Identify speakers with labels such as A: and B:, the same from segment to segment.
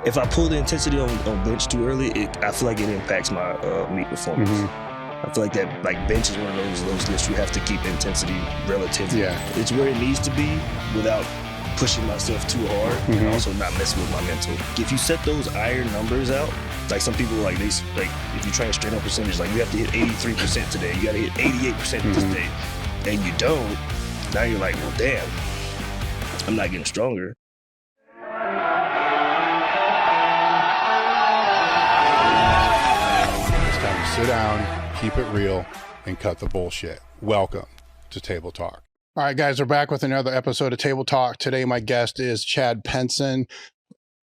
A: if I pull the intensity on bench too early, I feel like it impacts my meet performance. I feel like that bench is one of those lifts you have to keep intensity relatively. It's where it needs to be without pushing myself too hard and also not messing with my mental. If you set those iron numbers out, like some people if you train straight up percentage, like you have to hit 83% today, you gotta hit 88% this day, and you don't, now you're like, well, damn, I'm not getting stronger.
B: It's time to sit down, keep it real, and cut the bullshit. Welcome to Table Talk. All right, guys, we're back with another episode of Table Talk. Today, my guest is Chad Penson,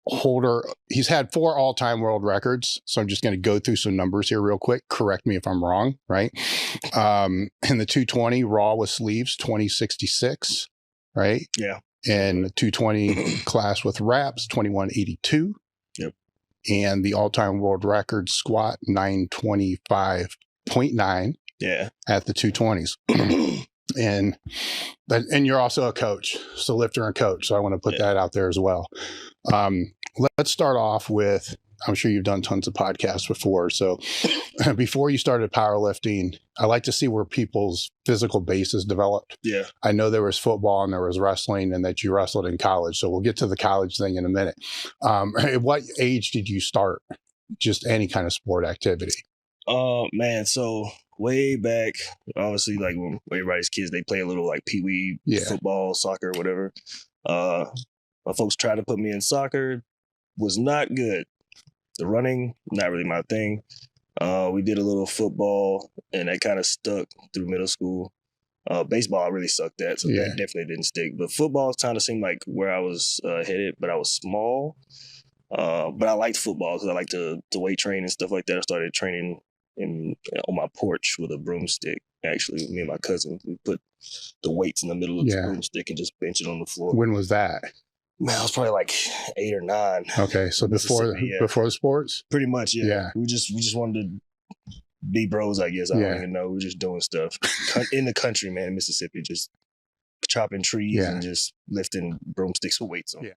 B: holder. He's had 4 all-time world records. So I'm just going to go through some numbers here real quick. Correct me if I'm wrong, right? In the 220 raw with sleeves, 2066, right?
A: Yeah.
B: And the 220 class with wraps, 2182.
A: Yep.
B: And the all-time world record squat, 925.9.
A: Yeah.
B: At the 220s. And you're also a coach, so lifter and coach. So I want to put that out there as well. Let's start off with, I'm sure you've done tons of podcasts before. So before you started powerlifting, I like to see where people's physical bases developed.
A: Yeah.
B: I know there was football and there was wrestling and that you wrestled in college. So we'll get to the college thing in a minute. At what age did you start just any kind of sport activity?
A: Man, so way back, obviously, like when everybody's kids, they play a little like pee-wee football, soccer, whatever. My folks tried to put me in soccer, was not good. The running, not really my thing. We did a little football, and that kind of stuck through middle school. Baseball, I really sucked at, so that definitely didn't stick. But football kind of seemed like where I was headed, but I was small. But I liked football because I liked to weight train and stuff like that. I started training on my porch with a broomstick. Actually, me and my cousin, we put the weights in the middle of the broomstick and just bench it on the floor.
B: When was that?
A: Man, I was probably like 8 or 9.
B: Okay, so before the sports?
A: Pretty much, yeah. We just wanted to be bros, I guess. I don't even know. We were just doing stuff in the country, man, in Mississippi, just chopping trees and just lifting broomsticks with weights on.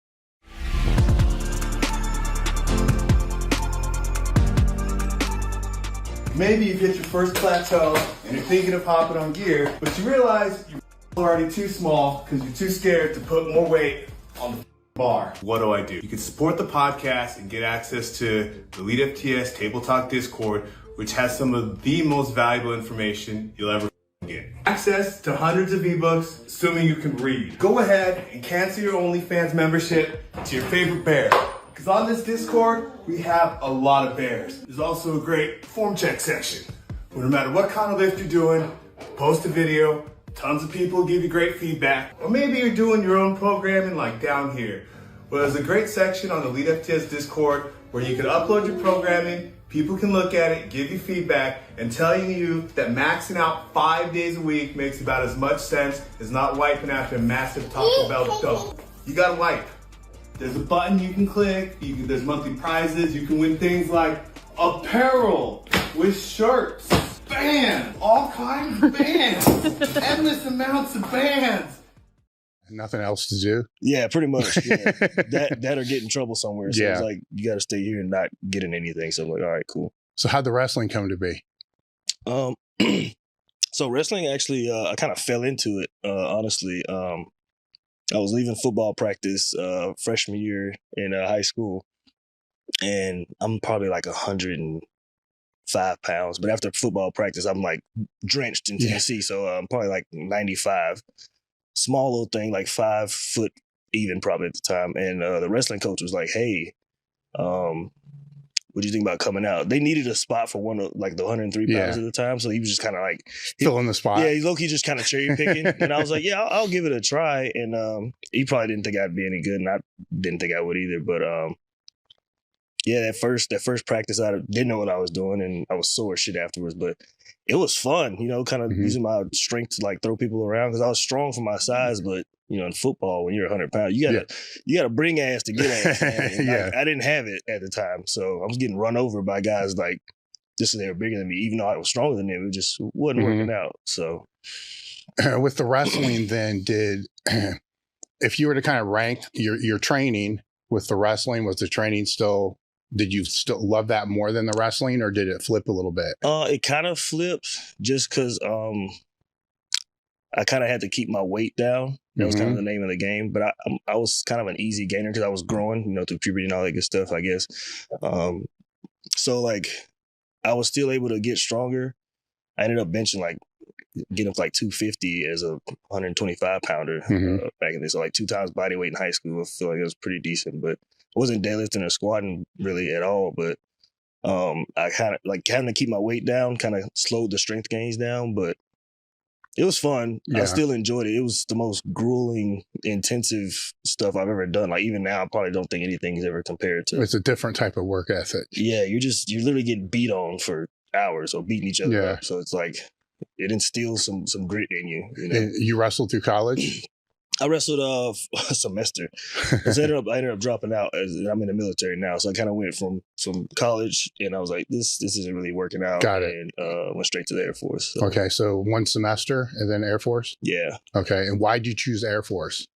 C: Maybe you hit your first plateau and you're thinking of hopping on gear, but you realize you're already too small because you're too scared to put more weight on the bar. What do? You can support the podcast and get access to the elitefts Table Talk Discord, which has some of the most valuable information you'll ever get. Access to hundreds of ebooks, assuming you can read. Go ahead and cancel your OnlyFans membership to your favorite bear. Because on this Discord, we have a lot of bears. There's also a great form check section, where no matter what kind of lift you're doing, post a video, tons of people give you great feedback. Or maybe you're doing your own programming like down here. Well, there's a great section on the elitefts Discord where you can upload your programming, people can look at it, give you feedback, and telling you that maxing out 5 days a week makes about as much sense as not wiping after a massive Taco Bell dump. You gotta wipe. There's a button you can click, there's monthly prizes, you can win things like apparel with shirts, bands, all kinds of bands, endless amounts of bands.
B: Nothing else to do?
A: Yeah, pretty much. Yeah. that or get in trouble somewhere. So it's like, you got to stay here and not get in anything. So I'm like, all right, cool.
B: So how'd the wrestling come to be?
A: So wrestling actually, I kind of fell into it, honestly. I was leaving football practice freshman year in high school, and I'm probably like 105 pounds. But after football practice, I'm like drenched in Tennessee, so I'm probably like 95. Small little thing, like 5 foot even probably at the time. And the wrestling coach was like, "Hey, what do you think about coming out?" They needed a spot for one of like the 103 pounds at the time. So he was just kind of like
B: filling the spot.
A: Yeah, he's low-key just kind of cherry picking. And I was like, yeah, I'll give it a try. And he probably didn't think I'd be any good. And I didn't think I would either. But that first practice, I didn't know what I was doing. And I was sore as shit afterwards. But it was fun, kind of using my strength to like throw people around. Because I was strong for my size, but in football, when you're 100 pounds, you gotta bring ass to get ass. Man. I didn't have it at the time, so I was getting run over by guys like just so they were bigger than me. Even though I was stronger than them, it just wasn't working out. So,
B: with the wrestling, then if you were to kind of rank your training with the wrestling? Was the training still, did you still love that more than the wrestling, or did it flip a little bit?
A: It kind of flipped just because I kind of had to keep my weight down. That was kind of the name of the game. But I was kind of an easy gainer because I was growing, through puberty and all that good stuff, I guess. So like I was still able to get stronger. I ended up benching getting up to 250 as a 125 pounder back in this. So 2 times body weight in high school. I feel like it was pretty decent, but I wasn't deadlifting or squatting really at all. But I kind of having to keep my weight down kind of slowed the strength gains down, but it was fun. Yeah. I still enjoyed it. It was the most grueling, intensive stuff I've ever done. Even now, I probably don't think anything's ever compared to.
B: It's a different type of work ethic.
A: Yeah, you literally get beat on for hours or beating each other up. So it's it instills some grit in you.
B: And you wrestled through college?
A: I wrestled a semester. I ended up dropping out. I'm in the military now, so I kind of went from college, and I was like, this isn't really working out.
B: Got it.
A: And went straight to the Air Force. So.
B: Okay, so 1 semester and then Air Force?
A: Yeah.
B: Okay, and why did you choose Air Force?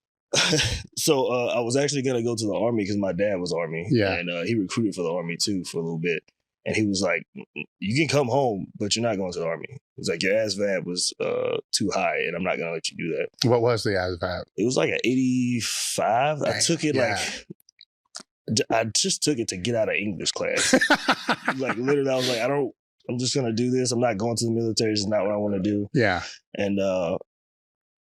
A: So I was actually going to go to the Army because my dad was Army.
B: Yeah.
A: And he recruited for the Army too for a little bit. And he was like, you can come home, but you're not going to the Army. He's like, your ASVAB was too high, and I'm not going to let you do that.
B: What was the ASVAB?
A: It was an 85. Dang, I took it I just took it to get out of English class. Literally, I was like, I'm just going to do this. I'm not going to the military. It's not what I want to do.
B: Yeah.
A: And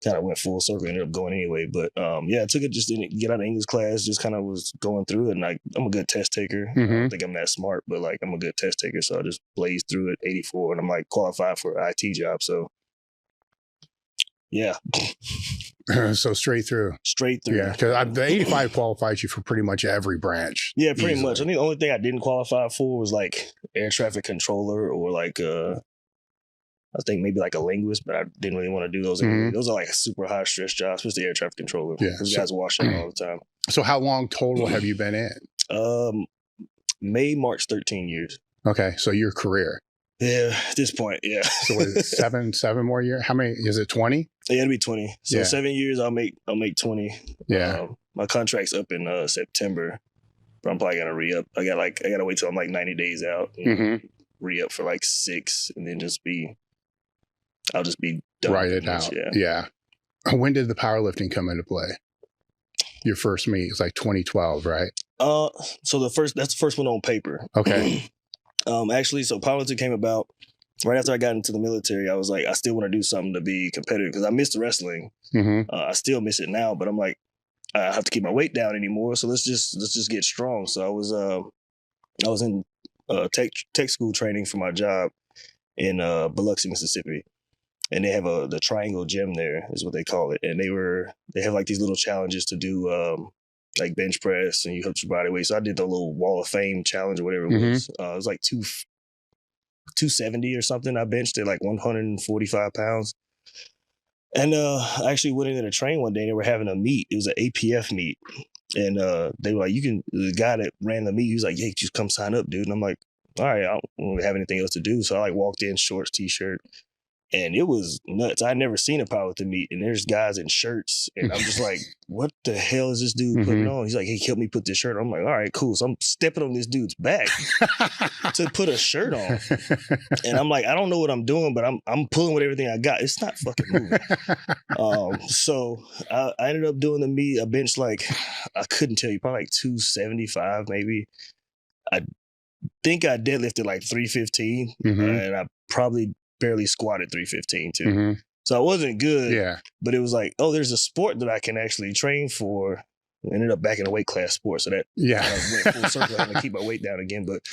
A: kind of went full circle, ended up going anyway. But I took it just to get out of English class, just kind of was going through it. And I'm a good test taker. I don't think I'm that smart, but I'm a good test taker. So I just blazed through it, 84, and I'm qualified for an IT job. So yeah.
B: So straight through.
A: Straight through.
B: Yeah, because the 85 qualifies you for pretty much every branch.
A: Yeah, pretty much. I think the only thing I didn't qualify for was air traffic controller or I think maybe a linguist, but I didn't really want to do those. Those are super high stress jobs, especially air traffic controller. Yeah. Those guys wash up all the time. So
B: how long total have you been in?
A: May marks 13 years.
B: Okay. So your career.
A: Yeah, at this point, yeah.
B: So what is it, seven more years? How many, is it 20?
A: Yeah, it'll be 20. So 7 years, I'll make 20.
B: Yeah.
A: My contract's up in September, but I'm probably going to re-up. I got to wait till I'm 90 days out and re-up for 6 and then I'll just be done.
B: Write it out. Yeah. When did the powerlifting come into play? Your first meet is 2012, right?
A: So that's the first one on paper.
B: Okay.
A: Actually, so powerlifting came about right after I got into the military. I was like, I still want to do something to be competitive because I missed wrestling. I still miss it now, but I'm like, I have to keep my weight down anymore. So let's just get strong. So I was in tech school training for my job in Biloxi, Mississippi. And they have the triangle gym there is what they call it. And they have these little challenges to do, bench press and you help your body weight. So I did the little wall of fame challenge or whatever it was. It was 270 or something. I benched at 145 pounds. And I actually went in there to train one day and they were having a meet. It was an APF meet. And they were like, the guy that ran the meet, he was like, yeah, just come sign up, dude. And I'm like, all right, I don't really have anything else to do. So I walked in, shorts, t-shirt. And it was nuts. I'd never seen a powerlifting meet, and there's guys in shirts, and I'm just like, what the hell is this dude putting on? He's like, hey, help me put this shirt on. I'm like, all right, cool. So I'm stepping on this dude's back to put a shirt on. And I'm like, I don't know what I'm doing, but I'm pulling with everything I got. It's not fucking moving. So I ended up doing the meet. I benched I couldn't tell you, probably 275 maybe. I think I deadlifted 315, and I probably barely squatted 315 too. So I wasn't good, but it was there's a sport that I can actually train for. I ended up back in a weight class sport. So that went full circle. I had to keep my weight down again. But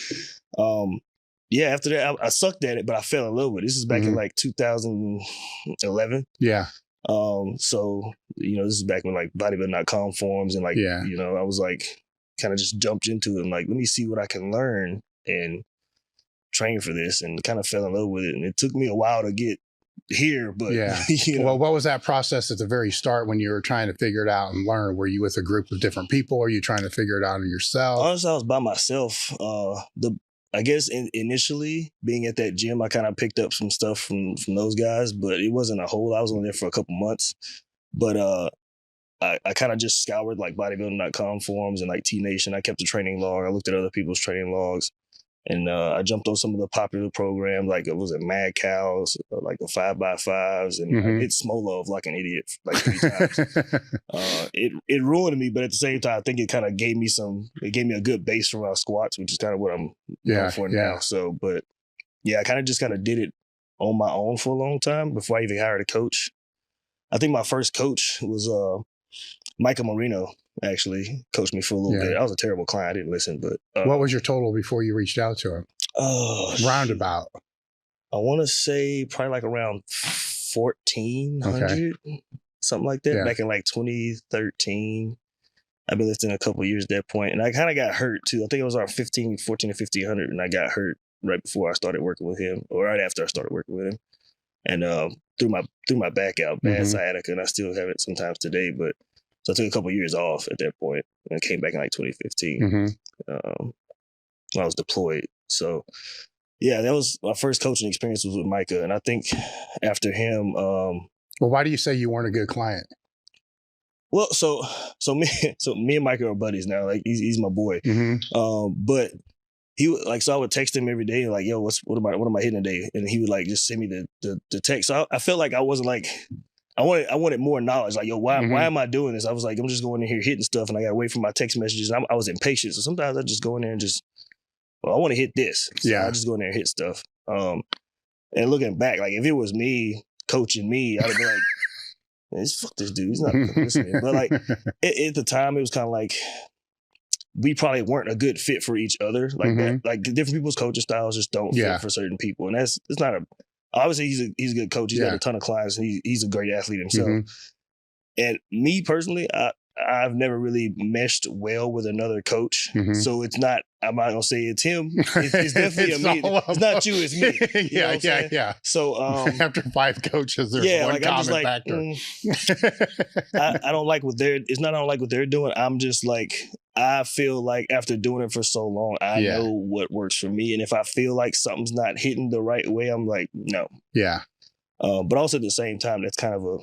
A: after that, I sucked at it, but I fell in love with it. This is back in 2011.
B: Yeah.
A: So, this is back when bodybuilding.com forums and I was kind of just jumped into it and let me see what I can learn and train for this, and kind of fell in love with it. And it took me a while to get here, but
B: Well, what was that process at the very start when you were trying to figure it out and learn? Were you with a group of different people? Or are you trying to figure it out yourself?
A: Honestly, I was by myself. I guess initially being at that gym, I kind of picked up some stuff from those guys, but it wasn't a whole. I was only there for a couple months, but I kind of just scoured like bodybuilding.com forums and like T Nation. I kept a training log. I looked at other people's training logs, and I jumped on some of the popular programs, like it was a Mad Cows, like the 5x5s, and I did Smolov like an idiot like 3 times. It ruined me, but at the same time, I think it kind of gave me a good base for my squats, which is kind of what I'm going for now. So, but yeah, I kind of did it on my own for a long time before I even hired a coach. I think my first coach was Micah Marino, actually coached me for a little bit. I was a terrible client. I didn't listen, but
B: what was your total before you reached out to him? Roundabout.
A: I want to say probably like around 1,400, something like that. Back in like 2013. I've been lifting a couple of years at that point, and I kind of got hurt too. I think it was around 14 to 1,500, and I got hurt right before I started working with him, or right after I started working with him, and threw my back out, bad sciatica, and I still have it sometimes today, but. So I took a couple of years off at that point and came back in like 2015 when I was deployed. So, yeah, that was my first coaching experience was with Micah. And I think after him... well,
B: why do you say you weren't a good client?
A: Well, so me and Micah are buddies now. Like, he's my boy. But he would like, so I would text him every day like, yo, what am I hitting today? And he would like just send me the text. So I felt like I wasn't like... I wanted more knowledge. Like, yo, why am I doing this? I was like, I'm just going in here hitting stuff, and I got to wait for my text messages. And I was impatient, so sometimes I just go in there and I want to hit this. So I just go in there and hit stuff. And looking back, like if it was me coaching me, I'd be like, fuck this dude. He's not listening. But like at the time, it was kind of like we probably weren't a good fit for each other. Like that, like different people's coaching styles just don't fit for certain people, and it's not a. Obviously, he's a good coach. He's got a ton of clients, and he's a great athlete himself. And me personally, I've never really meshed well with another coach. So it's not. I'm not gonna say it's him. It's definitely me. It's not you. It's me.
B: Yeah. So after 5 coaches, there's one common factor.
A: I don't like what they're. It's not I don't like what they're doing. I'm just like. I feel like after doing it for so long, I know what works for me. And if I feel like something's not hitting the right way, I'm like, no. Yeah. But also at the same time, that's kind of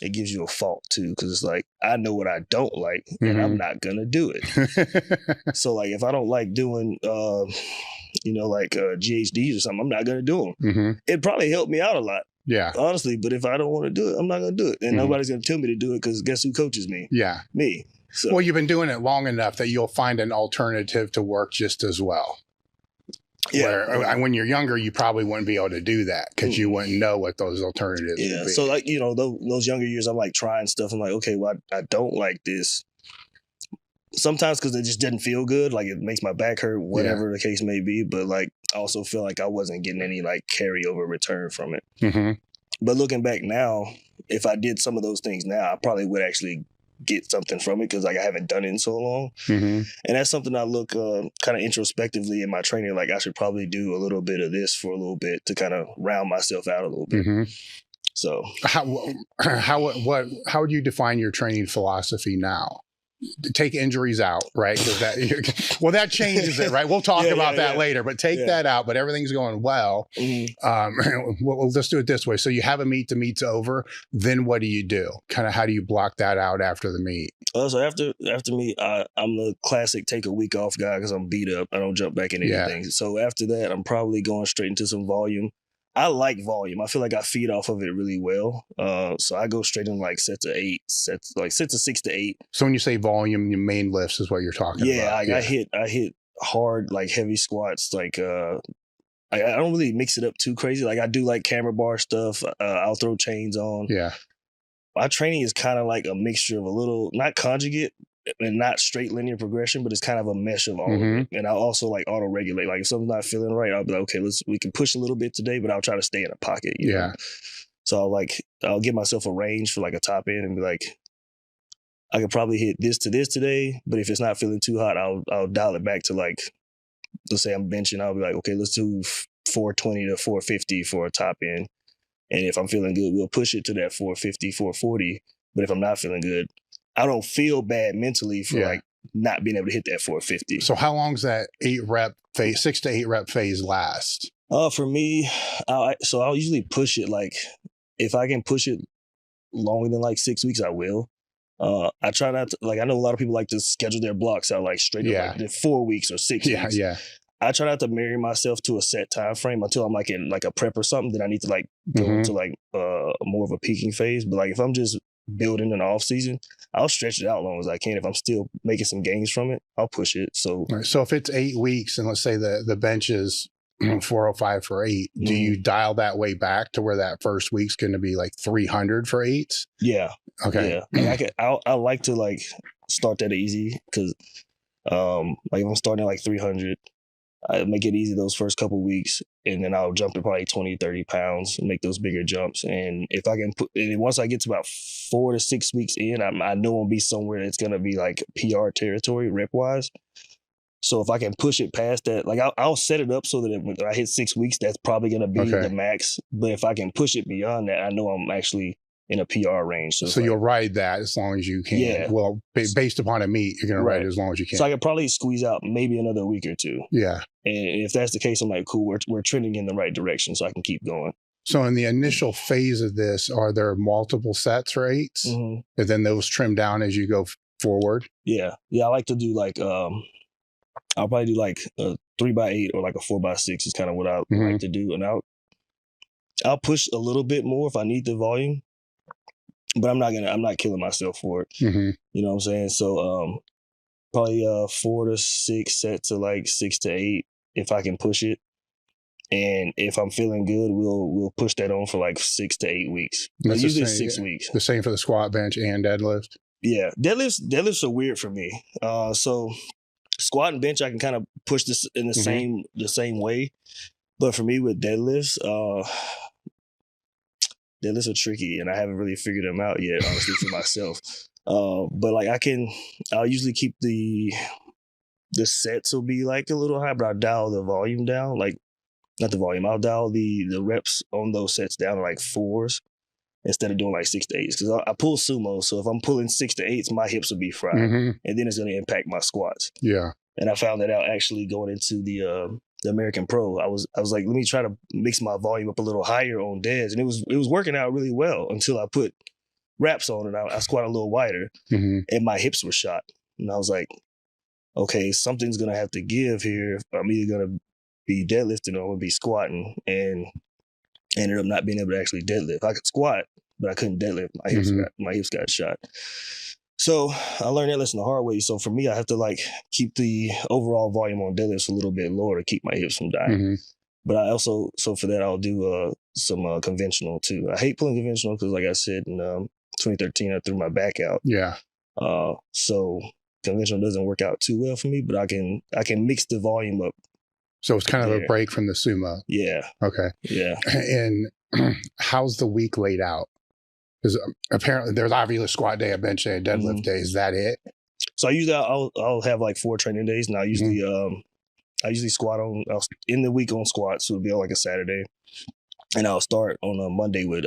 A: it gives you a fault too. Because it's like, I know what I don't like and I'm not going to do it. So like, if I don't like doing, like GHDs or something, I'm not going to do them. It probably helped me out a lot. Yeah. Honestly, but if I don't want to do it, I'm not going to do it. And nobody's going to tell me to do it because guess who coaches me? Yeah. Me. So.
B: Well, you've been doing it long enough that you'll find an alternative to work just as well. Yeah. Where, when you're younger, you probably wouldn't be able to do that because you wouldn't know what those alternatives would be.
A: So like, those younger years, I'm like trying stuff. I'm like, okay, well, I don't like this. Sometimes because it just didn't feel good. Like it makes my back hurt, whatever the case may be. But like, I also feel like I wasn't getting any like carryover return from it. But looking back now, if I did some of those things now, I probably would actually get something from it because like I haven't done it in so long. And that's something I look kind of introspectively in my training. Like I should probably do a little bit of this for a little bit to kind of round myself out a little bit. So
B: how would you define your training philosophy now? Take injuries out, right? That changes it, right? We'll talk about that later, but take that out, but everything's going well. Well, let's do it this way. So you have a meet, the meet's over. Then what do you do? Kind of how do you block that out after the meet?
A: So after meet, I'm the classic take a week off guy because I'm beat up. I don't jump back into anything. So after that, I'm probably going straight into some volume. I like volume. I feel like I feed off of it really well. So I go straight in like sets of 6 to 8.
B: So when you say volume, your main lifts is what you're talking about.
A: I hit hard, like heavy squats. Like I don't really mix it up too crazy. Like I do like camera bar stuff. I'll throw chains on. Yeah. My training is kind of like a mixture of a little, not conjugate and not straight linear progression, but it's kind of a mesh of all of it. And I'll also like auto regulate. Like if something's not feeling right, I'll be like, okay, we can push a little bit today, but I'll try to stay in a pocket. You know? So I'll give myself a range for like a top end and be like, I could probably hit this to this today, but if it's not feeling too hot, I'll dial it back to like, let's say I'm benching, I'll be like, okay, let's do 420 to 450 for a top end. And if I'm feeling good, we'll push it to that 450, 440. But if I'm not feeling good, I don't feel bad mentally for like not being able to hit that 450.
B: So how long does that 6 to 8 rep phase last?
A: For me, I'll usually push it like, if I can push it longer than like 6 weeks, I will. I try not to, like, I know a lot of people like to schedule their blocks out like straight up, like 4 weeks or 6 weeks.
B: Yeah.
A: I try not to marry myself to a set time frame until I'm like in like a prep or something. Then I need to like go into like more of a peaking phase. But like if I'm just building an off season, I'll stretch it out as long as I can. If I'm still making some gains from it, I'll push it. So
B: if it's 8 weeks and let's say the bench is 405 for 8, do you dial that way back to where that first week's going to be like 300 for 8s?
A: Yeah.
B: Okay.
A: Yeah. Like I like to like start that easy because like if I'm starting at like 300, I make it easy those first couple weeks, and then I'll jump to probably 20, 30 pounds and make those bigger jumps. And if I can and once I get to about 4 to 6 weeks in, I know I'll be somewhere that's going to be like PR territory rep wise. So if I can push it past that, like I'll set it up so that when I hit 6 weeks, that's probably going to be the max. But if I can push it beyond that, I know I'm actually in a PR range. So
B: you'll ride that as long as you can. Yeah. Well, based upon a meet, you're going to ride it as long as you can.
A: So I could probably squeeze out maybe another week or 2.
B: Yeah.
A: And if that's the case, I'm like, cool, we're trending in the right direction, so I can keep going.
B: So in the initial phase of this, are there multiple sets or 8s? And then those trim down as you go forward?
A: Yeah. I like to do like, I'll probably do like a 3x8 or like a 4x6 is kind of what I like to do. And I'll push a little bit more if I need the volume, but I'm not killing myself for it. You know what I'm saying? So probably 4 to 6 sets to like 6 to 8 if I can push it. And if I'm feeling good, we'll push that on for like 6 to 8 weeks. Usually 6 weeks.
B: The same for the squat, bench, and deadlift?
A: Yeah. Deadlifts are weird for me. So squat and bench, I can kind of push this in the same way. But for me with deadlifts, deadlifts are tricky, and I haven't really figured them out yet, honestly, for myself. But like I'll usually keep the sets will be like a little high, but I'll dial the volume down. Like not the volume, I'll dial the reps on those sets down to like 4s instead of doing like 6 to 8s. Because I pull sumo, so if I'm pulling 6 to 8s, my hips will be fried, and then it's going to impact my squats.
B: Yeah.
A: And I found that out actually going into the American Pro. I was like, let me try to mix my volume up a little higher on deads, and it was working out really well until I put wraps on and I squat a little wider, and my hips were shot. And I was like, okay, something's gonna have to give here. I'm either gonna be deadlifting or I'm gonna be squatting, and ended up not being able to actually deadlift. I could squat, but I couldn't deadlift. My hips got shot. So I learned that lesson the hard way. So for me, I have to like keep the overall volume on deadlifts a little bit lower to keep my hips from dying. But I also, so for that, I'll do some conventional too. I hate pulling conventional because, like I said, in 2013, I threw my back out.
B: Yeah.
A: So conventional doesn't work out too well for me, but I can mix the volume up.
B: So it's kind of a break from the sumo.
A: Yeah.
B: Okay.
A: Yeah.
B: And how's the week laid out? Because apparently there's obviously a squat day, a bench day, a deadlift day. Is that it?
A: So I usually I'll have like 4 training days, and I usually squat on in the week on squats. So it'll be on like a Saturday, and I'll start on a Monday with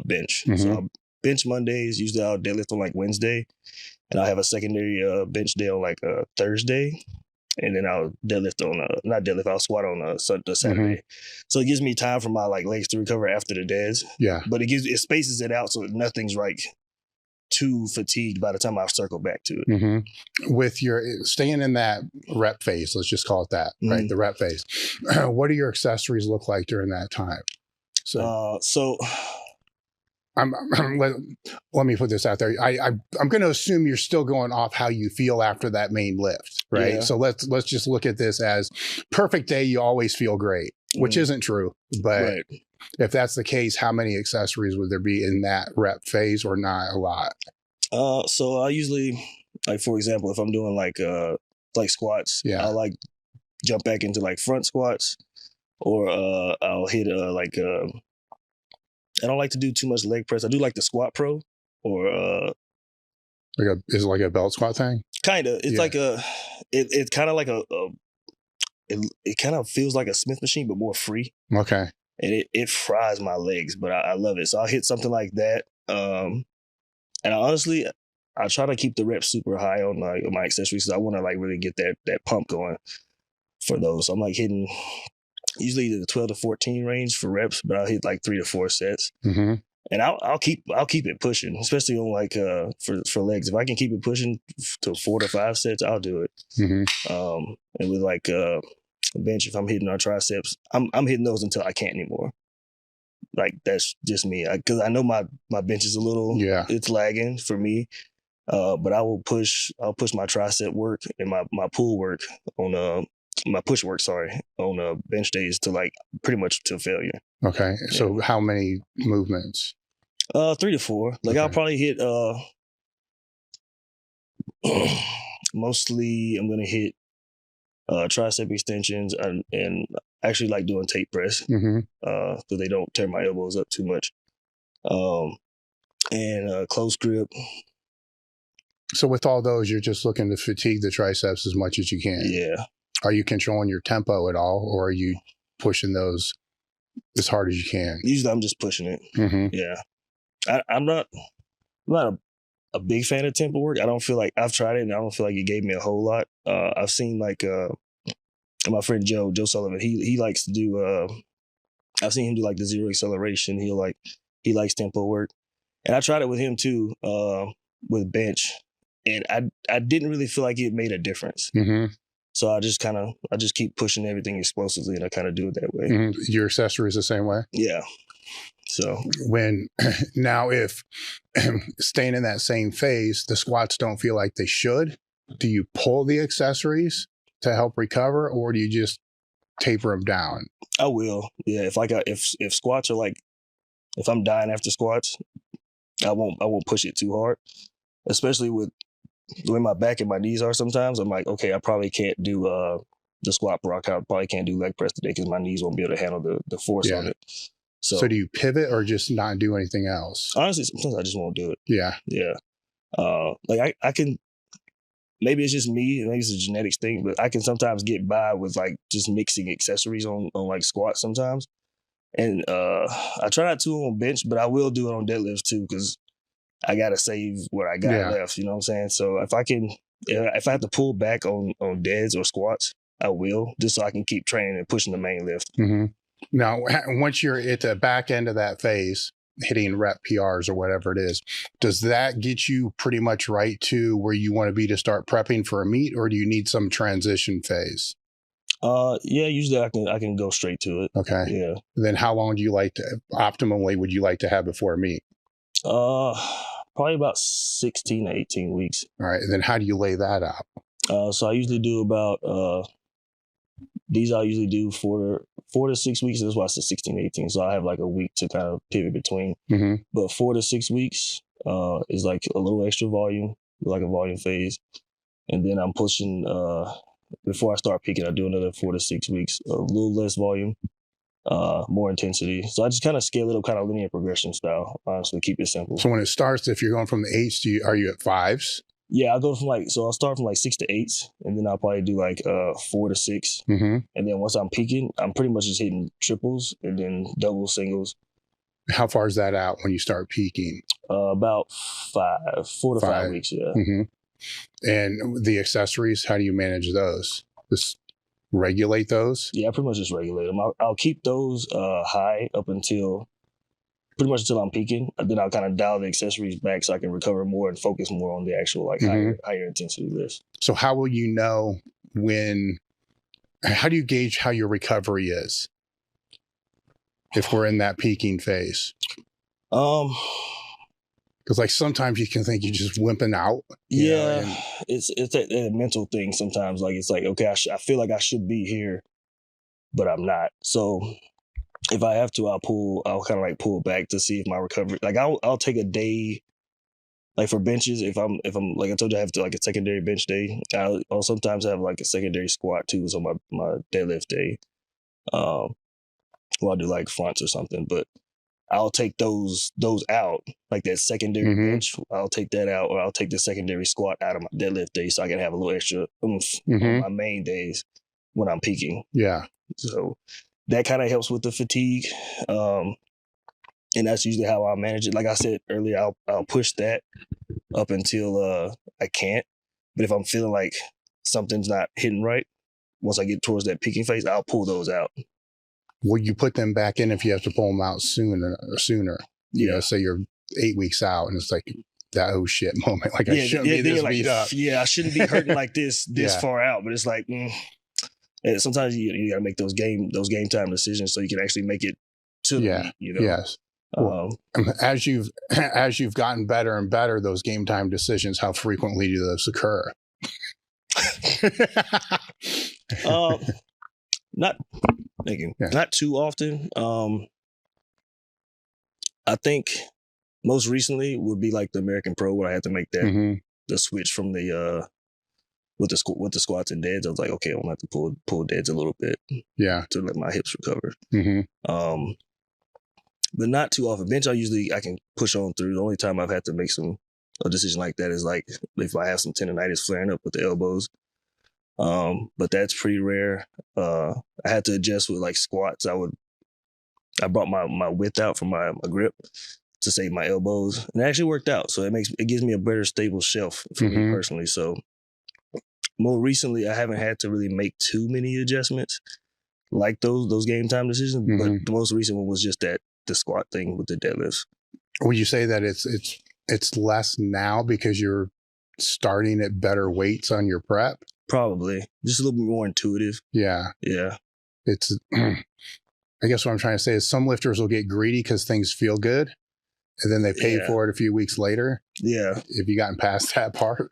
A: bench. So I'll bench Mondays. Usually I'll deadlift on like Wednesday, and I'll have a secondary bench day on like a Thursday. And then I'll deadlift on I'll squat on the Saturday. So it gives me time for my like legs to recover after the deads.
B: Yeah.
A: But it spaces it out so nothing's like too fatigued by the time I circle back to it.
B: With your staying in that rep phase, let's just call it that, right? The rep phase. What do your accessories look like during that time? So let me put this out there. I'm going to assume you're still going off how you feel after that main lift, right? Yeah. So let's just look at this as perfect day. You always feel great, which isn't true. But if that's the case, how many accessories would there be in that rep phase, or not a lot?
A: So I usually, like for example, if I'm doing like squats, I'll like jump back into like front squats, or I'll hit I don't like to do too much leg press. I do like the squat pro, or
B: is it like a belt squat thing?
A: Kind of. It's like it's kind of like it kind of feels like a Smith machine, but more free.
B: Okay.
A: And it fries my legs, but I love it. So I'll hit something like that. And I try to keep the reps super high on my accessories, because I want to like really get that pump going for those. So I'm like hitting usually the 12 to 14 range for reps, but I'll hit like 3 to 4 sets. And I'll keep it pushing, especially on like for legs. If I can keep it pushing to 4 to 5 sets, I'll do it. And with like a bench, if I'm hitting our triceps, I'm hitting those until I can't anymore. Like that's just me, because I know my bench is a little it's lagging for me. But I'll push my tricep work and my pull work on my push work, on bench days to like pretty much to failure.
B: Okay. Yeah. So how many movements?
A: 3 to 4. Like I'll probably hit mostly I'm gonna hit tricep extensions and actually like doing tape press. So they don't tear my elbows up too much. And close grip.
B: So with all those, you're just looking to fatigue the triceps as much as you can.
A: Yeah.
B: Are you controlling your tempo at all, or are you pushing those as hard as you can?
A: Usually I'm just pushing it. Yeah. I'm not a big fan of tempo work. I don't feel like I've tried it and I don't feel like it gave me a whole lot. I've seen like my friend Joe Sullivan, he likes to do I've seen him do like the zero acceleration. He likes tempo work. And I tried it with him too, with bench. And I didn't really feel like it made a difference. So I just keep pushing everything explosively, and I kind of do it that way.
B: Your accessory is the same way?
A: Yeah. So
B: now if staying in that same phase, the squats don't feel like they should, do you pull the accessories to help recover, or do you just taper them down?
A: I will. Yeah. If squats are like, if I'm dying after squats, I won't push it too hard, especially with the way my back and my knees are sometimes. I'm like, okay, I probably can't do the squat rock. I probably can't do leg press today because my knees won't be able to handle the force on it. So
B: do you pivot or just not do anything else?
A: Honestly, sometimes I just won't do it.
B: Yeah.
A: Yeah. Like I can, maybe it's just me, maybe it's a genetics thing, but I can sometimes get by with like just mixing accessories on like squats sometimes. And I try not to on bench, but I will do it on deadlifts too, because I gotta save what I got left. You know what I'm saying? So if I have to pull back on deads or squats, I will, just so I can keep training and pushing the main lift.
B: Now, once you're at the back end of that phase, hitting rep PRs or whatever it is, does that get you pretty much right to where you want to be to start prepping for a meet, or do you need some transition phase?
A: Yeah, usually I can go straight to it.
B: Okay.
A: Yeah.
B: Then how long do you optimally would you like to have before a meet?
A: Probably about 16 to 18 weeks.
B: All right. And then how do you lay that out?
A: So I usually do about these I usually do 4 to 6 weeks. That's why I said 16 to 18. So I have like a week to kind of pivot between. But 4 to 6 weeks is like a little extra volume, like a volume phase. And then I'm pushing, before I start peaking, I do another 4 to 6 weeks, a little less volume, more intensity. So I just kind of scale it up, kind of linear progression style, honestly, keep it simple.
B: So when it starts, if you're going from the 8s, are you at 5s?
A: Yeah, I'll start from like 6 to 8s, and then I'll probably do like 4 to 6. And then once I'm peaking, I'm pretty much just hitting triples and then doubles, singles.
B: How far is that out when you start peaking?
A: About 4 to 5 weeks, yeah.
B: And the accessories, how do you manage those? Just regulate those?
A: Yeah, I pretty much just regulate them. I'll keep those high up until I'm peaking. Then I'll kind of dial the accessories back so I can recover more and focus more on the actual like higher intensity lifts. So
B: how will you know how do you gauge how your recovery is if we're in that peaking phase? Because like sometimes you can think you're just wimping out.
A: It's a mental thing sometimes. Like it's like, okay, I feel like I should be here, but I'm not. So if I have to, I'll kind of like pull back to see if my recovery, like I'll take a day, like for benches, if I'm like I told you, I have to like a secondary bench day. I'll sometimes have like a secondary squat too. So my deadlift day. Well, I'll do like fronts or something, but I'll take those out, like that secondary bench. I'll take that out, or I'll take the secondary squat out of my deadlift day so I can have a little extra oomph on my main days when I'm peaking. Yeah. So that kind of helps with the fatigue. And that's usually how I manage it. Like I said earlier, I'll push that up until I can't. But if I'm feeling like something's not hitting right, once I get towards that peaking phase, I'll pull those out.
B: Will you put them back in if you have to pull them out sooner? you know, say you're 8 weeks out and it's like that oh shit moment. Like I shouldn't be this beat up.
A: Yeah, I shouldn't be hurting like this far out. But it's like sometimes you got to make those game time decisions so you can actually make it to the meet, you know.
B: Yes. As you've gotten better and better, those game time decisions, how frequently do those occur?
A: Not too often. I think most recently would be like the American Pro, where I had to make that the switch from the with the squats and deads. I was like, okay, I'm gonna have to pull deads a little bit, to let my hips recover. But not too often. Bench, I can push on through. The only time I've had to make a decision like that is like if I have some tendonitis flaring up with the elbows. But that's pretty rare. I had to adjust with like squats. I brought my width out from my grip to save my elbows, and it actually worked out. So it gives me a better stable shelf for me personally. So more recently, I haven't had to really make too many adjustments like those game time decisions. But the most recent one was just the squat thing with the deadlifts.
B: Would you say that it's less now because you're starting at better weights on your prep?
A: Probably. Just a little bit more intuitive.
B: Yeah. It's, I guess what I'm trying to say is some lifters will get greedy because things feel good and then they pay for it a few weeks later. Yeah. Have you gotten past that part?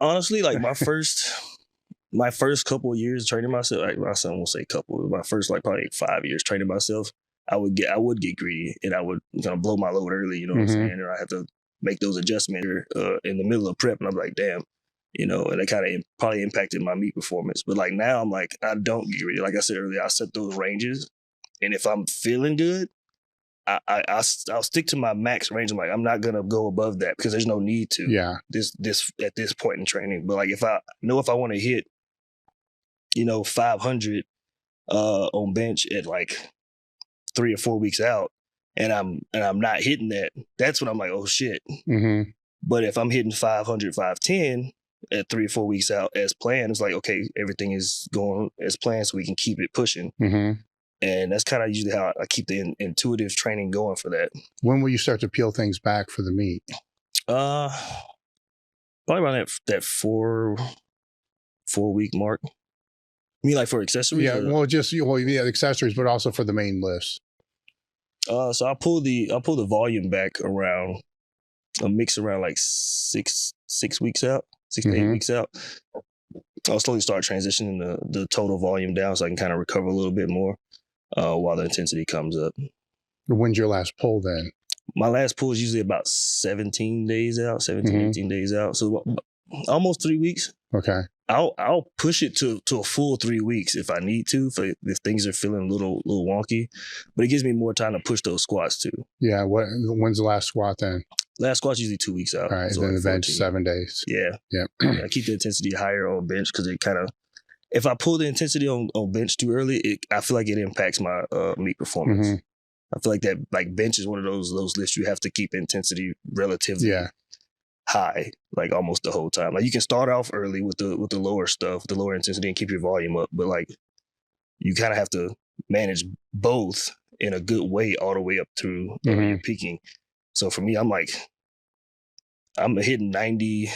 A: Honestly, like my first couple of years training myself, like my son won't say couple, my first like probably 5 years training myself, I would get greedy and I would blow my load early, you know what I'm saying? And I had to make those adjustments in the middle of prep, and I'm like, damn, you know, and it kind of probably impacted my meet performance. But like now I'm like, I don't get greedy. Like I said earlier, I set those ranges, and if I'm feeling good, I'll stick to my max range. I'm like, I'm not gonna go above that because there's no need to.
B: Yeah.
A: This at this point in training. But like if I want to hit, 500 on bench at like 3 or 4 weeks out, and I'm not hitting that, that's when I'm like, oh shit. But if I'm hitting 500, 510 at 3 or 4 weeks out as planned, it's like, okay, everything is going as planned, so we can keep it pushing. And that's kind of usually how I keep the intuitive training going for that.
B: When will you start to peel things back for the meet?
A: Probably around that 4 week mark. You mean like for accessories?
B: Yeah, accessories, but also for the main lifts.
A: So I'll pull the volume back around a mix around like 6 weeks out, 6 to 8 weeks out. I'll slowly start transitioning the total volume down so I can kind of recover a little bit more while the intensity comes up.
B: When's your last pull then?
A: My last pull is usually about 17 days out, 18 days out. So almost 3 weeks.
B: Okay.
A: I'll push it to a full 3 weeks if I need to, if things are feeling a little wonky. But it gives me more time to push those squats too.
B: Yeah. When's the last squat then?
A: Last squat's usually 2 weeks out.
B: All right. So then the bench 7 days.
A: Yeah. I keep the intensity higher on bench because it kind of, if I pull the intensity on bench too early, I feel like it impacts my meet performance. I feel like that bench is one of those lifts you have to keep intensity relatively high, like almost the whole time. Like you can start off early with the lower stuff, the lower intensity, and keep your volume up, but like you kind of have to manage both in a good way all the way up to when you're peaking. So for me, I'm hitting 90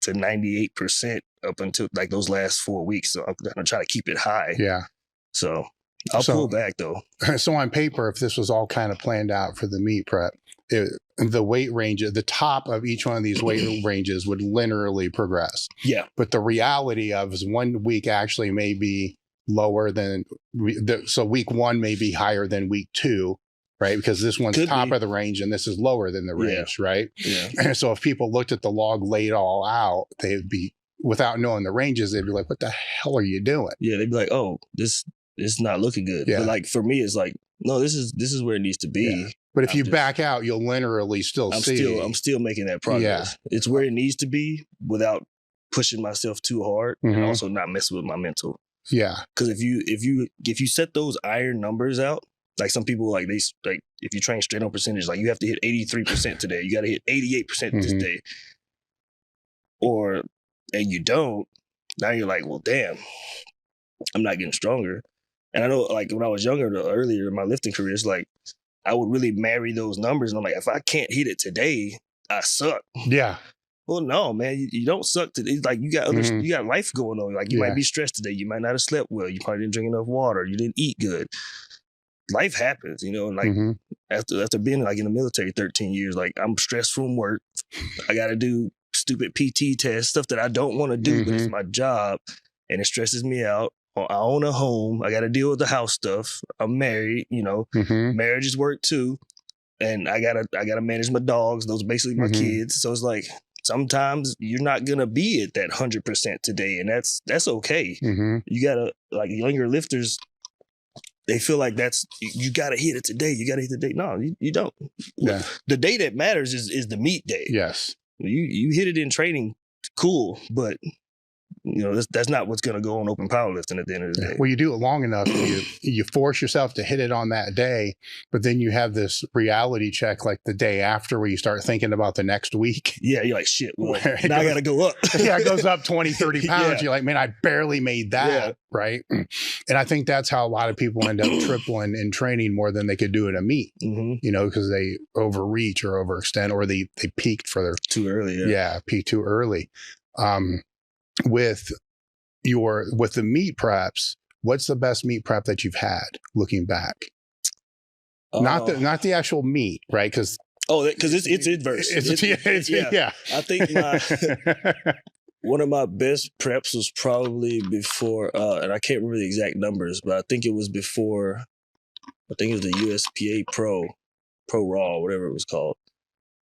A: to 98% up until like those last 4 weeks. So I'm gonna try to keep it high.
B: Yeah.
A: So I'll pull back though.
B: So on paper, if this was all kind of planned out for the meet prep, the weight range at the top of each one of these weight ranges would linearly progress.
A: Yeah.
B: But the reality of is 1 week actually may be lower than, so week 1 may be higher than week 2, right? Because this one's top of the range and this is lower than the range, right? Yeah. And so if people looked at the log laid all out, they'd be, without knowing the ranges, they'd be like, what the hell are you doing?
A: Yeah, they'd be like, oh, this is not looking good. Yeah. But like for me, it's like, no, this is where it needs to be.
B: Yeah. But if you back out, you'll linearly see.
A: I'm still making that progress. Yeah. It's where it needs to be without pushing myself too hard and also not messing with my mental.
B: Yeah.
A: Because if you set those iron numbers out, like some people like if you train straight on percentage, like you have to hit 83% today, you got to hit 88% this day, and you don't. Now you're like, well, damn, I'm not getting stronger. And I know, like when I was younger, earlier in my lifting career, it's like I would really marry those numbers. And I'm like, if I can't hit it today, I suck.
B: Yeah.
A: Well, no, man, you don't suck today. Like you got you got life going on. Like you might be stressed today. You might not have slept well. You probably didn't drink enough water. You didn't eat good. Life happens, you know. And like after being like in the military 13 years, like I'm stressed from work. I got to do stupid PT tests, stuff that I don't want to do, but it's my job, and it stresses me out. I own a home. I got to deal with the house stuff. I'm married, you know. Marriage is work too, and I gotta manage my dogs. Those are basically my kids. So it's like sometimes you're not gonna be at that 100% today, and that's okay. You gotta, like younger lifters, they feel like you gotta hit it today. You gotta hit the day. No, you don't. Yeah. The day that matters is the meet day.
B: Yes.
A: You hit it in training, cool, but you know, that's not what's going to go on open powerlifting at the end of the day.
B: Well, you do it long enough, you force yourself to hit it on that day, but then you have this reality check like the day after where you start thinking about the next week.
A: Yeah, you're like, shit, well, now I got to go up.
B: Yeah, it goes up 20, 30 pounds. You're like, man, I barely made that, right? And I think that's how a lot of people end up tripling in training more than they could do at a meet, you know, because they overreach or overextend, or they peaked for their...
A: Too early,
B: peaked too early. With the meat preps, what's the best meat prep that you've had looking back? Not the actual meat, right? Because
A: it's inverse. I think one of my best preps was probably before, and I can't remember the exact numbers, but I think it was before. I think it was the USPA Pro Raw, whatever it was called,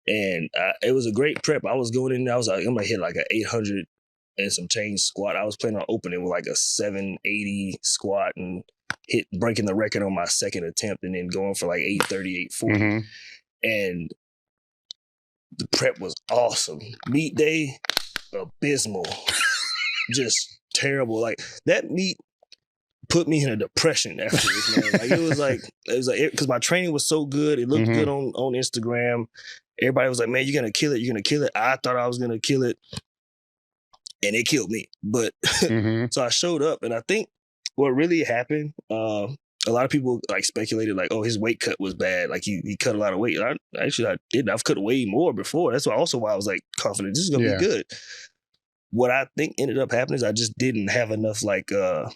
A: and it was a great prep. I was going in, I was like, I'm gonna hit like an 800. And some change squat. I was planning on opening with like a 780 squat and breaking the record on my second attempt, and then going for like 830, 840. And the prep was awesome. Meet day, abysmal. Just terrible. Like that meet put me in a depression afterwards, man. Like it was like because my training was so good. It looked good on Instagram. Everybody was like, man, you're gonna kill it. You're gonna kill it. I thought I was gonna kill it. And it killed me. But so I showed up, and I think what really happened, a lot of people like speculated like, oh, his weight cut was bad. Like he cut a lot of weight. I didn't. I've cut way more before. That's why I was like confident this is gonna be good. What I think ended up happening is I just didn't have enough like I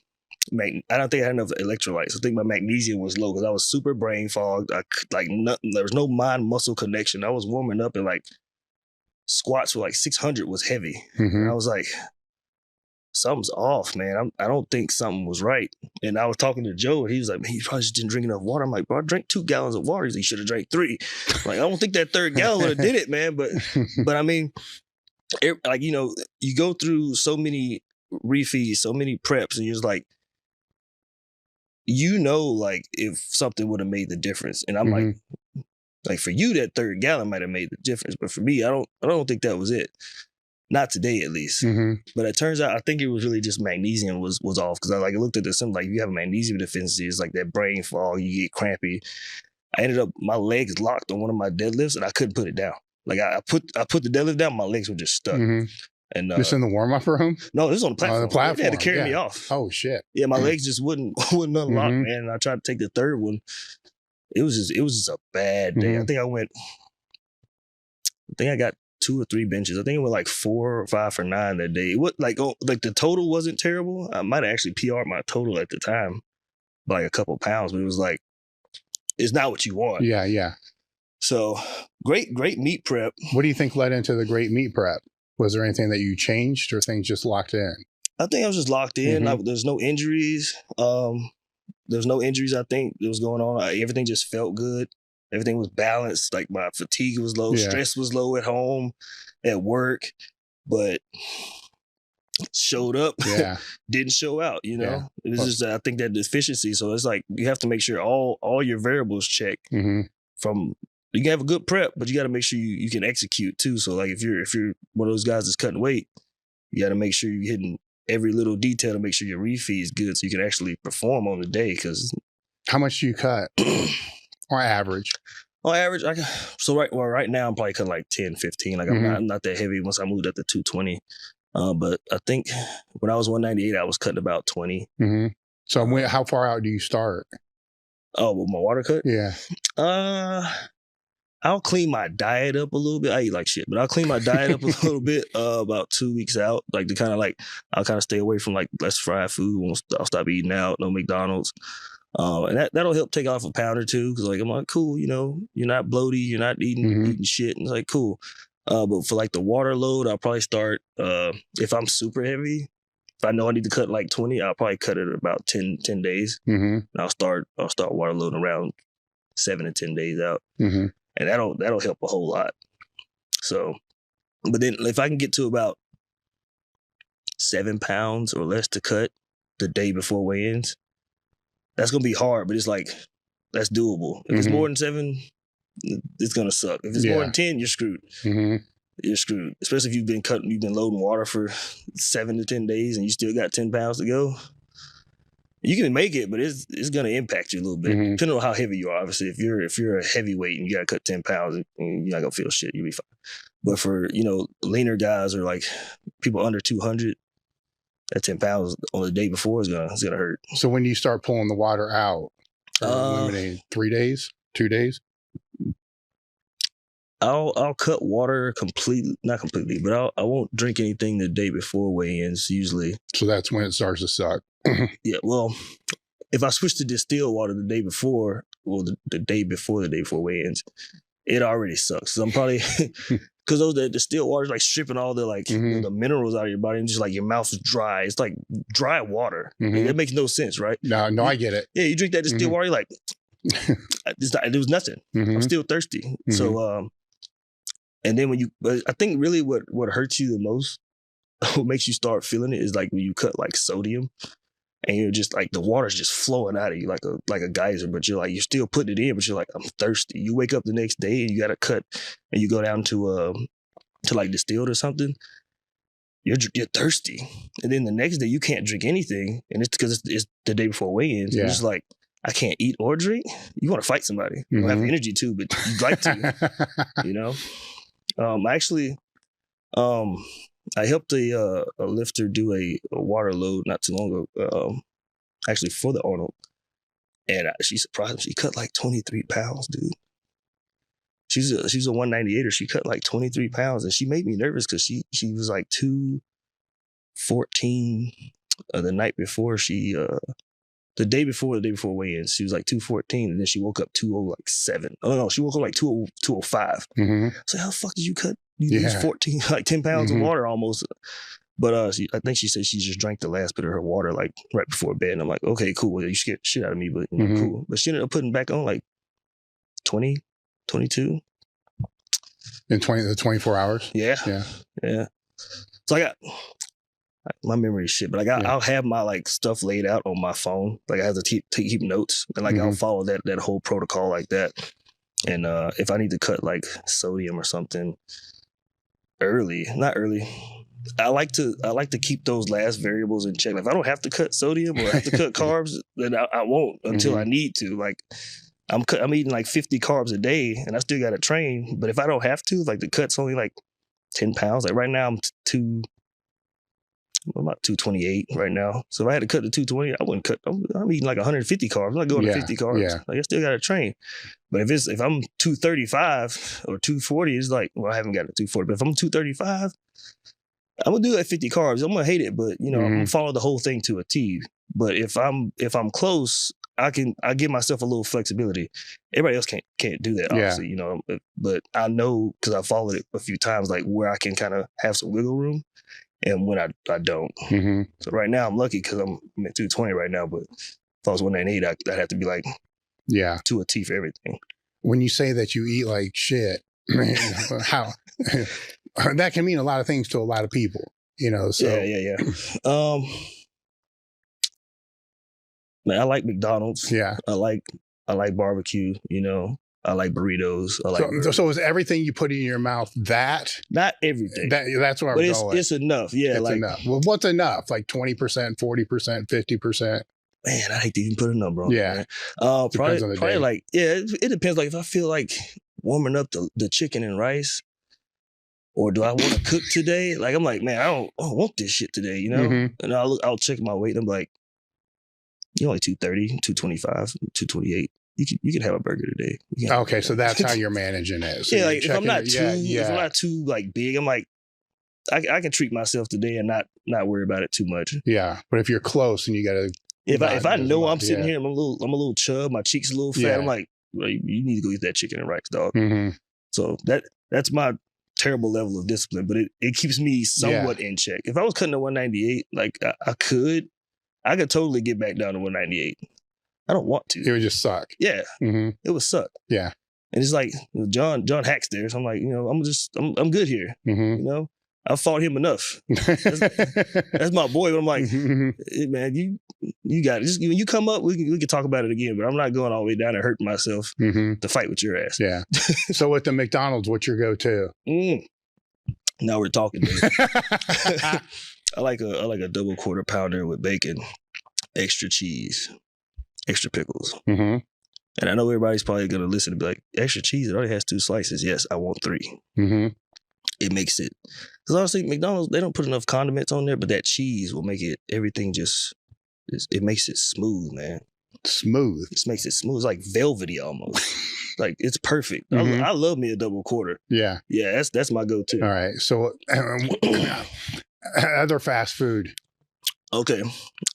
A: don't think I had enough electrolytes. I think my magnesium was low because I was super brain fogged. There was no mind muscle connection. I was warming up and like squats were like 600 was heavy. And I was like, something's off, man. I don't think something was right. And I was talking to Joe, and he was like, man, you probably just didn't drink enough water. I'm like, bro, I drank 2 gallons of water. He should have drank 3. Like, I don't think that 3rd gallon would have did it, man. But I mean, like, you know, you go through so many refeeds, so many preps, and you're just like, you know, like if something would have made the difference. And I'm like for you, that 3rd gallon might have made the difference, but for me, I don't think that was it. Not today, at least. But it turns out, I think it was really just magnesium was off, because I looked at this, and like if you have a magnesium deficiency, it's like that brain fog, you get crampy. I ended up, my legs locked on one of my deadlifts, and I couldn't put it down. Like I put the deadlift down, my legs were just stuck. And
B: this in the warm-up room?
A: No, this was on the platform.
B: The platform.
A: They had to carry me off.
B: Oh shit.
A: Yeah, my legs just wouldn't unlock, man. And I tried to take the 3rd one. It was just a bad day. I think I got 2 or 3 benches. I think it went like 4 or 5 for 9 that day. It was like the total wasn't terrible. I might have actually PR'd my total at the time by like a couple pounds, but it was like, it's not what you want.
B: Yeah. So
A: great meat prep.
B: What do you think led into the great meat prep? Was there anything that you changed, or things just locked in?
A: I think I was just locked in. There's no injuries. There's no injuries, I think, that was going on. Everything just felt good. Everything was balanced. Like my fatigue was low. Stress was low at home, at work. But showed up, didn't show out, you know? It was just, I think, that deficiency. So it's like, you have to make sure all your variables check. From, you can have a good prep, but you got to make sure you can execute too. So like if you're one of those guys that's cutting weight, you got to make sure you're hitting every little detail to make sure your refeed is good, so you can actually perform on the day. Because
B: how much do you cut on average?
A: On average, right now I'm probably cutting like 10, 15. Like I'm not that heavy once I moved up to 220. But I think when I was 198, I was cutting about 20.
B: So how far out do you start?
A: Oh, with my water cut?
B: Yeah.
A: I'll clean my diet up a little bit. I eat like shit, but I'll clean my diet up a little bit about 2 weeks out. Like to kind of like, I'll kind of stay away from like less fried food. I'll stop eating out, no McDonald's. And that'll help take off a pound or two. Cause like, I'm like, cool, you know, you're not bloated, you're not eating shit. And it's like, cool. But for like the water load, I'll probably start, if I'm super heavy, if I know I need to cut like 20, I'll probably cut it at about 10 days. And I'll start water loading around 7 to 10 days out. And that'll help a whole lot. So, but then if I can get to about 7 pounds or less to cut the day before weigh-ins, that's gonna be hard, but it's like that's doable. If it's more than 7, it's gonna suck. If it's more than 10, you're screwed. You're screwed. Especially if you've been loading water for 7 to 10 days and you still got 10 pounds to go. You can make it, but it's gonna impact you a little bit, depending on how heavy you are. Obviously, if you're a heavyweight and you gotta cut 10 pounds, and you're not gonna feel shit. You'll be fine. But for leaner guys or like people under 200, that 10 pounds on the day before is gonna hurt.
B: So when you start pulling the water out, eliminating 3 days, 2 days.
A: I'll cut water not completely, but I won't drink anything the day before weigh-ins usually.
B: So that's when it starts to suck.
A: Yeah, well, if I switch to distilled water the day before, the day before weigh-ins, it already sucks. So I'm probably because the distilled water is like stripping all the the minerals out of your body and just like your mouth is dry. It's like dry water. That makes no sense, right? No,
B: I get it.
A: Yeah, you drink that distilled water, you're like, it was nothing. I'm still thirsty. So, and then I think really what hurts you the most, what makes you start feeling it is like when you cut like sodium and you're just like, the water's just flowing out of you like a geyser, but you're still putting it in, but you're like, I'm thirsty. You wake up the next day and you got to cut and you go down to like distilled or something. You're thirsty. And then the next day you can't drink anything. And it's because it's the day before weigh-ins. You're just like, I can't eat or drink. You want to fight somebody. You don't have energy to, but you'd like to, I helped a lifter do a water load not too long ago, actually for the Arnold. And she surprised me. She cut like 23 pounds, dude. She's a 198er. She cut like 23 pounds and she made me nervous because she was like 214 the night before the day before weigh-ins, she was like 214 and then she woke up 207. Oh no, she woke up like 205. So how the fuck did you cut? You lose 14, like 10 pounds of water almost. But I think she said she just drank the last bit of her water like right before bed. And I'm like, okay, cool. Well, you scared the shit out of me, but cool. But she ended up putting back on like 20, 22.
B: In 24 hours?
A: Yeah. So I got, my memory is shit, but I'll have my like stuff laid out on my phone. Like I have to keep notes and like I'll follow that whole protocol like that. And if I need to cut like sodium or something not early. I like to keep those last variables in check. Like if I don't have to cut sodium or have to cut carbs, then I won't until I need to. Like I'm eating like 50 carbs a day and I still got to train. But if I don't have to, like the cut's only like 10 pounds. Like right now I'm about 228 right now. So if I had to cut to 220, I wouldn't cut. I'm eating like 150 carbs. I'm not going to 50 carbs. Yeah. Like I still got to train. But if I'm 235 or 240, it's like, well, I haven't got to 240. But if I'm 235, I'm gonna do it at 50 carbs. I'm gonna hate it, but I'm gonna follow the whole thing to a T. But if I'm close, I give myself a little flexibility. Everybody else can't do that, obviously, But I know because I followed it a few times, like where I can kind of have some wiggle room. And when I don't. So right now I'm lucky because I'm at 220 right now. But if I was 198, I'd have to be like to a T for everything.
B: When you say that you eat like shit, how that can mean a lot of things to a lot of people, So
A: yeah. Man, I like McDonald's. Yeah, I like barbecue. I like burritos.
B: So is everything you put in your mouth that? Not
A: everything.
B: That's what I'm going.
A: It's enough. Yeah,
B: it's enough. Well, what's enough? Like 20%, 40%, 50%?
A: Man, I hate to even put a number on it. Yeah. Probably on the day. Like, it depends. Like if I feel like warming up the chicken and rice, or do I want to cook today? Like I'm like, man, I don't want this shit today, And I'll check my weight and I'm like, you're only 230, 225, 228. you can have a burger today.
B: Okay, so that's how you're managing it. So
A: yeah, like if I'm not too like big, I'm like, I can treat myself today and not worry about it too much.
B: Yeah, but if you're close and you gotta,
A: if I know I'm sitting here, I'm a little chub, my cheeks a little fat, I'm like, well, you need to go eat that chicken and rice, dog. So that's my terrible level of discipline, but it keeps me somewhat in check. If I was cutting to 198, like I could totally get back down to 198. I don't want to.
B: It would just suck.
A: Yeah, it would suck.
B: Yeah,
A: and it's like John Hack's there, so I'm like, I'm good here. You know, I fought him enough. That's my boy. But I'm like, hey, man, you got it. Just when you come up, we can talk about it again. But I'm not going all the way down and hurting myself to fight with your ass.
B: Yeah. So with the McDonald's, what's your go-to?
A: Now we're talking. I like a double quarter pounder with bacon, extra cheese, extra pickles. And I know everybody's probably gonna listen and be like, extra cheese, it only has 2 slices. Yes, I want 3. It makes it, because honestly, McDonald's, they don't put enough condiments on there, but that cheese will make everything it makes it smooth, man.
B: Smooth.
A: It makes it smooth. It's like velvety almost. Like, it's perfect. I love me a double quarter. Yeah. Yeah, that's my go-to.
B: All right. So other fast food.
A: Okay.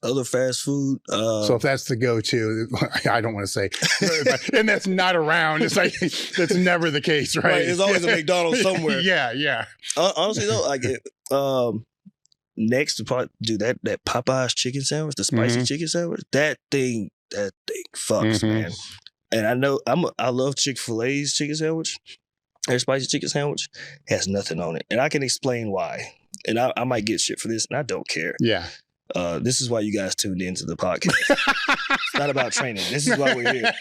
A: Other fast food.
B: So if that's the go-to, I don't want to say, and that's not around. It's like, that's never the case, right?
A: There's always a McDonald's somewhere.
B: Yeah.
A: Honestly though, like next to probably do that Popeyes chicken sandwich, the spicy chicken sandwich. That thing fucks, man. And I know I love Chick-fil-A's chicken sandwich. Their spicy chicken sandwich has nothing on it, and I can explain why. And I might get shit for this, and I don't care.
B: Yeah.
A: This is why you guys tuned into the podcast. It's not about training. This is why we're here.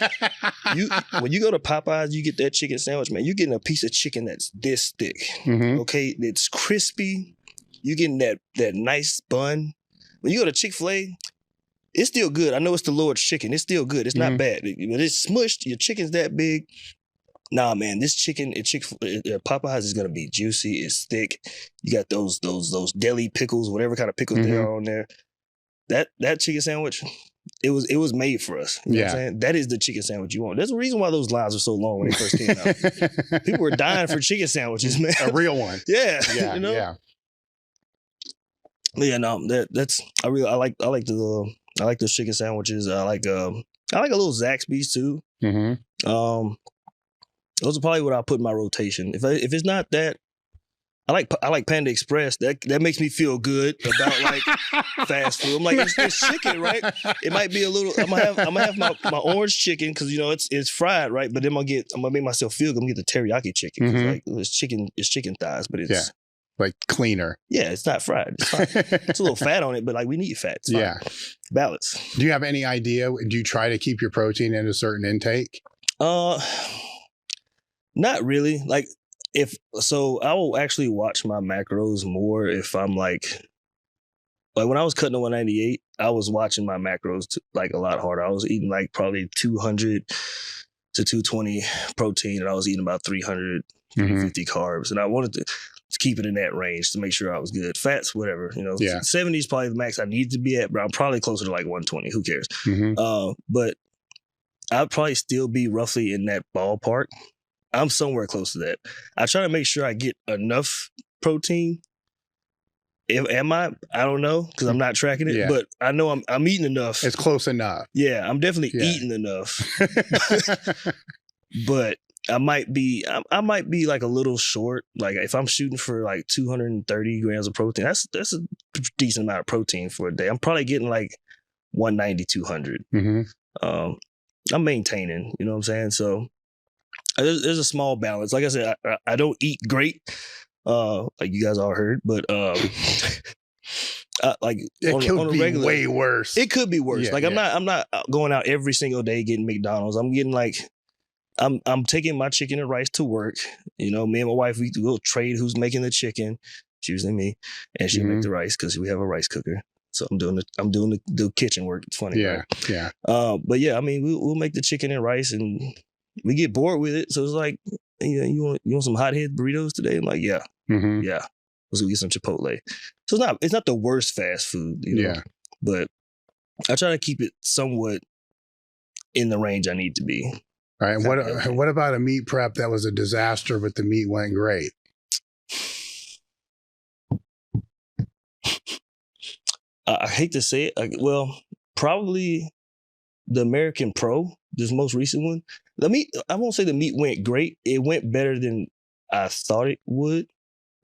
A: When you go to Popeyes, you get that chicken sandwich, man. You're getting a piece of chicken that's this thick. Okay, it's crispy. You're getting that nice bun. When you go to Chick-fil-A, it's still good. I know it's the Lord's chicken. It's still good. It's not bad. But it's smushed. Your chicken's that big. Nah, man, this chicken at Popeyes is gonna be juicy. It's thick. You got those deli pickles, whatever kind of pickles they are on there. That chicken sandwich, it was made for us. You know what I'm saying? That is the chicken sandwich you want. There's a reson why those lines are so long when they first came out. People were dying for chicken sandwiches, man.
B: A real one.
A: Yeah. You know? Yeah, no, that's I like those chicken sandwiches. I like a little Zaxby's too. Those are probably what I'll put in my rotation. If it's not that, I like Panda Express. That makes me feel good about like fast food. I'm like, it's chicken, right? It might be a little. I'm gonna have my orange chicken because it's fried, right? But then I'm gonna make myself feel good. I'm gonna get the teriyaki chicken. Like it's chicken thighs, but it's
B: like cleaner.
A: Yeah, it's not fried. It's fine. It's a little fat on it, but like we need fat. It's fine. Balance.
B: Do you have any idea? Do you try to keep your protein in a certain intake?
A: Not really. Like I will actually watch my macros more if I'm like when I was cutting to 198, I was watching my macros like a lot harder. I was eating like probably 200 to 220 protein, and I was eating about 300, 350 carbs, and I wanted to keep it in that range to make sure I was good. Fats, whatever, 70 is probably the max I need to be at, but I'm probably closer to like 120. Who cares? But I'd probably still be roughly in that ballpark. I'm somewhere close to that. I try to make sure I get enough protein. Am I? I don't know because I'm not tracking it, but I know I'm eating enough.
B: It's close enough.
A: Yeah, I'm definitely eating enough. But I might be like a little short. Like if I'm shooting for like 230 grams of protein, that's a decent amount of protein for a day. I'm probably getting like 190, 200. I'm maintaining, you know what I'm saying? So there's a small balance. Like I said, I don't eat great, like you guys all heard, but like
B: it could be regular, way worse.
A: It could be worse. Like I'm not going out every single day getting McDonald's. I'm getting like I'm taking my chicken and rice to work. Me and my wife, we'll trade who's making the chicken. It's usually me, and she'll make the rice because we have a rice cooker. So I'm doing the kitchen work. It's funny, right? But yeah, I mean, we'll make the chicken and rice, and we get bored with it. So it's like, you want some hothead burritos today? I'm like, yeah, let's go get some Chipotle. So it's not the worst fast food, but I try to keep it somewhat in the range I need to be.
B: All right. What about a meet prep that was a disaster, but the meet went great?
A: I hate to say it. Well, probably the American Pro, this most recent one. The meet, I won't say the meet went great. It went better than I thought it would,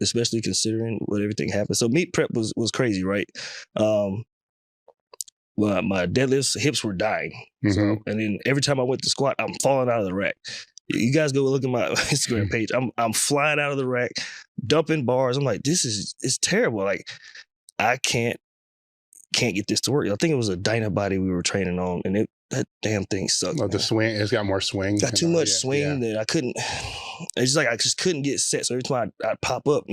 A: especially considering what everything happened. So meet prep was crazy, right? Well, my deadlifts, hips were dying. So, and then every time I went to squat, I'm falling out of the rack. You guys go look at my Instagram page. I'm flying out of the rack, dumping bars. I'm like, it's terrible. Like, I can't get this to work. I think it was a Dynabody we were training on, and that damn thing sucked.
B: Oh, the swing, it's got more swing.
A: Got too much swing that I couldn't. It's just like I just couldn't get set. So every time I'd pop up,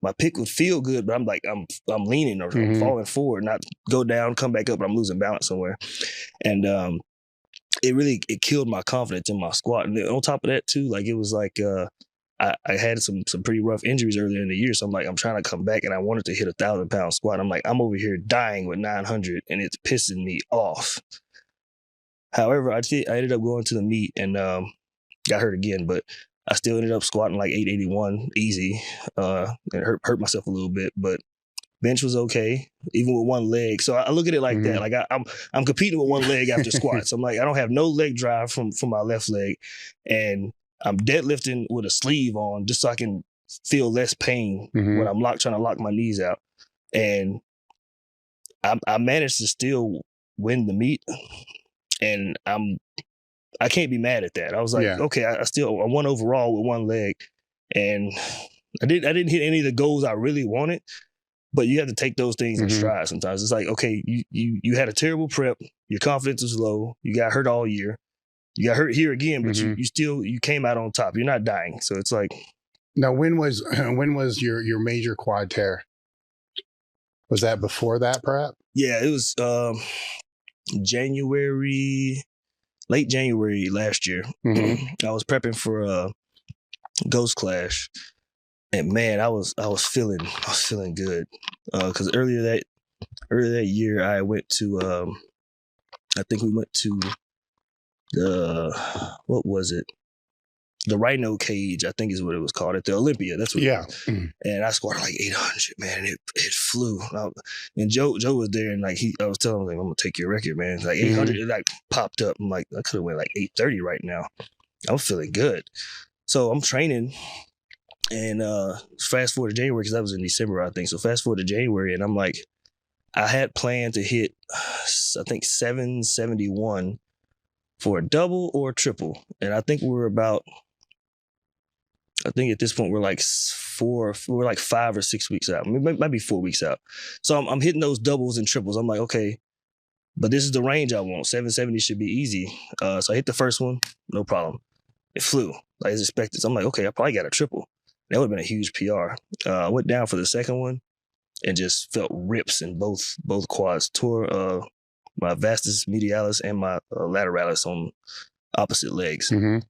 A: my pick would feel good, but I'm like I'm leaning or I'm falling forward, not go down, come back up, but I'm losing balance somewhere, and it killed my confidence in my squat. And then on top of that too, like it was like I had some pretty rough injuries earlier in the year, so I'm trying to come back, and I wanted to hit 1,000-pound squat. I'm like, I'm over here dying with 900, and it's pissing me off. However, I ended up going to the meet and got hurt again, but I still ended up squatting like 881 easy, and hurt myself a little bit, but bench was okay, even with one leg. So I look at it like that. Like I'm competing with one leg after squats. I'm like, I don't have no leg drive from my left leg, and I'm deadlifting with a sleeve on just so I can feel less pain when I'm trying to lock my knees out. And I managed to still win the meet, and I can't be mad at that. I was like, okay, I won overall with one leg, and I didn't hit any of the goals I really wanted, but you have to take those things in stride sometimes. It's like, okay, you had a terrible prep, your confidence was low, you got hurt all year. You got hurt here again, but you came out on top. You're not dying. So it's like.
B: Now, when was your major quad tear? Was that before that prep?
A: Yeah, it was late January last year. I was prepping for a Ghost Clash, and man, I was feeling good because earlier that year I went to I think we went to what was it? The Rhino Cage, I think is what it was called, at the Olympia. That's what it was. And I scored like 800, man, and it flew. And Joe was there, and like I was telling him, like, I'm gonna take your record, man. Like 800, it like popped up. I'm like, I could have went like 830 right now. I'm feeling good. So I'm training, and fast forward to January, because that was in December, I think. So fast forward to January, and I'm like, I had planned to hit, I think 771 for a double or a triple. And I think at this point we're like 5 or 6 weeks out. It might be 4 weeks out. So I'm hitting those doubles and triples. I'm like, okay, but this is the range I want. 770 should be easy. So I hit the first one, no problem. It flew like as expected. So I'm like, okay, I probably got a triple. That would have been a huge PR. I went down for the second one and just felt rips in both quads. Tore my vastus medialis and my lateralis on opposite legs. And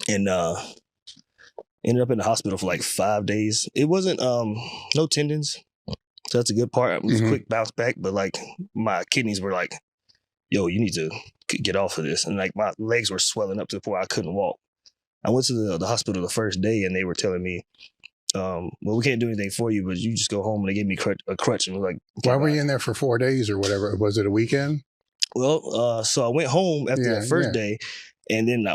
A: ended up in the hospital for like 5 days. It wasn't no tendons, so that's a good part. It was a quick bounce back, but like my kidneys were like, yo, you need to get off of this. And like my legs were swelling up to the point I couldn't walk. I went to the hospital the first day, and they were telling me, well, we can't do anything for you, but you just go home. And they gave me a crutch, and was like,
B: why were you in there for 4 days or whatever? Was it a weekend?
A: Well, so I went home after that first day, and then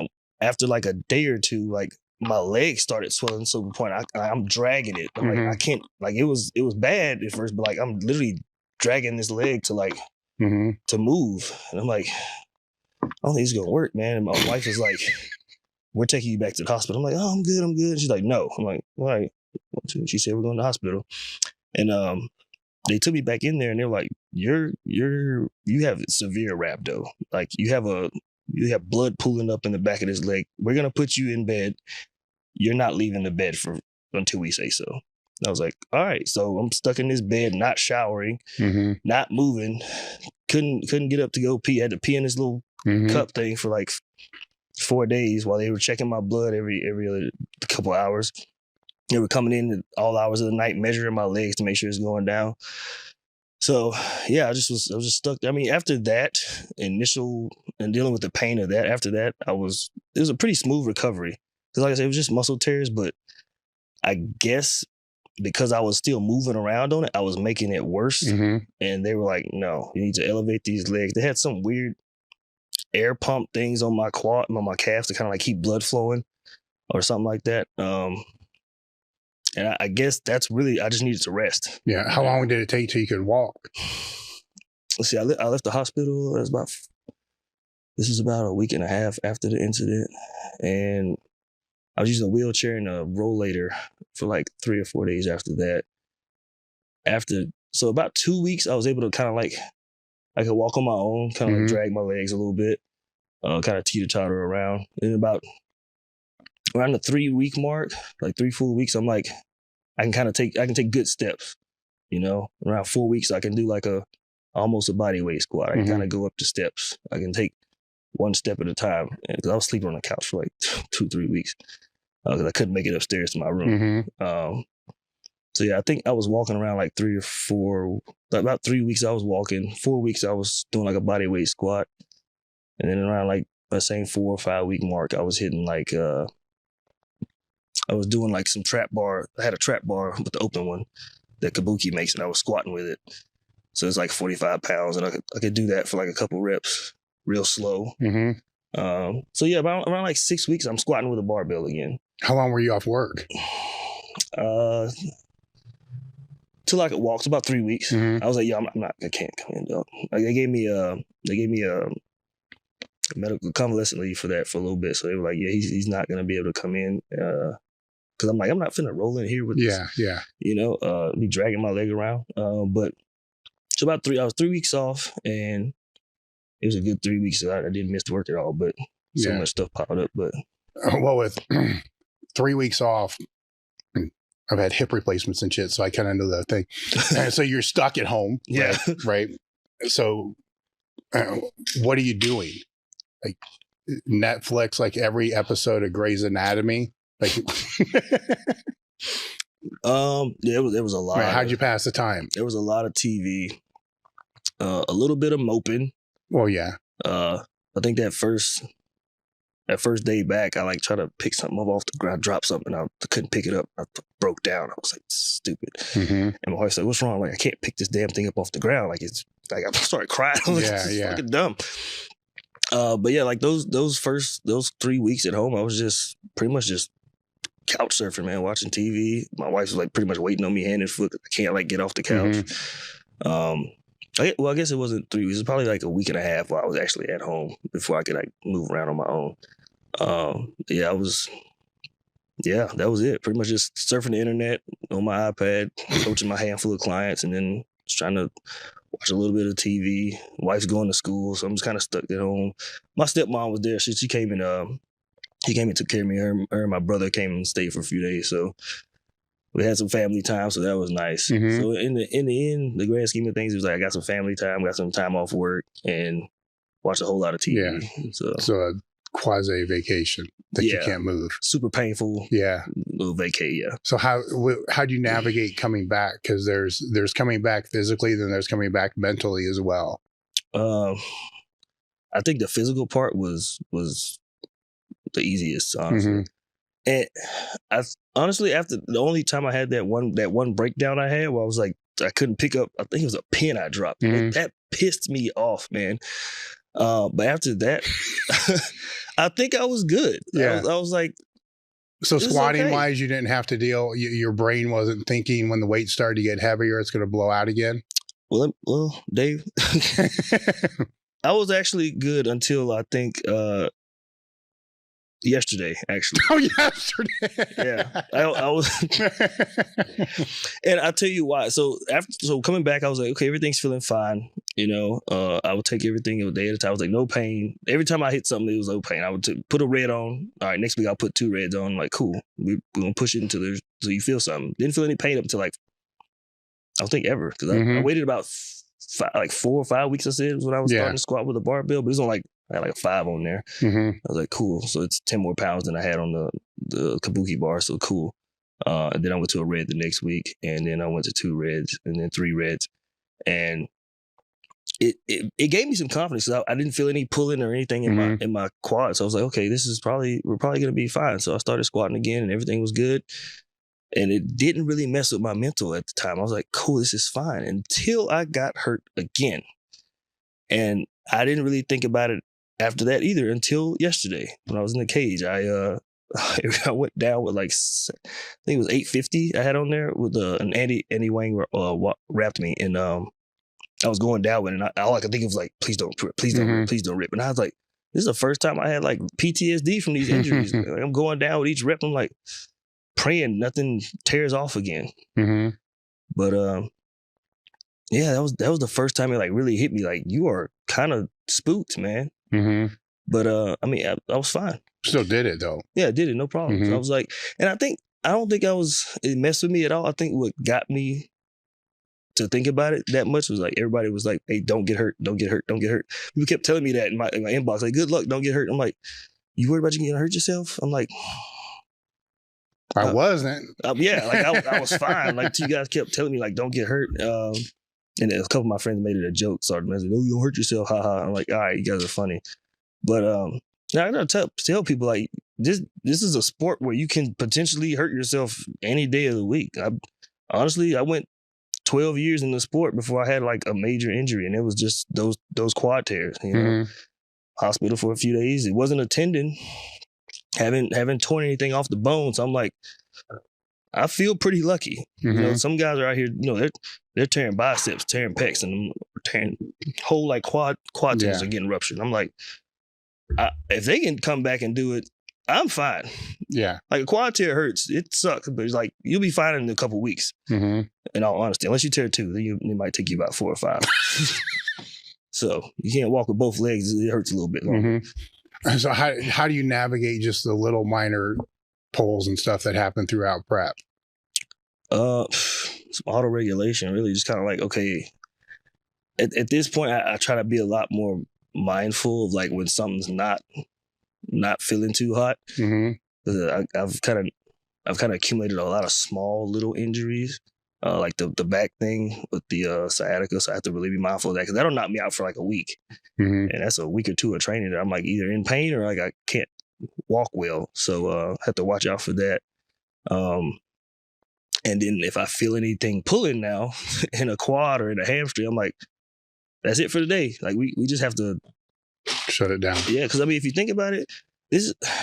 A: after like a day or two, like my legs started swelling to the point I'm dragging it. I'm like, I can't, like it was bad at first, but like I'm literally dragging this leg to like to move, and I'm like, I don't think it's gonna work, man. And my wife is like, we're taking you back to the hospital. I'm like, oh, I'm good. And she's like, no. I'm like, all right. She said, we're going to the hospital. And they took me back in there, and they're like, you have severe rhabdo. Like you have blood pooling up in the back of this leg. We're going to put you in bed. You're not leaving the bed until we say so. And I was like, all right. So I'm stuck in this bed, not showering, not moving. Couldn't get up to go pee. I had to pee in this little cup thing for like 4 days while they were checking my blood every other couple hours. They were coming in at all hours of the night, measuring my legs to make sure it's going down. So yeah, I was just stuck. I mean, after that initial and dealing with the pain of that, after that, it was a pretty smooth recovery. Because like I said, it was just muscle tears, but I guess because I was still moving around on it, I was making it worse. And they were like, no, you need to elevate these legs. They had some weird air pump things on my quad, on my calves to kind of like keep blood flowing or something like that. And I guess that's really, I just needed to rest.
B: Yeah. How long did it take till you could walk?
A: Let's see, I left the hospital. This was about a week and a half after the incident. And I was using a wheelchair and a rollator for like 3 or 4 days after that. So about 2 weeks, I was able to kind of like, I could walk on my own, kind of like drag my legs a little bit, kind of teeter-totter around. And about around the 3 week mark, like 3 full weeks, I'm like, I can take good steps, you know. Around 4 weeks, I can do like almost a body weight squat. I can kind of go up the steps. I can take one step at a time. Because I was sleeping on the couch for like 2-3 weeks because I couldn't make it upstairs to my room. So yeah, I think I was walking around like about 3 weeks I was walking. 4 weeks I was doing like a body weight squat. And then around like the same 4 or 5 week mark, I was hitting like, I was doing like some trap bar. I had a trap bar with the open one that Kabuki makes, and I was squatting with it. So it's like 45 pounds, and I could do that for like a couple reps, real slow. So yeah, around like 6 weeks, I'm squatting with a barbell again.
B: How long were you off work?
A: Till I could walk. It's about 3 weeks. I was like, yeah, I can't come in, dog. Like they gave me a medical convalescent leave for that for a little bit. So they were like, yeah, he's not gonna be able to come in. Cause I'm like, I'm not finna roll in here with this, you know, be dragging my leg around. But so I was 3 weeks off, and it was a good 3 weeks. So I didn't miss work at all, but so much stuff popped up. But
B: well, with 3 weeks off, I've had hip replacements and shit, so I kind of know that thing. And so you're stuck at home, right? So what are you doing? Like Netflix, like every episode of Grey's Anatomy? Like,
A: it was a lot.
B: Right, how'd you pass the time?
A: There was a lot of TV, a little bit of moping.
B: Well, yeah.
A: I think that first day back, I like tried to pick something up off the ground, drop something, I couldn't pick it up. I broke down. I was like, stupid. And my wife said, "What's wrong?" I'm like, I can't pick this damn thing up off the ground. Like it's like I started crying. I was like, this is fucking dumb. But yeah, like those 3 weeks at home, I was just pretty much just couch surfing, man, watching TV. My wife was like pretty much waiting on me hand and foot. I can't like get off the couch. I guess it wasn't 3 weeks. It was probably like a week and a half while I was actually at home before I could like move around on my own. That was it. Pretty much just surfing the internet on my iPad, coaching my handful of clients, and then just trying to watch a little bit of TV. Wife's going to school, so I'm just kind of stuck at home. My stepmom was there. She came and he came and took care of me. Her and my brother came and stayed for a few days, so we had some family time, so that was nice. So in the end, the grand scheme of things, it was like I got some family time, got some time off work, and watched a whole lot of TV.
B: Yeah. So a quasi vacation that you can't move. Super
A: painful.
B: Yeah.
A: Little vacay. Yeah.
B: So how do you navigate coming back? Because there's coming back physically, then there's coming back mentally as well.
A: I think the physical part was the easiest, honestly. And I honestly, after the only time I had that one breakdown I had where I was like, I couldn't pick up, I think it was a pin I dropped. That pissed me off, man. But after that, I think I was good.
B: Yeah.
A: I was like,
B: so squatting wise, you didn't have to deal, your brain wasn't thinking when the weight started to get heavier, it's going to blow out again?
A: Well, Dave, I was actually good until I think, yesterday, actually.
B: Oh, yesterday.
A: Yeah. I was, and I'll tell you why. So coming back, I was like, okay, everything's feeling fine. You know, I would take everything a day at a time. I was like, no pain. Every time I hit something, it was no pain. I would put a red on. All right, next week I'll put 2 reds on. I'm like, cool. We're going to push it until so you feel something. Didn't feel any pain up until like, I don't think ever. Because I waited about 4 or 5 weeks, I said, was when I was starting to squat with a barbell. But it was on like, I had like a 5 on there. I was like, cool. So it's 10 more pounds than I had on the Kabuki bar. So cool. And then I went to a red the next week. And then I went to 2 reds and then 3 reds. And it gave me some confidence. I didn't feel any pulling or anything in my quad. So I was like, okay, we're probably gonna be fine. So I started squatting again, and everything was good. And it didn't really mess with my mental at the time. I was like, cool, this is fine. Until I got hurt again. And I didn't really think about it after that either until yesterday when I was in the cage. I went down with like, I think it was 850 I had on there with an Andy Wang wrapped me. And I was going down with it. And all I could think of was like, please don't rip, please don't rip, please don't rip. And I was like, this is the first time I had like PTSD from these injuries. Like, I'm going down with each rep. I'm like, praying nothing tears off again. But yeah, that was the first time it like really hit me. Like, you are kind of spooked, man. But I mean, I was fine.
B: Still did it though.
A: Yeah, I did it, no problem. So I was like, and I don't think it messed with me at all. I think what got me to think about it that much was like, everybody was like, hey, don't get hurt, don't get hurt, don't get hurt. People kept telling me that in my inbox, like, good luck, don't get hurt. I'm like, you worried about you getting hurt yourself? I'm like,
B: I wasn't.
A: Yeah, like I was fine. Like, you guys kept telling me like, don't get hurt. And a couple of my friends made it a joke. Started messing, oh, you don't hurt yourself, haha. I'm like, all right, you guys are funny. But now I gotta tell people like, this is a sport where you can potentially hurt yourself any day of the week. Honestly, I went 12 years in the sport before I had like a major injury, and it was just those quad tears. You know, hospital for a few days. It wasn't a tendon. Haven't torn anything off the bone. So I'm like, I feel pretty lucky. You know, some guys are out here, you know, they're tearing biceps, tearing pecs, and tearing whole like quad tendons are getting ruptured. I'm like, if they can come back and do it, I'm fine. Yeah. Like, a quad tear hurts. It sucks, but it's like, you'll be fine in a couple weeks. In all honesty, unless you tear 2, then it might take you about 4 or 5. So you can't walk with both legs. It hurts a little bit longer.
B: So how do you navigate just the little minor pulls and stuff that happen throughout prep?
A: Some auto regulation, really, just kind of like, okay, at this point, I try to be a lot more mindful of like when something's not feeling too hot. I've kind of accumulated a lot of small little injuries, like the back thing with the sciatica. So I have to really be mindful of that, because that'll knock me out for like a week. And that's a week or 2 of training that I'm like either in pain or like I can't walk well. So I have to watch out for that. And then if I feel anything pulling now in a quad or in a hamstring, I'm like, that's it for the day. Like, we just have to
B: shut it down.
A: Yeah, because I mean, if you think about it,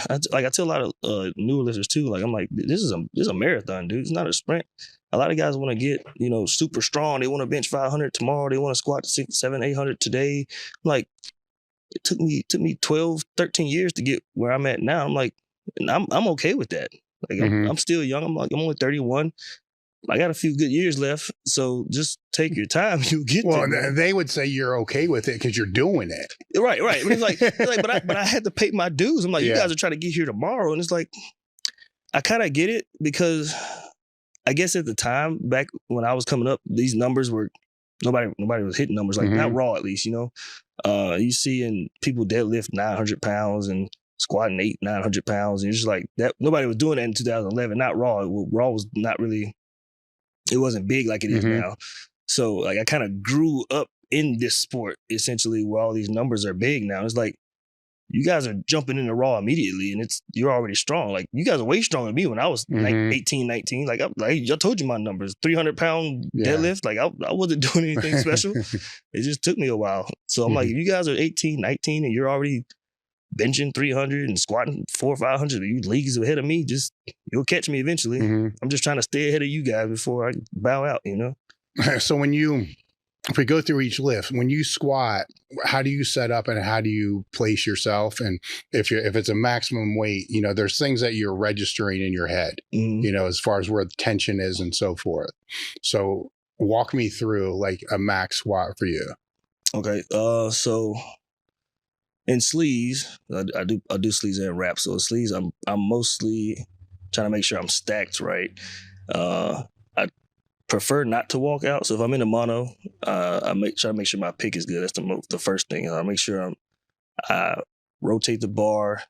A: I tell a lot of newer lifters too. Like, I'm like, this is a marathon, dude. It's not a sprint. A lot of guys want to get, you know, super strong. They want to bench 500 tomorrow. They want to squat 600, 700, 800 today. I'm like, it took me 12, 13 years to get where I'm at now. I'm like, and I'm okay with that. Like, I'm still young. I'm only 31. I got a few good years left, so just take your time. You'll get there.
B: Well, they would say you're okay with it because you're doing it.
A: Right. But it's like, but I had to pay my dues. I'm like, you guys are trying to get here tomorrow, and it's like, I kind of get it, because I guess at the time, back when I was coming up, these numbers were nobody was hitting numbers like not raw, at least, you know. You see in people deadlift 900 pounds and squatting 900 pounds, and you're just like that. Nobody was doing that in 2011. Not raw. Raw was not really. It wasn't big like it is now. So like, I kind of grew up in this sport essentially where all these numbers are big now. It's like, you guys are jumping into raw immediately, and you're already strong. Like, you guys are way stronger than me when I was like 18, 19. Like, I told you my numbers, 300-pound deadlift. Like, I wasn't doing anything special. It just took me a while. So I'm like, if you guys are 18, 19, and you're already benching 300 and squatting 400 or 500, you leagues ahead of me, you'll catch me eventually. I'm just trying to stay ahead of you guys before I bow out, you know?
B: So if we go through each lift, when you squat, how do you set up and how do you place yourself? And if it's a maximum weight, you know, there's things that you're registering in your head, you know, as far as where the tension is and so forth. So walk me through like a max squat for you. Okay.
A: So in sleeves, I do sleeves and wraps. So sleeves, I'm mostly trying to make sure I'm stacked right. I prefer not to walk out. So if I'm in a mono, I try to make sure my pick is good. That's the first thing. I make sure I rotate the bar,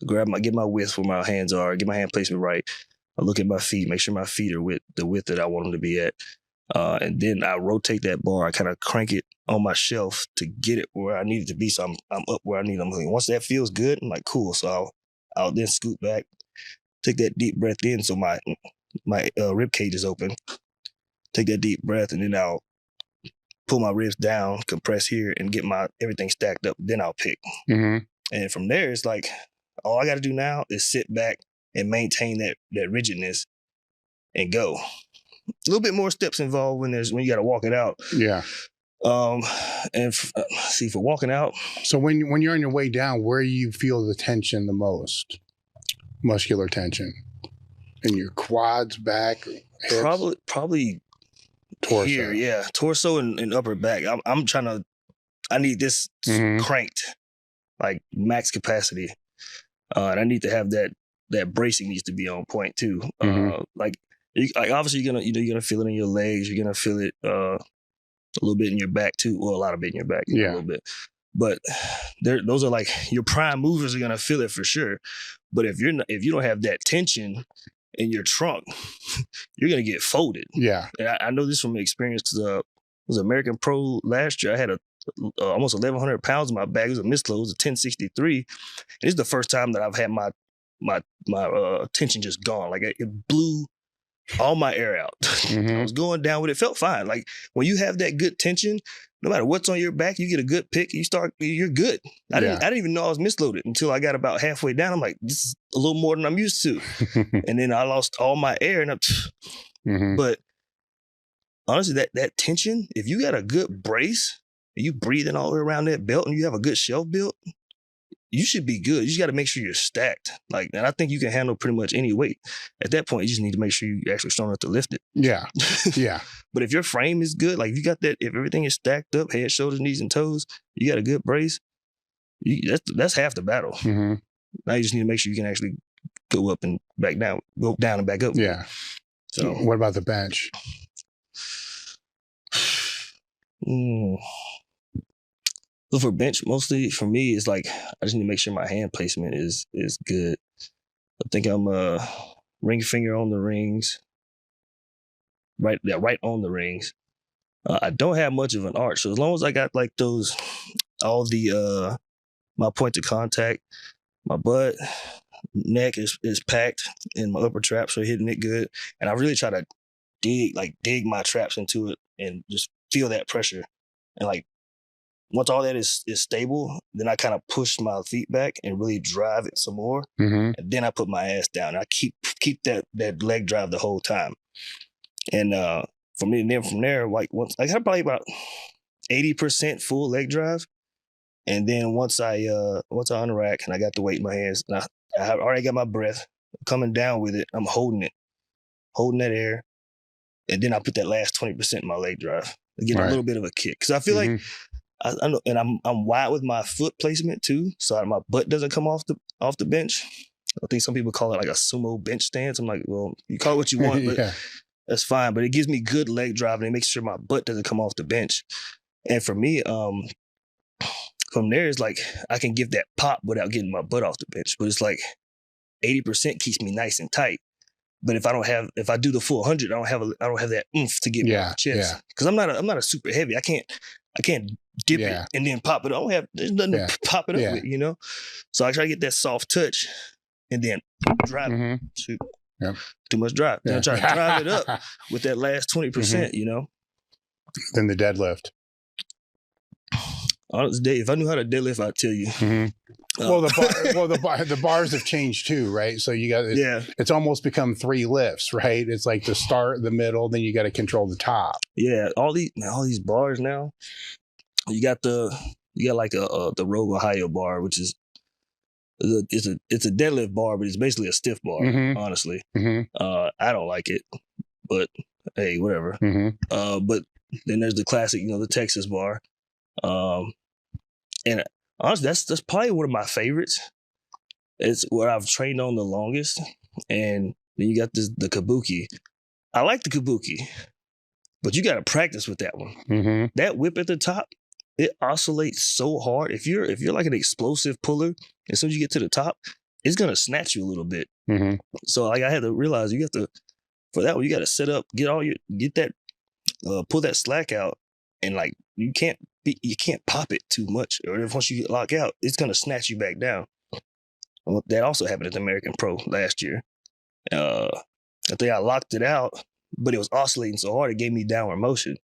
A: get my width where my hands are, get my hand placement right. I look at my feet, make sure my feet are the width that I want them to be at. And then I rotate that bar. I kind of crank it on my shelf to get it where I need it to be. So I'm up where I need it. I'm like, once that feels good, I'm like, cool. So I'll then scoot back, take that deep breath in. So my rib cage is open. Take that deep breath, and then I'll pull my ribs down, compress here, and get my everything stacked up. Then I'll pick.
B: Mm-hmm.
A: And from there, it's like, all I got to do now is sit back and maintain that rigidness and go. A little bit more steps involved when you got to walk it out.
B: Yeah.
A: And see, for walking out.
B: So when you're on your way down, where you feel the tension the most? Muscular tension in your quads, back, hips?
A: Probably
B: torso.
A: Here, yeah, torso and upper back. I'm trying to. I need this cranked, like max capacity, and I need to have that bracing needs to be on point too. Like obviously you're gonna feel it in your legs. You're gonna feel it a little bit in your back too. Well, a lot of it in your back, a little bit. But those are like your prime movers are gonna feel it for sure. But if you don't have that tension in your trunk, you're gonna get folded. Yeah, and I know this from experience because I was American Pro last year. I had almost 1,100 pounds in my bag. It was a misload. It was a 1063. And this is the first time that I've had my tension just gone. Like it blew all my air out. I was going down with it. Felt fine. Like when you have that good tension, no matter what's on your back, you get a good pick. You're good. I didn't even know I was misloaded until I got about halfway down. I'm like, this is a little more than I'm used to. And then I lost all my air. And but honestly, that tension, if you got a good brace, and you breathing all the way around that belt, and you have a good shelf built, you should be good. You just got to make sure you're stacked. Like, and I think you can handle pretty much any weight. At that point, you just need to make sure you're actually strong enough to lift it. Yeah. Yeah. But if your frame is good, like if you got that, if everything is stacked up, head, shoulders, knees, and toes, you got a good brace, that's half the battle. Now you just need to make sure you can actually go up and back down, go down and back up. Yeah. So
B: what about the bench?
A: So for bench, mostly for me, it's like I just need to make sure my hand placement is good. I think I'm ring finger on the rings, right on the rings. I don't have much of an arch, so as long as I got like those, all the my points of contact, my butt, neck is packed, and my upper traps are hitting it good, and I really try to dig my traps into it and just feel that pressure, and like. Once all that is stable, then I kind of push my feet back and really drive it some more. And then I put my ass down. I keep that leg drive the whole time. And from there, like once I had probably about 80% full leg drive. And then once I unrack and I got the weight in my hands, and I already got my breath coming down with it. I'm holding that air, and then I put that last 20% in my leg drive to get a little bit of a kick. Because I feel like. I know, and I'm wide with my foot placement too, so my butt doesn't come off the bench. I think some people call it like a sumo bench stance. I'm like, well, you call it what you want, but that's fine. But it gives me good leg drive, and it makes sure my butt doesn't come off the bench. And for me, from there, it's like I can give that pop without getting my butt off the bench. But it's like 80% keeps me nice and tight. But if I do the full 100, I don't have that oomph to get me off the chest. Because I'm not a super heavy. I can't dip it and then pop it. There's nothing to pop it up with, you know? So I try to get that soft touch and then drive it. Shoot. Too much drive. Then I try to drive it up with that last 20%, you know?
B: Then the deadlift.
A: Honestly, if I knew how to deadlift, I'd tell you.
B: Well, the bars have changed too, right? So you got it's almost become 3 lifts, right? It's like the start, the middle, then you got to control the top. Yeah,
A: all these bars now. You got like the Rogue Ohio bar, which is it's a deadlift bar, but it's basically a stiff bar. Honestly, I don't like it, but hey, whatever. But then there's the classic, the Texas bar, and honestly, that's probably one of my favorites. It's what I've trained on the longest, and then you got the kabuki. I like the kabuki, but you got to practice with that one. That whip at the top. It oscillates so hard. If you're like an explosive puller, as soon as you get to the top, it's gonna snatch you a little bit. So like I had to realize for that one, you got to set up, get that pull that slack out, and like you can't pop it too much, or if once you lock out, it's gonna snatch you back down. Well, that also happened at the American Pro last year. I think I locked it out, but it was oscillating so hard it gave me downward motion.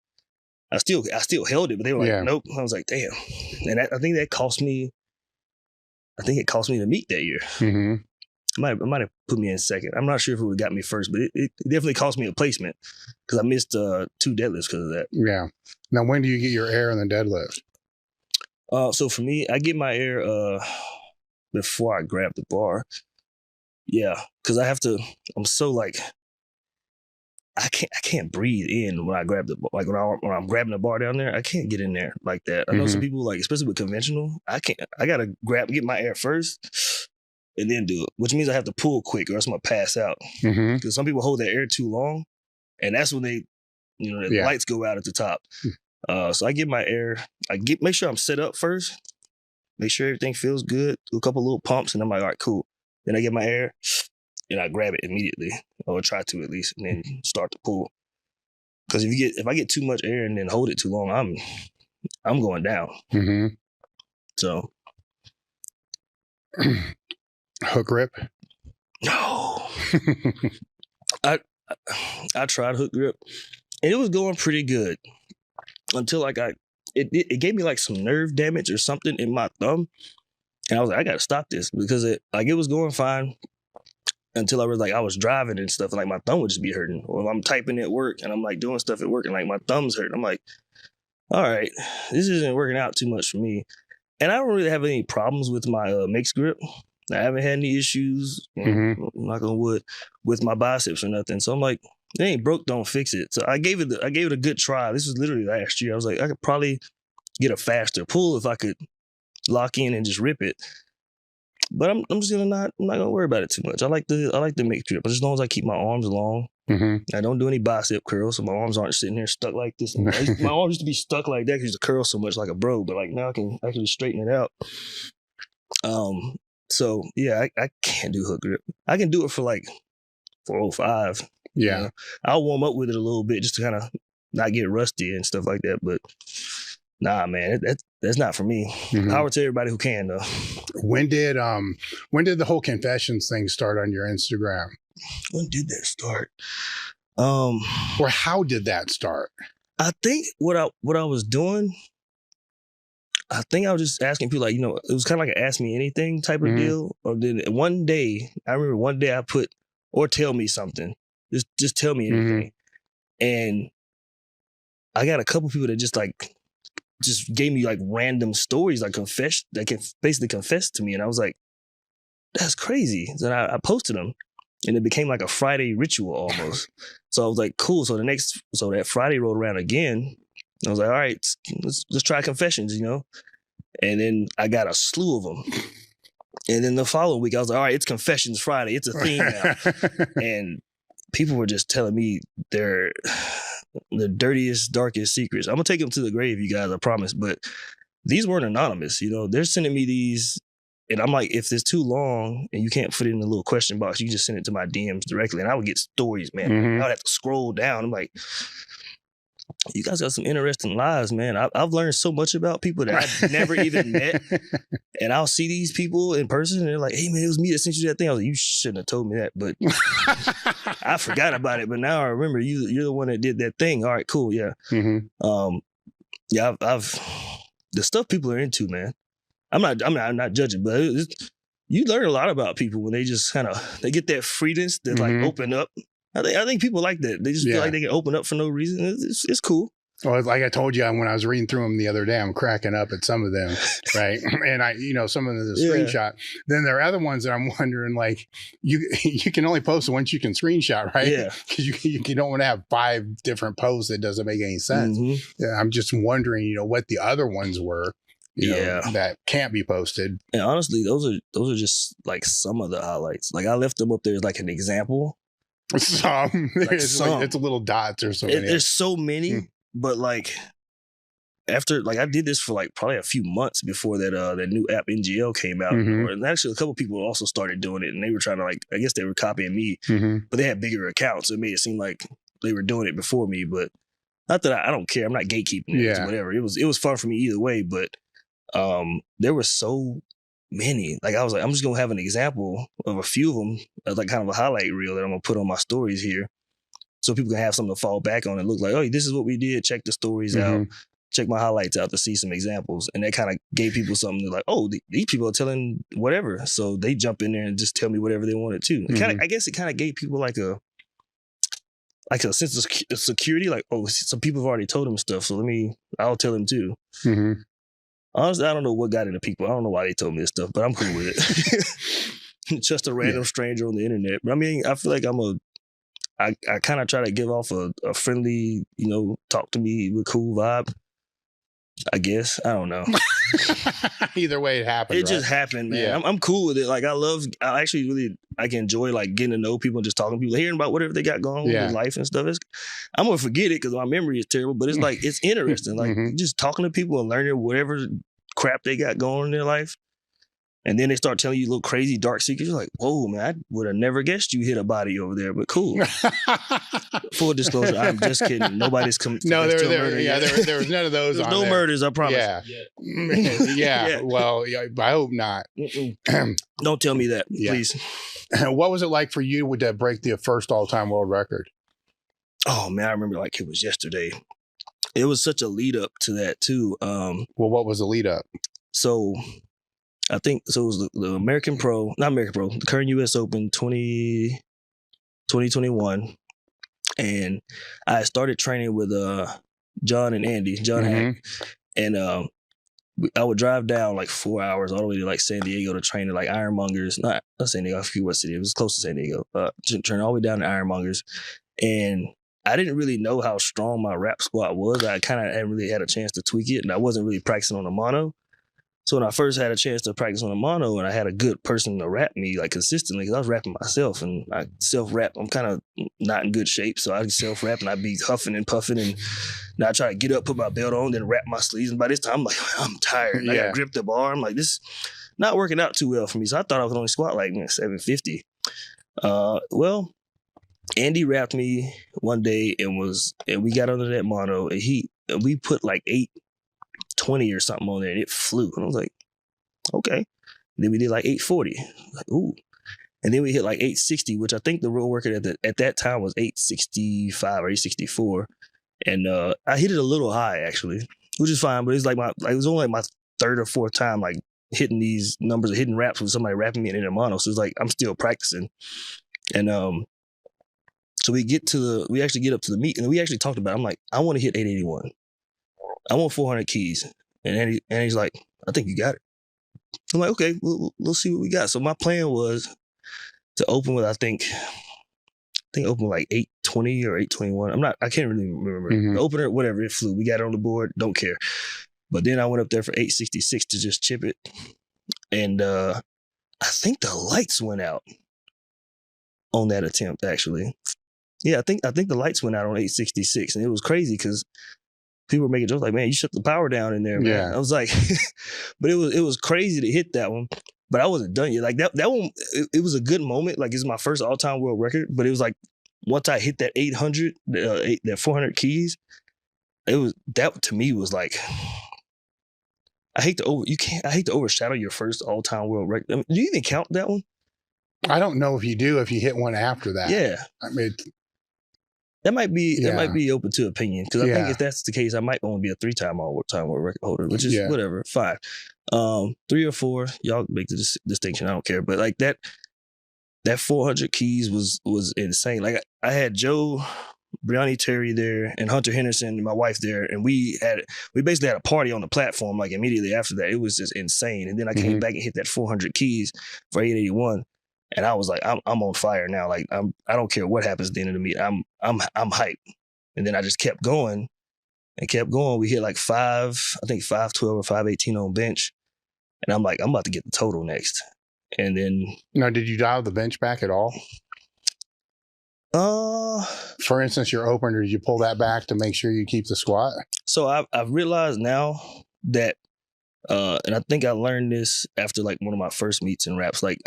A: I still held it, but they were like, nope. I was like, damn. And I think that cost me. I think it cost me the meet that year.
B: Mm-hmm.
A: It might have put me in second. I'm not sure if it would have got me first, but it definitely cost me a placement because I missed 2 deadlifts because of that.
B: Yeah. Now, when do you get your air in the deadlift?
A: So for me, I get my air before I grab the bar. Yeah, because I have to. I'm so like, I can't breathe in when I grab the like when I'm grabbing the bar down there. I can't get in there like that. I know some people like, especially with conventional. I can't. I gotta get my air first. And then do it, which means I have to pull quick or else I'm gonna pass out. Because some people hold their air too long, and that's when they, the lights go out at the top. So I get my air. Make sure I'm set up first. Make sure everything feels good. Do a couple little pumps, and I'm like, all right, cool. Then I get my air, and I grab it immediately, or try to at least, and then start to pull. Because if I get too much air and then hold it too long, I'm going down. So.
B: Hook grip?
A: No. I tried hook grip, and it was going pretty good until I got it gave me like some nerve damage or something in my thumb, and I was like, I gotta stop this because it was going fine until I was like, I was driving and stuff, and like my thumb would just be hurting, or if I'm typing at work and I'm like doing stuff at work and like my thumb's hurting. I'm like, all right, this isn't working out too much for me, and I don't really have any problems with my mixed grip. I haven't had any issues, knock on wood, with my biceps or nothing. So I'm like, it ain't broke, don't fix it. So I gave it a good try. This was literally last year. I was like, I could probably get a faster pull if I could lock in and just rip it. But I'm just I'm not gonna worry about it too much. I like the mixed grip, but as long as I keep my arms long, I don't do any bicep curls, so my arms aren't sitting here stuck like this. My arms used to be stuck like that because I used to curl so much like a bro, but like now I can actually straighten it out. So yeah, I can't do hook grip. I can do it for like 405.
B: Yeah.
A: I'll warm up with it a little bit just to kind of not get rusty and stuff like that. But nah, man, that's not for me. Power to everybody who can though. When did
B: the whole confessions thing start on your Instagram?
A: When did that start?
B: Or how did that start?
A: I think what I was doing, I think I was just asking people, like, it was kind of like an ask me anything type of deal. Or then one day, I remember one day I put, or tell me something. Just tell me anything. And I got a couple people that just gave me like random stories, like basically confessed to me. And I was like, that's crazy. So I posted them. And it became like a Friday ritual almost. So I was like, cool. So that Friday rolled around again. I was like, all right, let's try confessions, And then I got a slew of them. And then the following week, I was like, all right, it's Confessions Friday. It's a theme now. And people were just telling me their dirtiest, darkest secrets. I'm going to take them to the grave, you guys, I promise. But these weren't anonymous, They're sending me these. And I'm like, if it's too long and you can't put it in a little question box, you can just send it to my DMs directly. And I would get stories, man. I would have to scroll down. I'm like, you guys got some interesting lives, man. I've learned so much about people that I've never even met. And I'll see these people in person and they're like, hey, man, it was me that sent you that thing. I was like, you shouldn't have told me that. But I forgot about it. But now I remember you're the one that did that thing. All right, cool. Yeah. Yeah, I've the stuff people are into, man. I'm not judging, but you learn a lot about people when they just they get that freedom that like open up. I think people like that. They just feel like they can open up for no reason. It's cool.
B: Well, like I told you when I was reading through them the other day, I'm cracking up at some of them, right? And some of them is a screenshot. Then there are other ones that I'm wondering, like, you can only post once you can screenshot, right?
A: Yeah.
B: Because you don't want to have 5 different posts that doesn't make any sense. Yeah, I'm just wondering, what the other ones were. That can't be posted.
A: And honestly, those are just like some of the highlights. Like I left them up there as like an example.
B: Some. It's little dots or something.
A: There's so many, but like after I did this for like probably a few months before that new app NGL came out. And actually a couple people also started doing it and they were trying to I guess they were copying me, but they had bigger accounts. So it made it seem like they were doing it before me, but not that I don't care. I'm not gatekeeping it or whatever. It was fun for me either way, but there were so many. Like I was like, I'm just gonna have an example of a few of them as like kind of a highlight reel that I'm gonna put on my stories here, so people can have something to fall back on and look like, oh, this is what we did. Check the stories out. Check my highlights out to see some examples. And that kind of gave people something to like, oh, these people are telling whatever. So they jump in there and just tell me whatever they wanted to. I guess it kind of gave people like a sense of security. Like, oh, some people have already told them stuff. So I'll tell them too. Honestly, I don't know what got into people. I don't know why they told me this stuff, but I'm cool with it. Just a random stranger on the internet. But I mean, I feel like I kind of try to give off a friendly, talk to me with cool vibe. I guess. I don't know.
B: Either way, it happened.
A: It just happened, man. Yeah. I'm cool with it. Like I can enjoy like getting to know people and just talking to people, hearing about whatever they got going on with life and stuff. I'm gonna forget it because my memory is terrible, but it's like it's interesting. Like just talking to people and learning whatever crap they got going on in their life. And then they start telling you little crazy dark secrets. You're like, whoa, man, I would have never guessed you hit a body over there, but cool. Full disclosure, I'm just kidding. Nobody's coming.
B: No, there was none of those.
A: There's no murders, I promise.
B: Yeah. Well, I hope not.
A: Don't tell me that, please.
B: What was it like for you to break the first all-time world record?
A: Oh, man, I remember like it was yesterday. It was such a lead up to that, too.
B: Well, what was the lead up?
A: So... I think so. It was the the current U.S. Open 2021, and I started training with John and Andy, Hack, and I would drive down like 4 hours all the way to like San Diego to train at like Ironmongers, not San Diego, I forget what city, it was close to San Diego. Train all the way down to Ironmongers, and I didn't really know how strong my rap squat was. I kind of hadn't really had a chance to tweak it, and I wasn't really practicing on the mono. So when I first had a chance to practice on the mono and I had a good person to rap me like consistently, because I was rapping myself and I self-rap. I'm kind of not in good shape, so I self-rap and I'd be huffing and puffing, and now I try to get up, put my belt on, then wrap my sleeves. And by this time, I'm like, I'm tired. I got to grip the bar. I'm like, this is not working out too well for me. So I thought I was only squat like 750. Well, Andy rapped me one day and we got under that mono and we put like 820 or something on there and it flew. And I was like, okay. And then we did like 840. Like, ooh. And then we hit like 860, which I think the world record at that time was 865 or 864. And I hit it a little high actually, which is fine, but it's like it was only like my third or fourth time like hitting these numbers or hitting raps with somebody rapping me in a mono. So it's like I'm still practicing. And so we actually get up to the meet and we actually talked about it. I'm like, I want to hit 881. I want 400 keys. And Andy's like, I think you got it. I'm like, okay, we'll see what we got. So my plan was to open with, I think open with like 820 or 821. I can't really remember. The opener, whatever, it flew. We got it on the board, don't care. But then I went up there for 866 to just chip it. And I think the lights went out on that attempt, actually. Yeah, I think the lights went out on 866. And it was crazy because people were making jokes like, man, you shut the power down in there, man. Yeah. I was like, but it was crazy to hit that one. But I wasn't done yet. Like that one, it was a good moment. Like it's my first all-time world record. But it was like once I hit that 800, that 400 keys, that to me was like, I hate to overshadow your first all-time world record. I mean, do you even count that one?
B: I don't know if you do, if you hit one after that.
A: Yeah. I mean, that might be open to opinion, because I think if that's the case, I might only be a 3-time all-time world record holder, which is whatever, fine. 3 or 4, y'all make the distinction. I don't care, but like that 400 keys was insane. Like I had Joe, Brianni Terry there, and Hunter Henderson, and my wife there, and we basically had a party on the platform like immediately after that. It was just insane. And then I came back and hit that 400 keys for 881. And I was like, I'm on fire now. Like I don't care what happens at the end of the meet. I'm hyped. And then I just kept going. We hit like 512 or 518 on bench. And I'm like, I'm about to get the total next. And then
B: did you dial the bench back at all? For instance, your opener, did you pull that back to make sure you keep the squat? So
A: I've realized now that and I think I learned this after like one of my first meets in raps, like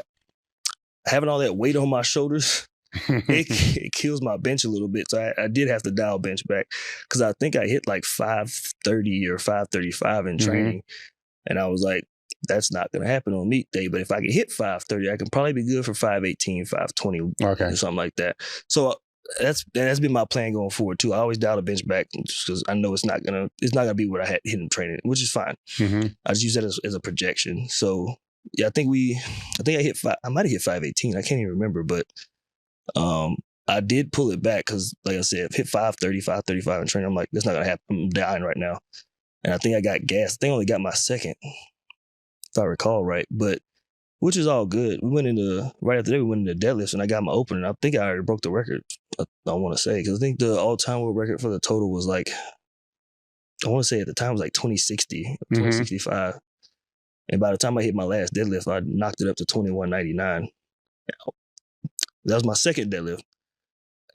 A: having all that weight on my shoulders it kills my bench a little bit. So I did have to dial bench back because I think I hit like 530 or 535 in training. And I was like, that's not going to happen on meet day. But if I can hit 530, I can probably be good for 518, 520 or something like that. So that's been my plan going forward too. I always dial the bench back just because I know it's not gonna be what I had hit in training, which is fine. I just use that as a projection. So yeah, I think I might have hit 518. I can't even remember, but I did pull it back because, like I said, hit 530, 535 in training. I'm like, that's not gonna happen. I'm dying right now. And I think I got gas. I think I only got my second, if I recall right, but which is all good. Right after that, we went into deadlifts and I got my opener. I think I already broke the record. I want to say, because I think the all-time world record for the total was like, I want to say at the time it was like 2060, 2065. And by the time I hit my last deadlift, I knocked it up to 2199. That was my second deadlift.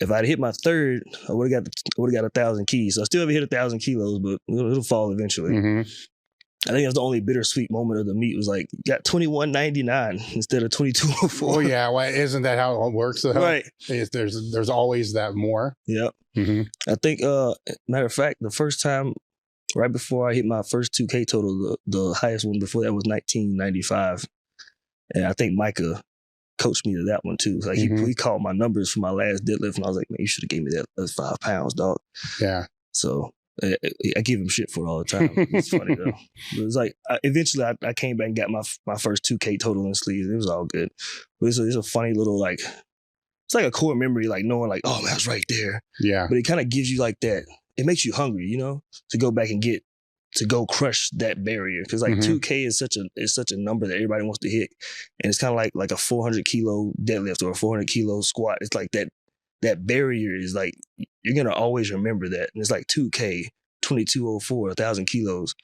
A: If I'd hit my third, I would have got 1,000 keys. So I still haven't hit 1,000 kilos, but it'll fall eventually. I think that's the only bittersweet moment of the meet was like, got 2199 instead of 2204.
B: Oh yeah, well, isn't that how it works though?
A: Right.
B: There's always that more.
A: Yep. I think, matter of fact, the first time, right before I hit my first 2K total, the highest one before that was 1995. And I think Micah coached me to that one too. Like he called my numbers for my last deadlift and I was like, man, you should have gave me that 5 pounds, dog. Yeah. So I give him shit for it all the time. It's funny though. But it's like eventually I came back and got my first 2K total in sleeves. It was all good. But it's a funny little like, it's like a core memory, like knowing like, oh man, I was right there. Yeah. But it kind of gives you like that. It makes you hungry, you know, to go back and go crush that barrier. Cause like 2K is such a number that everybody wants to hit. And it's kind of like a 400 kilo deadlift or a 400 kilo squat. It's like that barrier is like, you're going to always remember that. And it's like 2K, 2204, 1,000 kilos.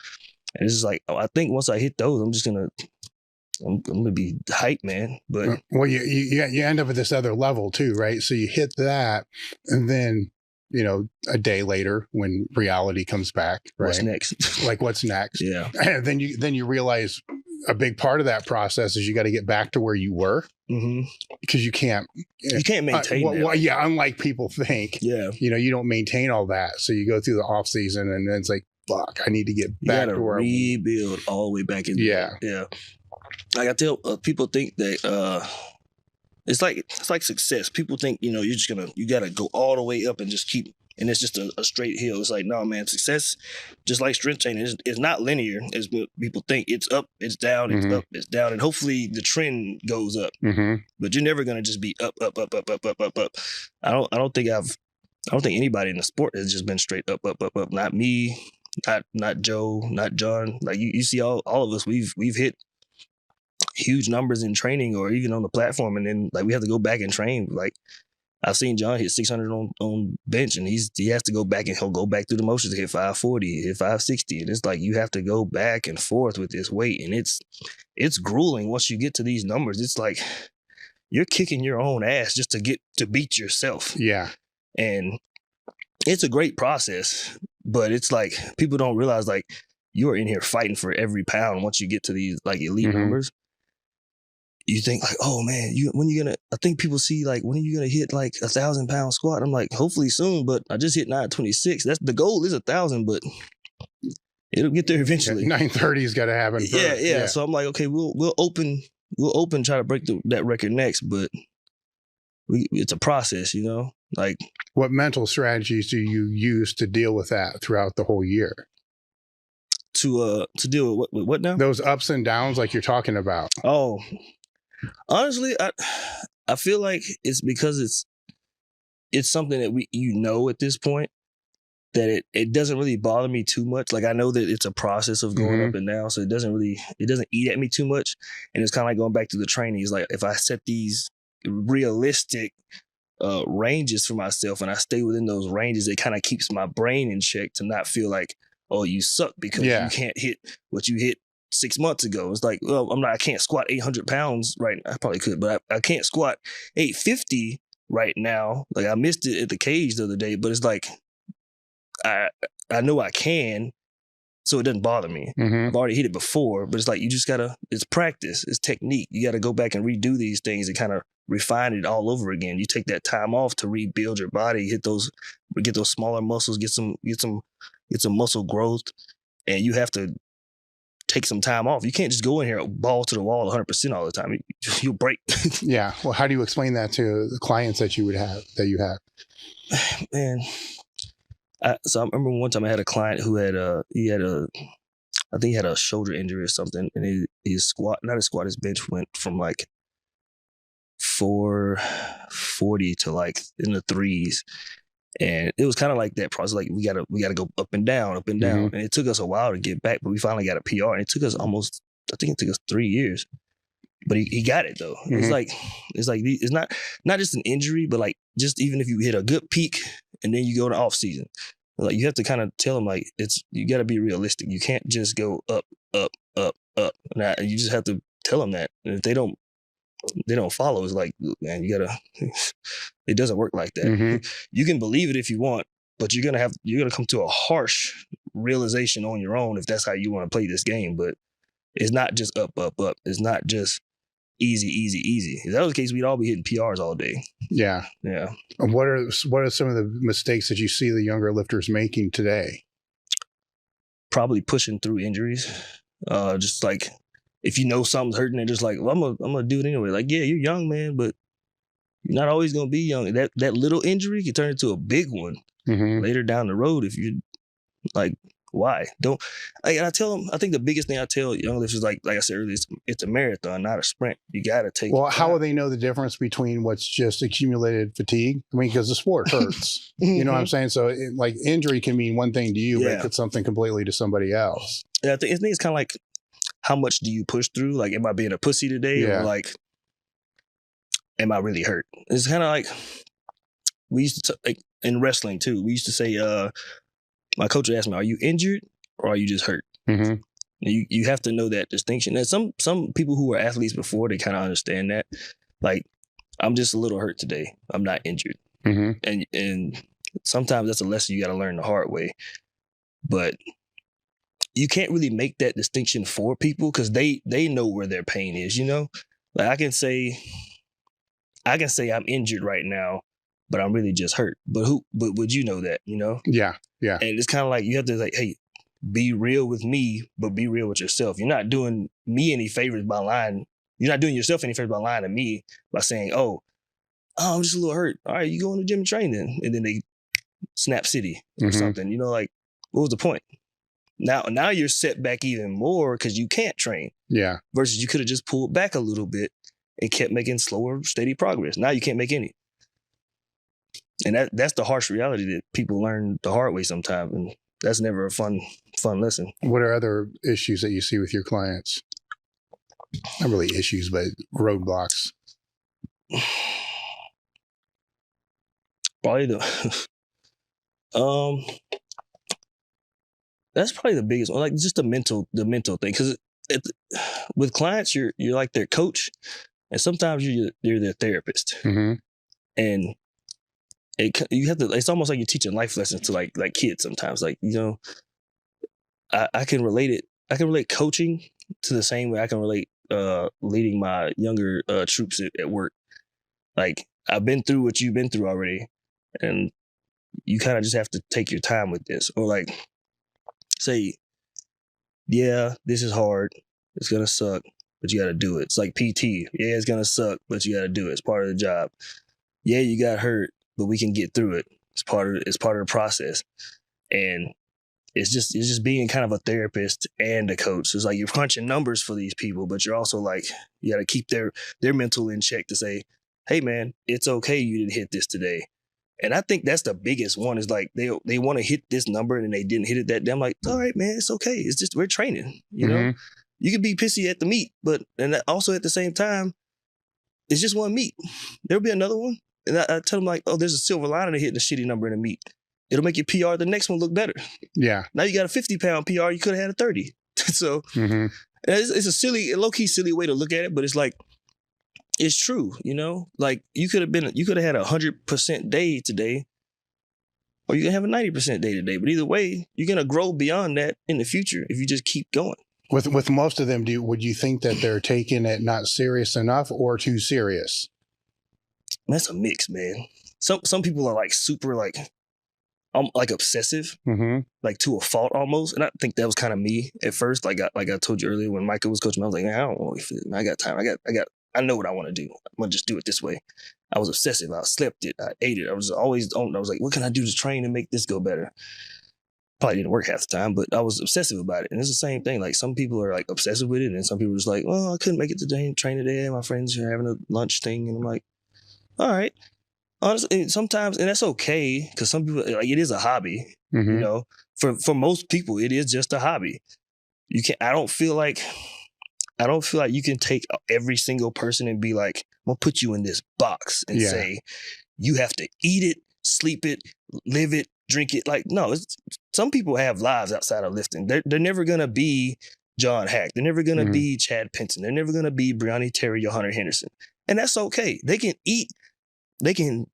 A: And it's just like, I think once I hit those, I'm going to be hyped, man. But
B: well, you end up at this other level too, right? So you hit that and then, you know, a day later when reality comes back, right?
A: What's next?
B: Like what's next?
A: Yeah.
B: And then you realize a big part of that process is you got to get back to where you were because you can't
A: maintain that.
B: Well, yeah, unlike people think.
A: Yeah.
B: You know, you don't maintain all that. So you go through the off season and then it's like, fuck, I need to get back to where
A: rebuild all the way back in.
B: Yeah.
A: Yeah. Like I tell people think that it's like success. People think, you know, you got to go all the way up and just keep, and it's just a straight hill. It's like, no, man, success, just like strength training, is not linear as people think. It's up, it's down, it's up, it's down. And hopefully the trend goes up, but you're never going to just be up. I don't think anybody in the sport has just been straight up. Not me, not Joe, not John. Like you see all of us, we've hit huge numbers in training or even on the platform. And then like we have to go back and train. Like I've seen John hit 600 on bench and he has to go back and he'll go back through the motions to hit 540, hit 560. And it's like, you have to go back and forth with this weight. And it's grueling once you get to these numbers. It's like you're kicking your own ass just to beat yourself.
B: Yeah.
A: And it's a great process, but it's like people don't realize like you are in here fighting for every pound once you get to these like elite numbers. You think like, oh man, I think people see like, when are you going to hit like 1,000 pound squat? I'm like, hopefully soon, but I just hit 926. That's the goal is 1,000, but it'll get there eventually.
B: 930's got to happen first.
A: Yeah. So I'm like, okay, we'll open, try to break that record next, but it's a process, you know, like.
B: What mental strategies do you use to deal with that throughout the whole year?
A: To deal with what now?
B: Those ups and downs like you're talking about.
A: Oh, honestly, I feel like it's because it's something that at this point that it doesn't really bother me too much. Like I know that it's a process of going up and down, so it doesn't eat at me too much. And it's kind of like going back to the training. It's like if I set these realistic ranges for myself and I stay within those ranges, it kind of keeps my brain in check to not feel like, oh, you suck because you can't hit what you hit 6 months ago. It's like, well, I can't squat 800 pounds right now. I probably could, but I can't squat 850 right now. Like I missed it at the cage the other day, but it's like, I know I can. so it doesn't bother me. I've already hit it before, but it's like, you just gotta, it's practice, it's technique. You gotta go back and redo these things and kind of refine it all over again. You take that time off to rebuild your body, get those smaller muscles, get some muscle growth, and you have to take some time off. You can't just go in here ball to the wall 100% all the time. You'll break.
B: Yeah. Well, how do you explain that to the clients that you have?
A: Man, so I remember one time I had a client who had I think he had a shoulder injury or something, and his bench went from like 440 to like in the threes. And it was kind of like that process. Like we gotta go up and down. And it took us a while to get back, but we finally got a PR. And it took us I think it took us 3 years. But he got it though. It's like it's not just an injury, but like just even if you hit a good peak and then you go to off season, like you have to kind of tell them like you got to be realistic. You can't just go up, up, up, up. Now you just have to tell them that. And if they don't follow, it's like, man, it doesn't work like that. You can believe it if you want, but you're gonna come to a harsh realization on your own if that's how you want to play this game. But it's not just up, up, up. It's not just easy, easy, easy. If that was the case, we'd all be hitting PRs all day. Yeah.
B: And what are some of the mistakes that you see the younger lifters making today?
A: Probably pushing through injuries. Just like, if you know something's hurting, they're just like, well, I'm gonna do it anyway. Like, yeah, you're young, man, but you're not always gonna be young. That little injury can turn into a big one later down the road if you like. Why? And I tell them, I think the biggest thing I tell young lifters is like I said earlier, it's a marathon, not a sprint. You got to take.
B: Well, how will they know the difference between what's just accumulated fatigue? I mean, because the sport hurts. You know what I'm saying? So, like, injury can mean one thing to you, but it could something completely to somebody else.
A: Yeah, I think it's kind of like, how much do you push through? Like, am I being a pussy today, or like, am I really hurt? It's kind of like we used to like in wrestling too. We used to say, my coach would ask me, "Are you injured or are you just hurt?" You have to know that distinction. And some people who were athletes before, they kind of understand that. Like, I'm just a little hurt today. I'm not injured. And sometimes that's a lesson you got to learn the hard way. But you can't really make that distinction for people because they know where their pain is. You know, like I can say I'm injured right now, but I'm really just hurt. But would you know that? You know? Yeah. And it's kind of like you have to like, hey, be real with me, but be real with yourself. You're not doing me any favors by lying. You're not doing yourself any favors by lying to me by saying, oh, I'm just a little hurt. All right, you go in the gym and train then. And then they snap city or something. You know, like, what was the point? Now you're set back even more because you can't train. Yeah. Versus you could have just pulled back a little bit and kept making slower, steady progress. Now you can't make any. And that's the harsh reality that people learn the hard way sometimes. And that's never a fun lesson.
B: What are other issues that you see with your clients? Not really issues, but roadblocks.
A: Probably that's probably the biggest one. Like just the mental thing. Because with clients, you're like their coach, and sometimes you're their therapist. And you have to. It's almost like you're teaching life lessons to like kids sometimes. Like, you know, I can relate it. I can relate coaching to the same way I can relate leading my younger troops at work. Like, I've been through what you've been through already, and you kind of just have to take your time with this. Or like, say, yeah, this is hard. It's gonna suck, but you got to do it. It's like PT. Yeah, it's gonna suck, but you got to do it. It's part of the job. Yeah, you got hurt, but we can get through it. It's part of the process. And it's just being kind of a therapist and a coach. So it's like you're crunching numbers for these people, but you're also like, you got to keep their mental in check to say, hey man, it's okay you didn't hit this today. And I think that's the biggest one is like they want to hit this number and they didn't hit it that day. I'm like, all right, man, it's okay. It's just we're training. You know, you can be pissy at the meet, but and also at the same time, it's just one meet. There'll be another one. And I tell them like, oh, there's a silver lining to hitting a shitty number in a meet. It'll make your PR the next one look better. Yeah. Now you got a 50-pound PR, you could have had a 30. So it's a silly, low-key silly way to look at it, but it's like, it's true, you know? Like you could have had 100% day today, or you can have a 90% day to day. But either way, you're going to grow beyond that in the future if you just keep going.
B: With most of them, would you think that they're taking it not serious enough or too serious?
A: That's a mix, man. Some people are like super like obsessive, like to a fault almost. And I think that was kind of me at first. Like I told you earlier when Micah was coaching me, I was like, man, I don't want to fit. I got time. I know what I want to do. I'm gonna just do it this way. I was obsessive. I slept it. I ate it. I was always on. I was like, what can I do to train and make this go better? Probably didn't work half the time, but I was obsessive about it. And it's the same thing. Like some people are like obsessive with it, and some people are just like, well, I couldn't make it to train today. My friends are having a lunch thing, and I'm like, all right. Honestly, sometimes, and that's okay, because some people, like, it is a hobby. You know, for most people, it is just a hobby. I don't feel like you can take every single person and be like, I'm gonna put you in this box and say you have to eat it, sleep it, live it, drink it. Like, no, some people have lives outside of lifting. They're never gonna be John Hack. They're never gonna be Chad Penson. They're never gonna be Brianna Terry or Hunter Henderson. And that's okay. They can eat, they can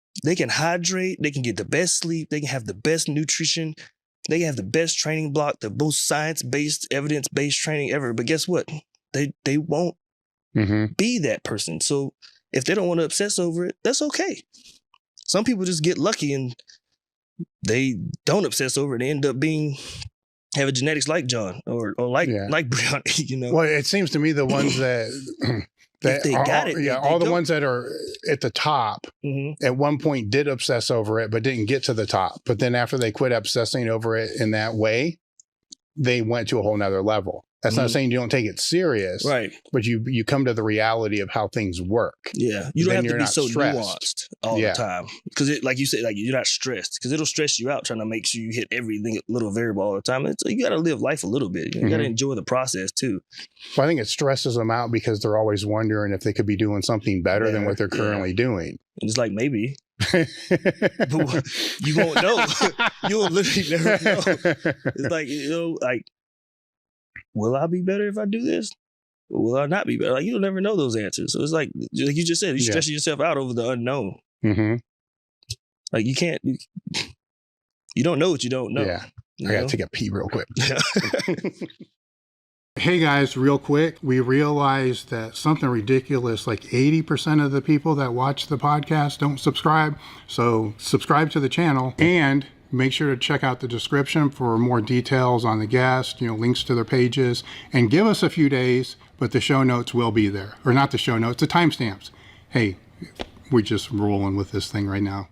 A: hydrate, they can get the best sleep, they can have the best nutrition, they can have the best training block, the most science-based, evidence-based training ever. But guess what? They won't be that person. So if they don't want to obsess over it, that's okay. Some people just get lucky and they don't obsess over it. They end up having genetics like John or like Brianna, you know.
B: Well, it seems to me the ones that
A: if they got it.
B: Yeah, all the ones that are at the top at one point did obsess over it, but didn't get to the top. But then after they quit obsessing over it in that way, they went to a whole nother level. That's not saying you don't take it serious, right? But you come to the reality of how things work.
A: Yeah, you don't have to be so nuanced all the time, because like you said, like you're not stressed, because it'll stress you out trying to make sure you hit every little variable all the time. You got to live life a little bit. You got to enjoy the process too.
B: Well, I think it stresses them out because they're always wondering if they could be doing something better than what they're currently doing.
A: And it's like, maybe. But you won't know. You'll literally never know. It's like, you know, like, will I be better if I do this? Or will I not be better? Like, you'll never know those answers. So it's like you just said, you're stressing yourself out over the unknown. Like, you can't, you don't know what you don't know.
B: Yeah. I got to take a pee real quick. Hey guys, real quick, we realized that something ridiculous, like 80% of the people that watch the podcast don't subscribe. So subscribe to the channel and make sure to check out the description for more details on the guest, links to their pages, and give us a few days, but the show notes will be there. Or not the show notes, the timestamps. Hey, we're just rolling with this thing right now.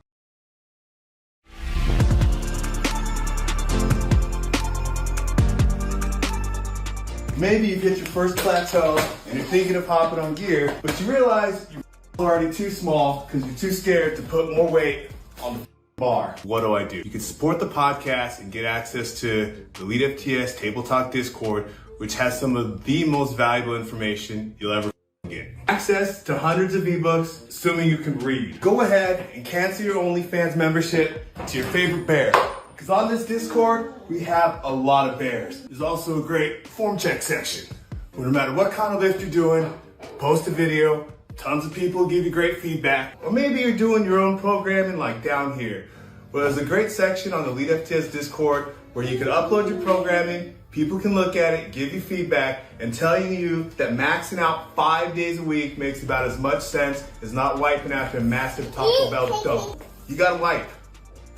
C: Maybe you've hit your first plateau and you're thinking of hopping on gear, but you realize you're already too small because you're too scared to put more weight on the bar. What do? You can support the podcast and get access to the elitefts Table Talk Discord, which has some of the most valuable information you'll ever get. Access to hundreds of ebooks, assuming you can read. Go ahead and cancel your OnlyFans membership to your favorite bear. Because on this Discord, we have a lot of bears. There's also a great form check section, where no matter what kind of lift you're doing, post a video, tons of people give you great feedback, or maybe you're doing your own programming like down here. Well, there's a great section on the elitefts Discord where you can upload your programming, people can look at it, give you feedback, and telling you that maxing out 5 days a week makes about as much sense as not wiping after a massive Taco Bell dump. You gotta wipe.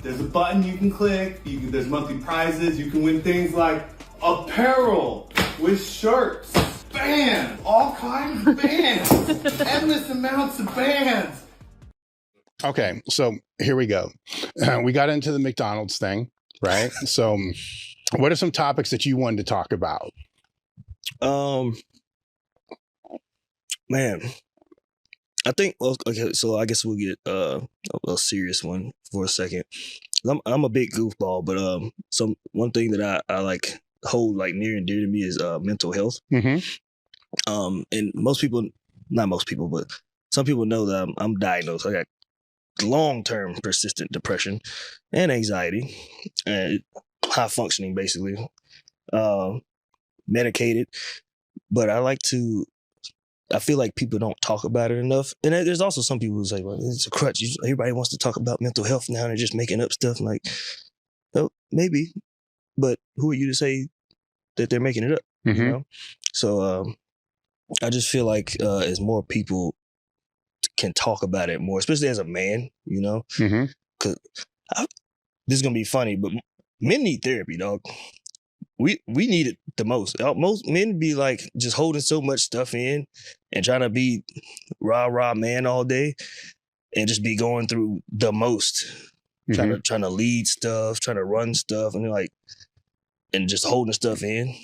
C: There's a button you can click, there's monthly prizes, you can win things like apparel with shirts, bands, all kinds of bands, endless amounts of bands.
B: Okay, so here we go. We got into the McDonald's thing, right? So what are some topics that you wanted to talk about?
A: Man, I think, okay, so I guess we'll get a serious one for a second. I'm a big goofball, but one thing that I like hold like near and dear to me is mental health. And most people, not most people, but some people know that I'm diagnosed. I got long-term persistent depression and anxiety and high functioning, basically, medicated. But I feel like people don't talk about it enough. And there's also some people who say, well, it's a crutch. Everybody wants to talk about mental health now and they're just making up stuff. Like, Oh, maybe, but who are you to say that they're making it up? You know? So I just feel like as more people can talk about it more, especially as a man, you know, because this is gonna be funny, but men need therapy, dog. We need it the most. Most men be like just holding so much stuff in and trying to be rah man all day and just be going through the most, trying to lead stuff, trying to run stuff, and like, and just holding stuff in.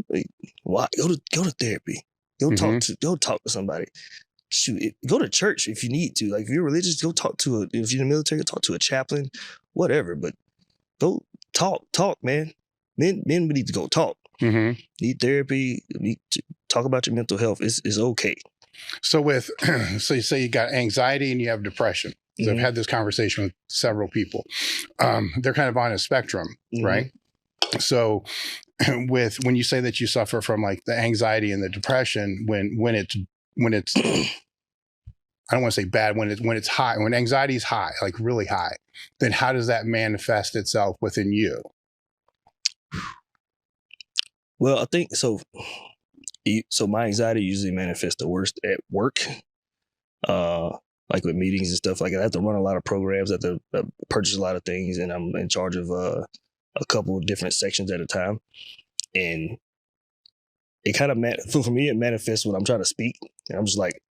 A: Like, why go to therapy? Go talk to somebody. Shoot, go to church if you need to. Like if you're religious, go talk to if you're in the military, go talk to a chaplain, whatever. But go talk, man. Men need to go talk. Need therapy. Need to talk about your mental health. It's okay.
B: So so you say you got anxiety and you have depression. So I've had this conversation with several people. They're kind of on a spectrum, right? So when you say that you suffer from like the anxiety and the depression, when it's I don't want to say bad, when it's high, when anxiety is high, like really high, then how does that manifest itself within you?
A: Well, I think so. So my anxiety usually manifests the worst at work, like with meetings and stuff. Like I have to run a lot of programs, I have to purchase a lot of things, and I'm in charge of a couple of different sections at a time. And it kind of for me, it manifests when I'm trying to speak, and I'm just like,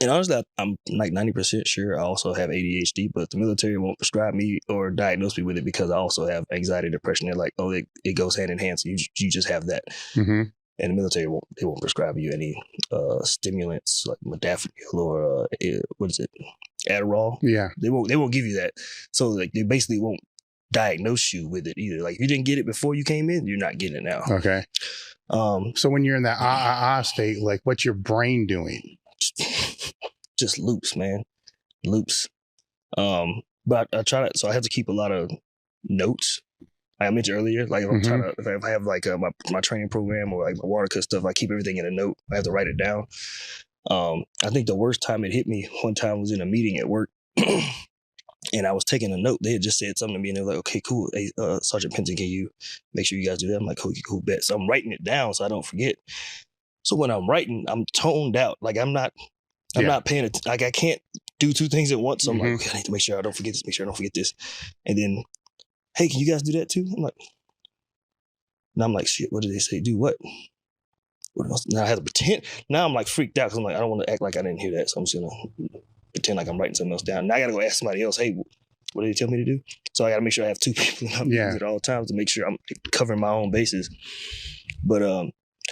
A: And honestly, I'm like 90% sure I also have ADHD, but the military won't prescribe me or diagnose me with it because I also have anxiety, depression. They're like, oh, it goes hand in hand. So you just have that. And the military won't prescribe you any stimulants like modafinil or what is it, Adderall. Yeah, they won't give you that. So like they basically won't diagnose you with it either. Like if you didn't get it before you came in, you're not getting it now. Okay.
B: So when you're in that state, like what's your brain doing?
A: Just loops, man. Loops. But I try to, so I have to keep a lot of notes. Like I mentioned earlier, like if I'm trying to, if I have like my training program or like my water cut stuff, I keep everything in a note. I have to write it down. I think the worst time it hit me one time was in a meeting at work. And I was taking a note. They had just said something to me and they were like, okay, cool. Hey, Sergeant Penson, can you make sure you guys do that? I'm like, cool, bet. So I'm writing it down so I don't forget. So when I'm writing, I'm toned out. Like I'm not paying attention. Like I can't do two things at once. So I'm like, okay, I need to make sure I don't forget this, make sure I don't forget this. And then, hey, can you guys do that too? I'm like, now I'm like, shit, what did they say? Do what? What else? Now I have to pretend. Now I'm like freaked out because I'm like, I don't want to act like I didn't hear that. So I'm just going to pretend like I'm writing something else down. Now I got to go ask somebody else, hey, what did they tell me to do? So I got to make sure I have two people in at all times to make sure I'm covering my own bases. But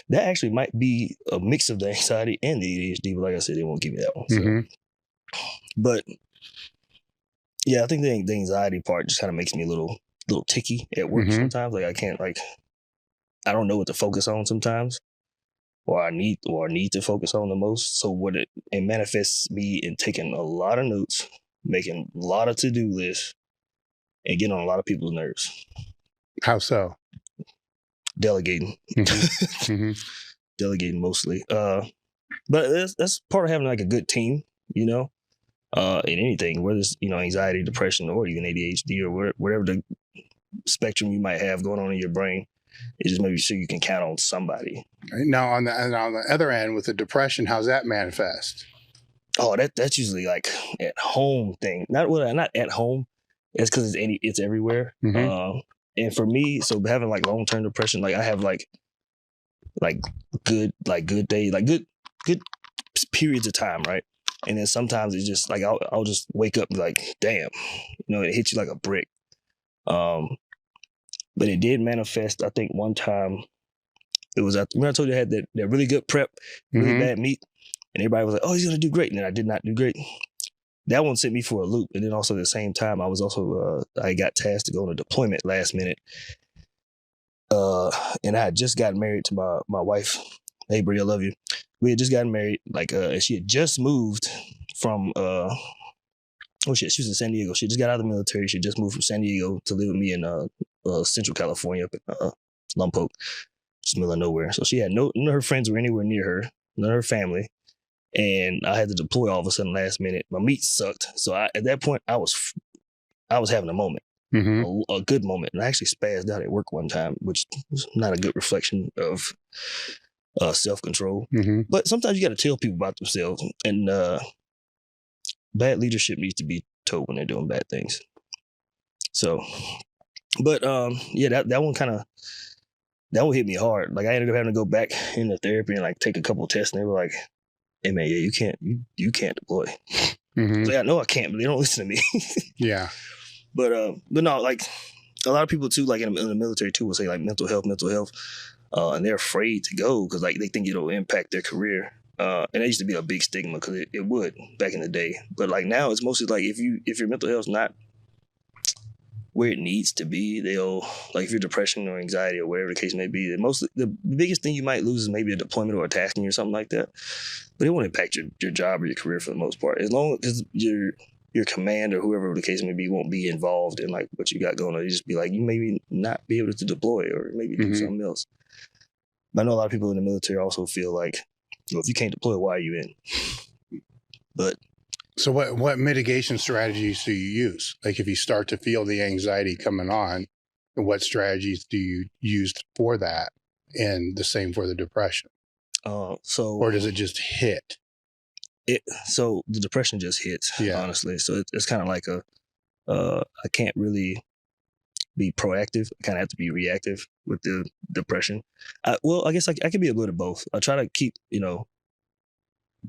A: that actually might be a mix of the anxiety and the ADHD, but like I said, they won't give me that one. So. But yeah, I think the anxiety part just kind of makes me a little ticky at work sometimes. Like I can't, like, I don't know what to focus on sometimes, or I need to focus on the most. So what it manifests me in taking a lot of notes, making a lot of to-do lists, and getting on a lot of people's nerves.
B: How so?
A: Delegating. Delegating mostly. But that's part of having like a good team, you know, in anything, whether it's, you know, anxiety, depression, or even ADHD or whatever the spectrum you might have going on in your brain. It's just maybe sure you can count on somebody.
B: Now on the other end with the depression, how's that manifest?
A: Oh, that's usually like at home thing. Not at home. It's because it's everywhere. And for me, so having like long-term depression, like I have like good days, like good periods of time, right? And then sometimes it's just like I'll just wake up and be like, damn, you know, it hits you like a brick. But it did manifest. I think one time it was when I told you I had that really good prep, really bad meat, and everybody was like, oh, he's gonna do great, and then I did not do great. That one sent me for a loop. And then also at the same time, I was also, I got tasked to go on a deployment last minute. And I had just gotten married to my wife. Hey, Brie, I love you. We had just gotten married, like, and she had just moved from, she was in San Diego. She just got out of the military. She just moved from San Diego to live with me in Central California up in Lompoc, just middle of nowhere. So she had none of her friends were anywhere near her, none of her family. And I had to deploy all of a sudden last minute. My meat sucked. So at that point, I was I was having a moment,
B: Mm-hmm.
A: a good moment. And I actually spazzed out at work one time, which was not a good reflection of self-control.
B: Mm-hmm.
A: But sometimes you got to tell people about themselves. And bad leadership needs to be told when they're doing bad things. So, but yeah, that one hit me hard. Like I ended up having to go back into therapy and like take a couple of tests, and they were like, "Hey man, yeah, you can't deploy."
B: Mm-hmm.
A: So I know I can't, but they don't listen to me.
B: Yeah.
A: But no, like a lot of people too, like in the military too, will say like mental health, and they're afraid to go because like they think it'll impact their career. And that used to be a big stigma because it would back in the day. But like now, it's mostly like if your mental health's not where it needs to be, they'll like if you're depression or anxiety or whatever the case may be, the biggest thing you might lose is maybe a deployment or a tasking or something like that. But it won't impact your job or your career for the most part, as long as your command or whoever the case may be won't be involved in like what you got going on. You just be like, you maybe not be able to deploy or maybe do something else. But I know a lot of people in the military also feel like, well, if you can't deploy, why are you in? But
B: so what mitigation strategies do you use? Like if you start to feel the anxiety coming on, what strategies do you use for that? And the same for the depression. Or does it just hit?
A: So the depression just hits, honestly. So it's kind of like I can't really be proactive. I kind of have to be reactive with the depression. I guess I can be a bit of both. I try to keep,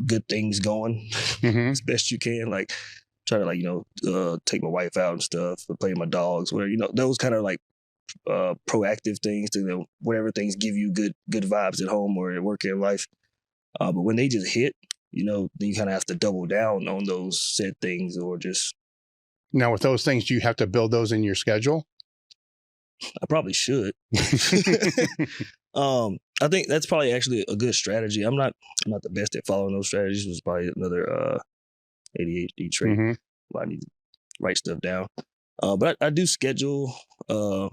A: good things going as best you can. Like try to like, take my wife out and stuff, or play with my dogs, whatever, those kind of like proactive things to whatever things give you good vibes at home or at work in life. But when they just hit, then you kind of have to double down on those said things or just.
B: Now with those things, do you have to build those in your schedule?
A: I probably should. I think that's probably actually a good strategy. I'm not the best at following those strategies. It's probably another ADHD trait. I need to write stuff down. But I do schedule a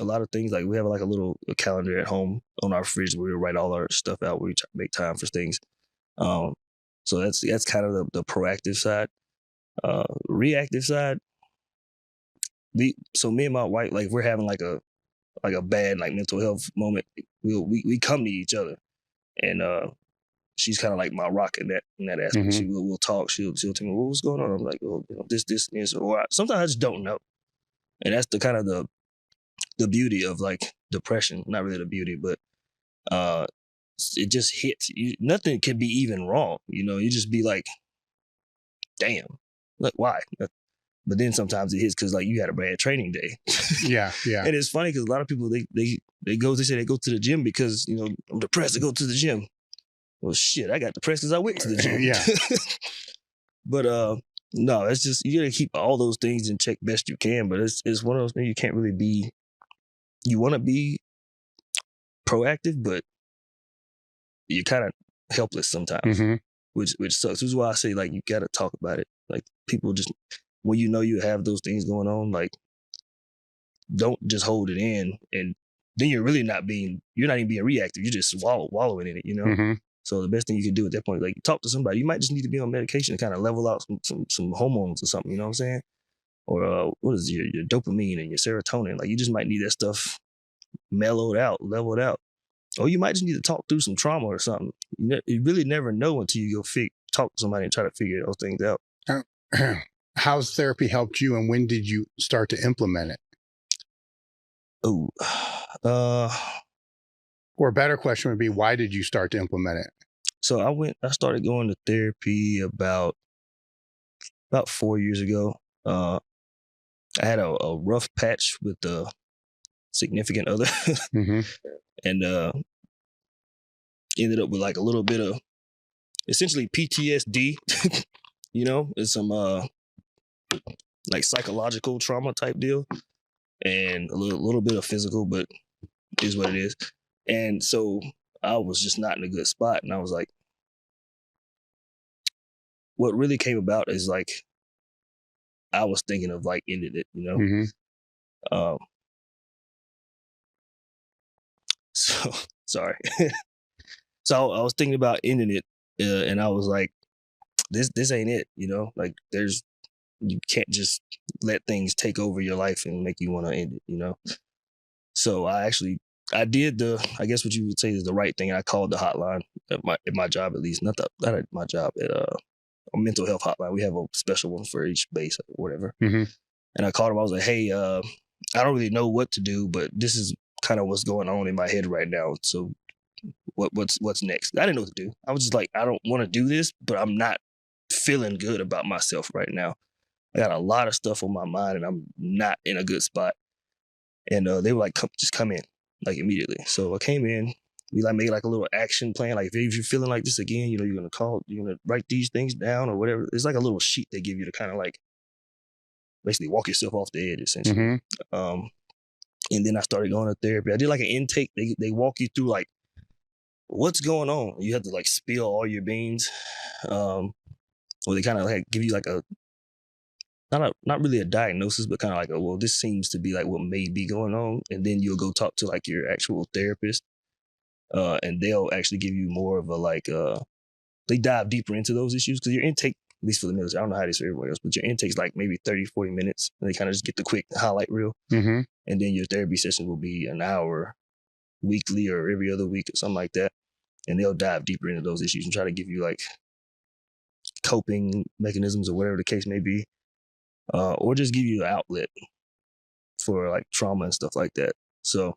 A: lot of things. Like we have like a calendar at home on our fridge where we write all our stuff out. We try to make time for things. So that's kind of the proactive side. Reactive side. So me and my wife, like we're having like a bad like mental health moment. We come to each other, and she's kind of like my rock in that aspect. We'll talk. She'll tell me, well, what's going on. I'm like, well, this, or sometimes I just don't know, and that's the kind of the beauty of like depression. Not really the beauty, but it just hits. Nothing can be even wrong. You just be like, damn, like why? But then sometimes it hits because like you had a bad training day.
B: Yeah.
A: And it's funny because a lot of people they say they go to the gym because I'm depressed to go to the gym. Well, shit, I got depressed because I went to the gym.
B: Yeah.
A: But no, it's just you gotta keep all those things in check best you can. But it's one of those things you can't really be. You want to be proactive, but you're kind of helpless sometimes, which sucks. This is why I say like you gotta talk about it. Like people just. When you have those things going on, like don't just hold it in, and then you're not even being reactive. You're just wallowing in it, So the best thing you can do at that point, like talk to somebody. You might just need to be on medication to kind of level out some hormones or something. You know what I'm saying? Or what is your dopamine and your serotonin? Like you just might need that stuff mellowed out, leveled out. Or you might just need to talk through some trauma or something. You really never know until you go talk to somebody and try to figure those things out.
B: How's therapy helped you, and when did you start to implement it? Or a better question would be, why did you start to implement it?
A: So I started going to therapy about 4 years ago. I had a rough patch with a significant other, and ended up with like a little bit of essentially PTSD. It's some like psychological trauma type deal, and a little bit of physical, but it is what it is. And so I was just not in a good spot, and I was like, what really came about is like I was thinking of like ending it, So sorry. So I was thinking about ending it, and I was like, this ain't it, like there's you can't just let things take over your life and make you want to end it, you know? So I did I guess what you would say is the right thing. I called the hotline at my job, at least, not at my job, at a mental health hotline. We have a special one for each base or whatever.
B: Mm-hmm.
A: And I called him. I was like, hey, I don't really know what to do, but this is kind of what's going on in my head right now. So what's next? I didn't know what to do. I was just like, I don't want to do this, but I'm not feeling good about myself right now. I got a lot of stuff on my mind and I'm not in a good spot. And they were like, just come in, like immediately. So I came in. We like made like a little action plan. Like if you're feeling like this again, you know, you're gonna write these things down or whatever. It's like a little sheet they give you to kind of like basically walk yourself off the edge, essentially. Mm-hmm. And then I started going to therapy. I did like an intake. They walk you through like what's going on. You have to like spill all your beans. Or they kind of like give you like not really a diagnosis, but kind of like well, this seems to be like what may be going on. And then you'll go talk to like your actual therapist. And they'll actually give you more of a like, they dive deeper into those issues because your intake, at least for the military, I don't know how it is for everybody else, but your intake's like maybe 30, 40 minutes. And they kind of just get the quick highlight reel. Mm-hmm. And then your therapy session will be an hour weekly or every other week or something like that. And they'll dive deeper into those issues and try to give you like coping mechanisms or whatever the case may be. Or just give you an outlet for like trauma and stuff like that. So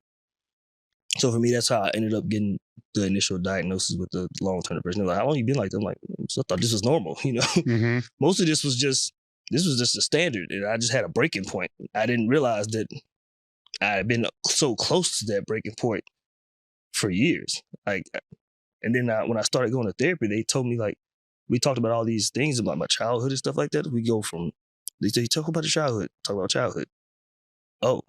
A: for me, that's how I ended up getting the initial diagnosis with the long-term depression. They're like, how long you been like that? I'm like, I thought this was normal, you know? Mm-hmm. Most of this was just a standard. And I just had a breaking point. I didn't realize that I had been so close to that breaking point for years. Like, and then when I started going to therapy, they told me like, we talked about all these things about my childhood and stuff like that. We go from, they say, talk about your childhood. Oh.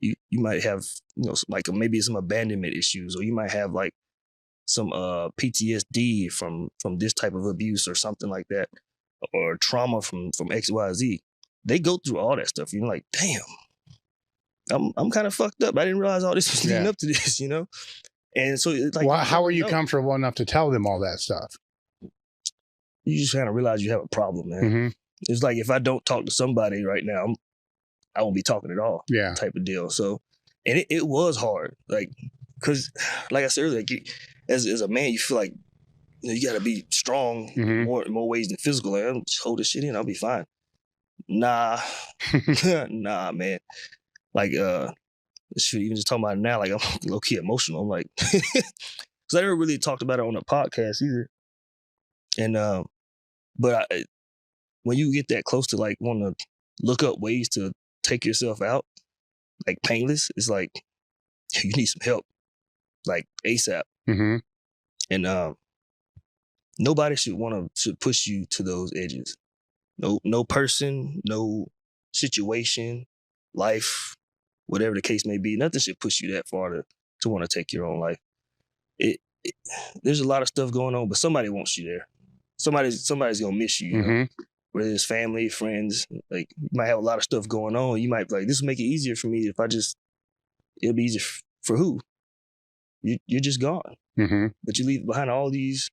A: You might have, you know, like maybe some abandonment issues, or you might have like some PTSD from this type of abuse or something like that, or trauma from XYZ. They go through all that stuff. You're like, damn, I'm kind of fucked up. I didn't realize all this was leading up to this, you know. And so, it's like,
B: well, how are you comfortable enough to tell them all that stuff?
A: You just kind of realize you have a problem, man. Mm-hmm. It's like if I don't talk to somebody right now, I won't be talking at all. Yeah. Type of deal. So, and it was hard. Like, cause like I said earlier, like as a man, you feel like, you know, you gotta be strong mm-hmm. more ways than physical. Like, I'm just hold this shit in, I'll be fine. Nah, nah, man. Like, shit, even just talking about it now, like I'm low key emotional. I'm like, cause I never really talked about it on a podcast either. And, but when you get that close to like wanting to look up ways to take yourself out, like painless, it's like you need some help, like ASAP. Mm-hmm. And nobody should push you to those edges. No person, no situation, life, whatever the case may be, nothing should push you that far to want to take your own life. There's a lot of stuff going on, but somebody wants you there. Somebody's gonna miss you. You know? Whether it's family, friends, like you might have a lot of stuff going on. You might be like, this will make it easier for me if it'll be easier for who? You're just gone. Mm-hmm. But you leave behind all these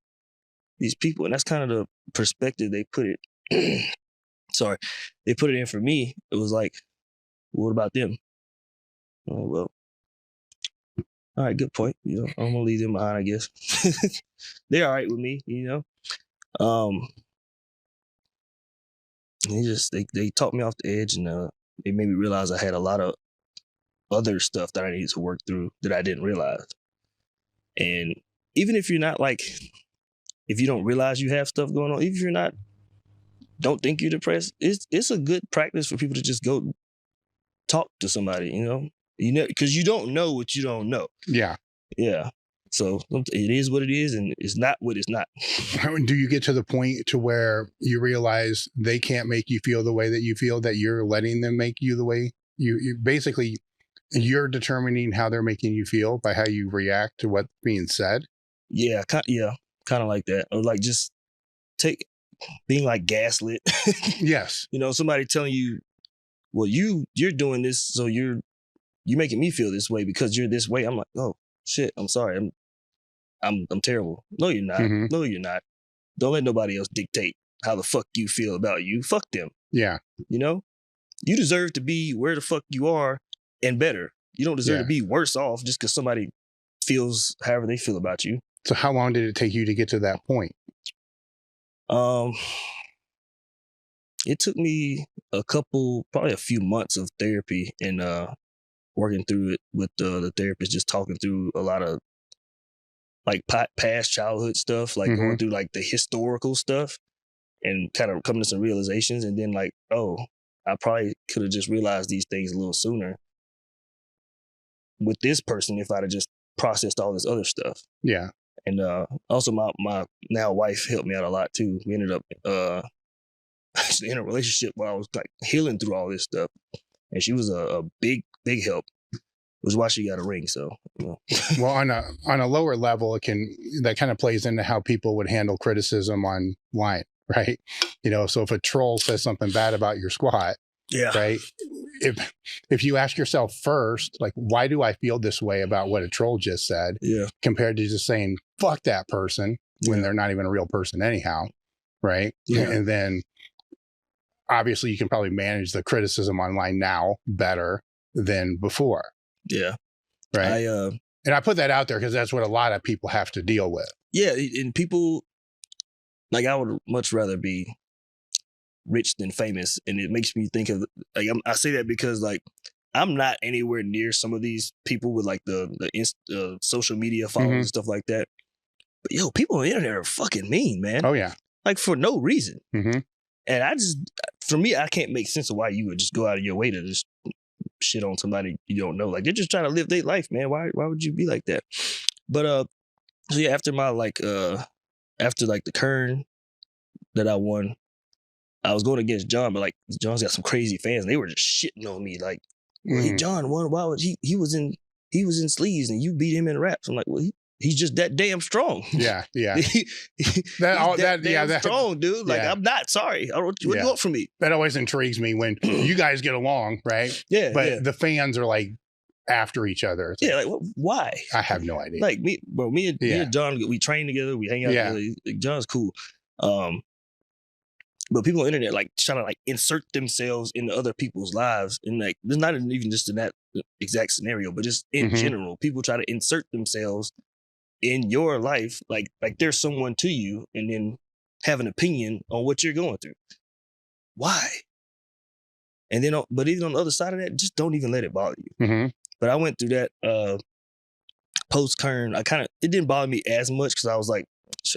A: people. And that's kind of the perspective they put it. Sorry. They put it in for me. It was like, what about them? Oh, well, all right, good point. You know, I'm gonna leave them behind, I guess. They're all right with me, you know. They talked me off the edge, and they made me realize I had a lot of other stuff that I needed to work through that I didn't realize. And even if you're not like, if you don't realize you have stuff going on, even if you're don't think you're depressed, it's a good practice for people to just go talk to somebody, you know, because you don't know what you don't know. Yeah. Yeah. So it is what it is, and it's not what it's not.
B: Do you get to the point to where you realize they can't make you feel the way that you feel, that you're letting them make you the way you basically, you're determining how they're making you feel by how you react to what's being said?
A: Yeah, kind of like that. Or like just being like gaslit.
B: Yes.
A: You know, somebody telling you, well, you're doing this, so you're making me feel this way because you're this way. I'm like, oh shit, I'm sorry. I'm terrible. No, you're not. Mm-hmm. No, you're not. Don't let nobody else dictate how the fuck you feel about you. Fuck them.
B: Yeah.
A: You know, you deserve to be where the fuck you are and better. You don't deserve to be worse off just because somebody feels however they feel about you.
B: So how long did it take you to get to that point?
A: It took me probably a few months of therapy and working through it with the therapist, just talking through a lot of like past childhood stuff, like going through like the historical stuff and kind of coming to some realizations. And then like, oh, I probably could have just realized these things a little sooner with this person if I'd have just processed all this other stuff.
B: Yeah.
A: And also my now wife helped me out a lot too. We ended up actually in a relationship where I was like healing through all this stuff. And she was a big help. It was why she got a ring. So, you know.
B: Well, on a lower level, that kind of plays into how people would handle criticism online, right? You know, so if a troll says something bad about your squat, right? If you ask yourself first, like, why do I feel this way about what a troll just said? Yeah. Compared to just saying, fuck that person when they're not even a real person anyhow. Right. Yeah. And then obviously you can probably manage the criticism online now better than before. Yeah. Right. And I put that out there because that's what a lot of people have to deal with.
A: Yeah. And people, like, I would much rather be rich than famous. And it makes me think of, like, I say that because, like, I'm not anywhere near some of these people with, like, the social media followers and stuff like that. But, yo, people on the internet are fucking mean, man.
B: Oh, yeah.
A: Like, for no reason. And for me, I can't make sense of why you would just go out of your way to just shit on somebody you don't know. Like, they're just trying to live their life, man. Why would you be like that? But so yeah, after my after the Kern that I won, I was going against John, but like John's got some crazy fans, and they were just shitting on me. Like, well, hey, John won. Why would he was in sleeves and you beat him in wraps? I'm like, well, he's just that damn strong.
B: Yeah, yeah.
A: That's strong, dude. Like, I'm not sorry. What do you want from me?
B: That always intrigues me when you guys get along, right?
A: Yeah.
B: But the fans are like after each other.
A: It's like, why?
B: I have no idea.
A: Like me and John, we train together, we hang out together. John's cool. But people on the internet like trying to like insert themselves into other people's lives, and like there's not even just in that exact scenario, but just in general, people try to insert themselves in your life, like there's someone to you, and then have an opinion on what you're going through. Why? And then, but even on the other side of that, just don't even let it bother you. But I went through that post Kern. It didn't bother me as much because I was like,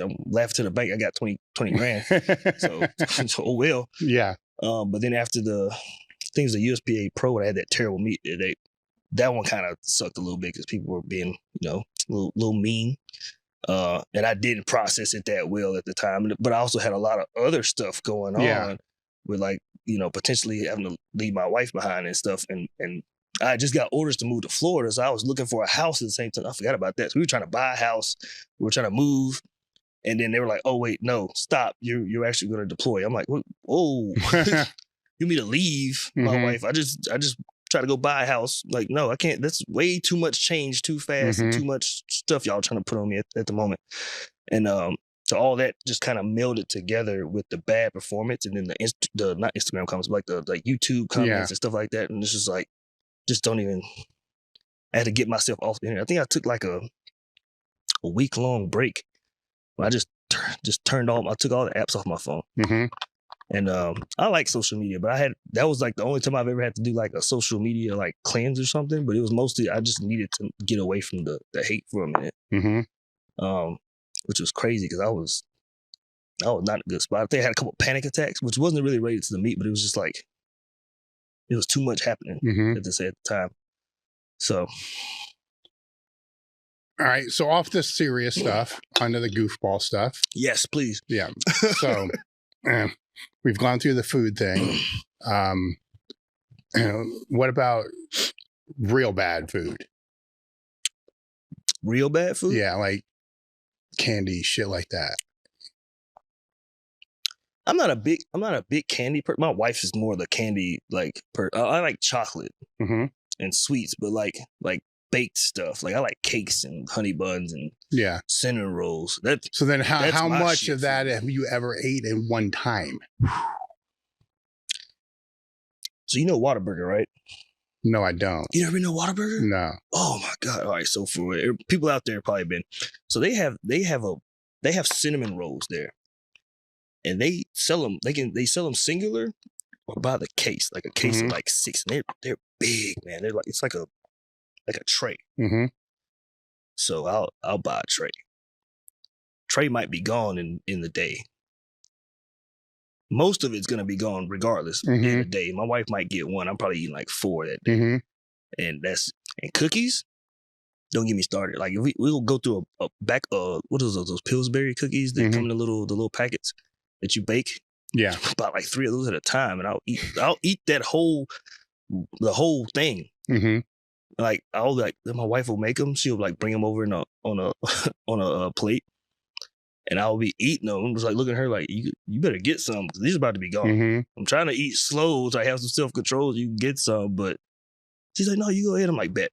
A: I'm laughing to the bank. I got 20 grand. so oh well. Yeah. But then after the things, the USPA Pro, I had that terrible meet. That one kind of sucked a little bit because people were being, a little mean. And I didn't process it that well at the time. But I also had a lot of other stuff going on with like, potentially having to leave my wife behind and stuff. And I just got orders to move to Florida. So I was looking for a house at the same time. I forgot about that. So we were trying to buy a house. We were trying to move. And then they were like, oh, wait, no, stop. You're actually going to deploy. I'm like, whoa, you mean to leave my wife? I just try to go buy a house. Like, no, I can't. That's way too much change too fast and too much stuff y'all trying to put on me at the moment. And so all that just kind of melded together with the bad performance and then the not Instagram comments, but like the YouTube comments and stuff like that. And it's just like, just don't even, I had to get myself off the internet. I think I took like a week-long break. I just turned off. I took all the apps off my phone. And I like social media, but that was like the only time I've ever had to do like a social media like cleanse or something. But it was mostly I just needed to get away from the hate for a minute, which was crazy because I was not in a good spot. I think I had a couple panic attacks, which wasn't really related to the meet, but it was just like it was too much happening at the time. So.
B: All right, so off the serious stuff, onto the goofball stuff.
A: Yes, please.
B: Yeah. So we've gone through the food thing. What about real bad food?
A: Real bad food?
B: Yeah, like candy, shit like that.
A: I'm not a big candy person. My wife is more the candy I like chocolate and sweets, but like baked stuff. Like I like cakes and honey buns and cinnamon rolls.
B: So then how much of that have you ever ate in one time?
A: So you know Whataburger, right?
B: No, I don't.
A: You never been to Whataburger?
B: No.
A: Oh my God. All right. So for people out there probably been. So they have cinnamon rolls there. And they sell them, they sell them singular or by the case, like a case of like 6. And they're big, man. They're like, it's like a tray.
B: Mm-hmm.
A: So I'll buy a tray. Tray might be gone in the day. Most of it's gonna be gone regardless in the day. My wife might get one. I'm probably eating like 4 that day. And cookies. Don't get me started. Like if we'll go through a back what is those Pillsbury cookies that come in the little packets that you bake.
B: Yeah.
A: About like 3 of those at a time, and I'll eat the whole thing. Like my wife will make them. She'll like bring them over on a plate. And I'll be eating them. I'm just like looking at her like, you better get some because these are about to be gone. I'm trying to eat slow so I have some self-control so you can get some. But she's like, no, you go ahead. I'm like, bet,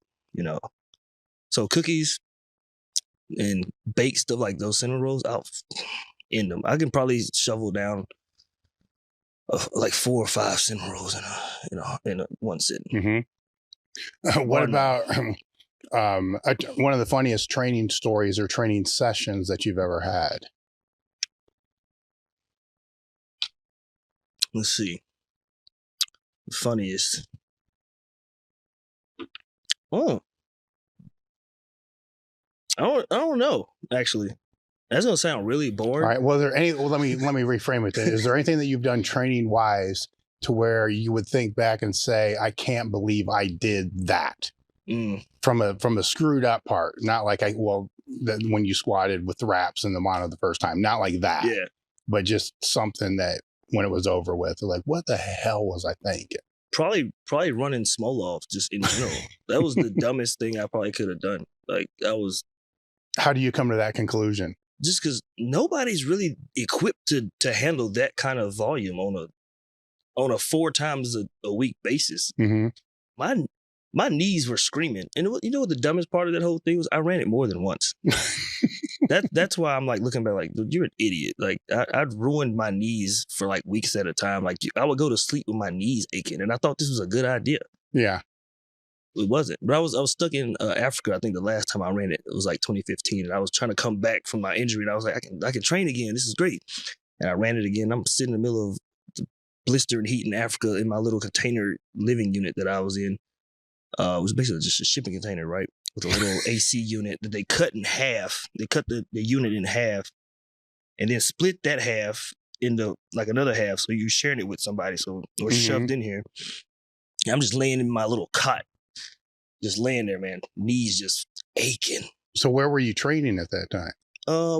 A: So cookies and baked stuff like those cinnamon rolls, I'll end them. I can probably shovel down like 4 or 5 cinnamon rolls in one sitting.
B: What about one of the funniest training stories or training sessions that you've ever had?
A: Let's see. The funniest. Oh, I don't know. Actually, that's gonna sound really boring.
B: All right. Well, let me reframe it then. Is there anything that you've done training wise to where you would think back and say, I can't believe I did that? From a screwed up part, not like when you squatted with the wraps in the mono the first time, not like that.
A: Yeah.
B: But just something that when it was over with, like, what the hell was I thinking?
A: Probably running small off just in general. That was the dumbest thing I probably could have done. Like
B: How do you come to that conclusion?
A: Just because nobody's really equipped to handle that kind of volume on a 4 times a week basis. My knees were screaming. And you know what the dumbest part of that whole thing was? I ran it more than once. That's why I'm like looking back like, dude, you're an idiot. Like I'd ruined my knees for like weeks at a time. Like I would go to sleep with my knees aching. And I thought this was a good idea.
B: Yeah.
A: It wasn't. But I was stuck in Africa. I think the last time I ran it was like 2015. And I was trying to come back from my injury. And I was like, I can train again. This is great. And I ran it again. I'm sitting in the middle of the blistering heat in Africa in my little container living unit that I was in. It was basically just a shipping container, right? With a little AC unit that they cut in half. They cut the unit in half and then split that half into like another half. So you're sharing it with somebody. So we're shoved in here. And I'm just laying in my little cot. Just laying there, man. Knees just aching.
B: So where were you training at that time?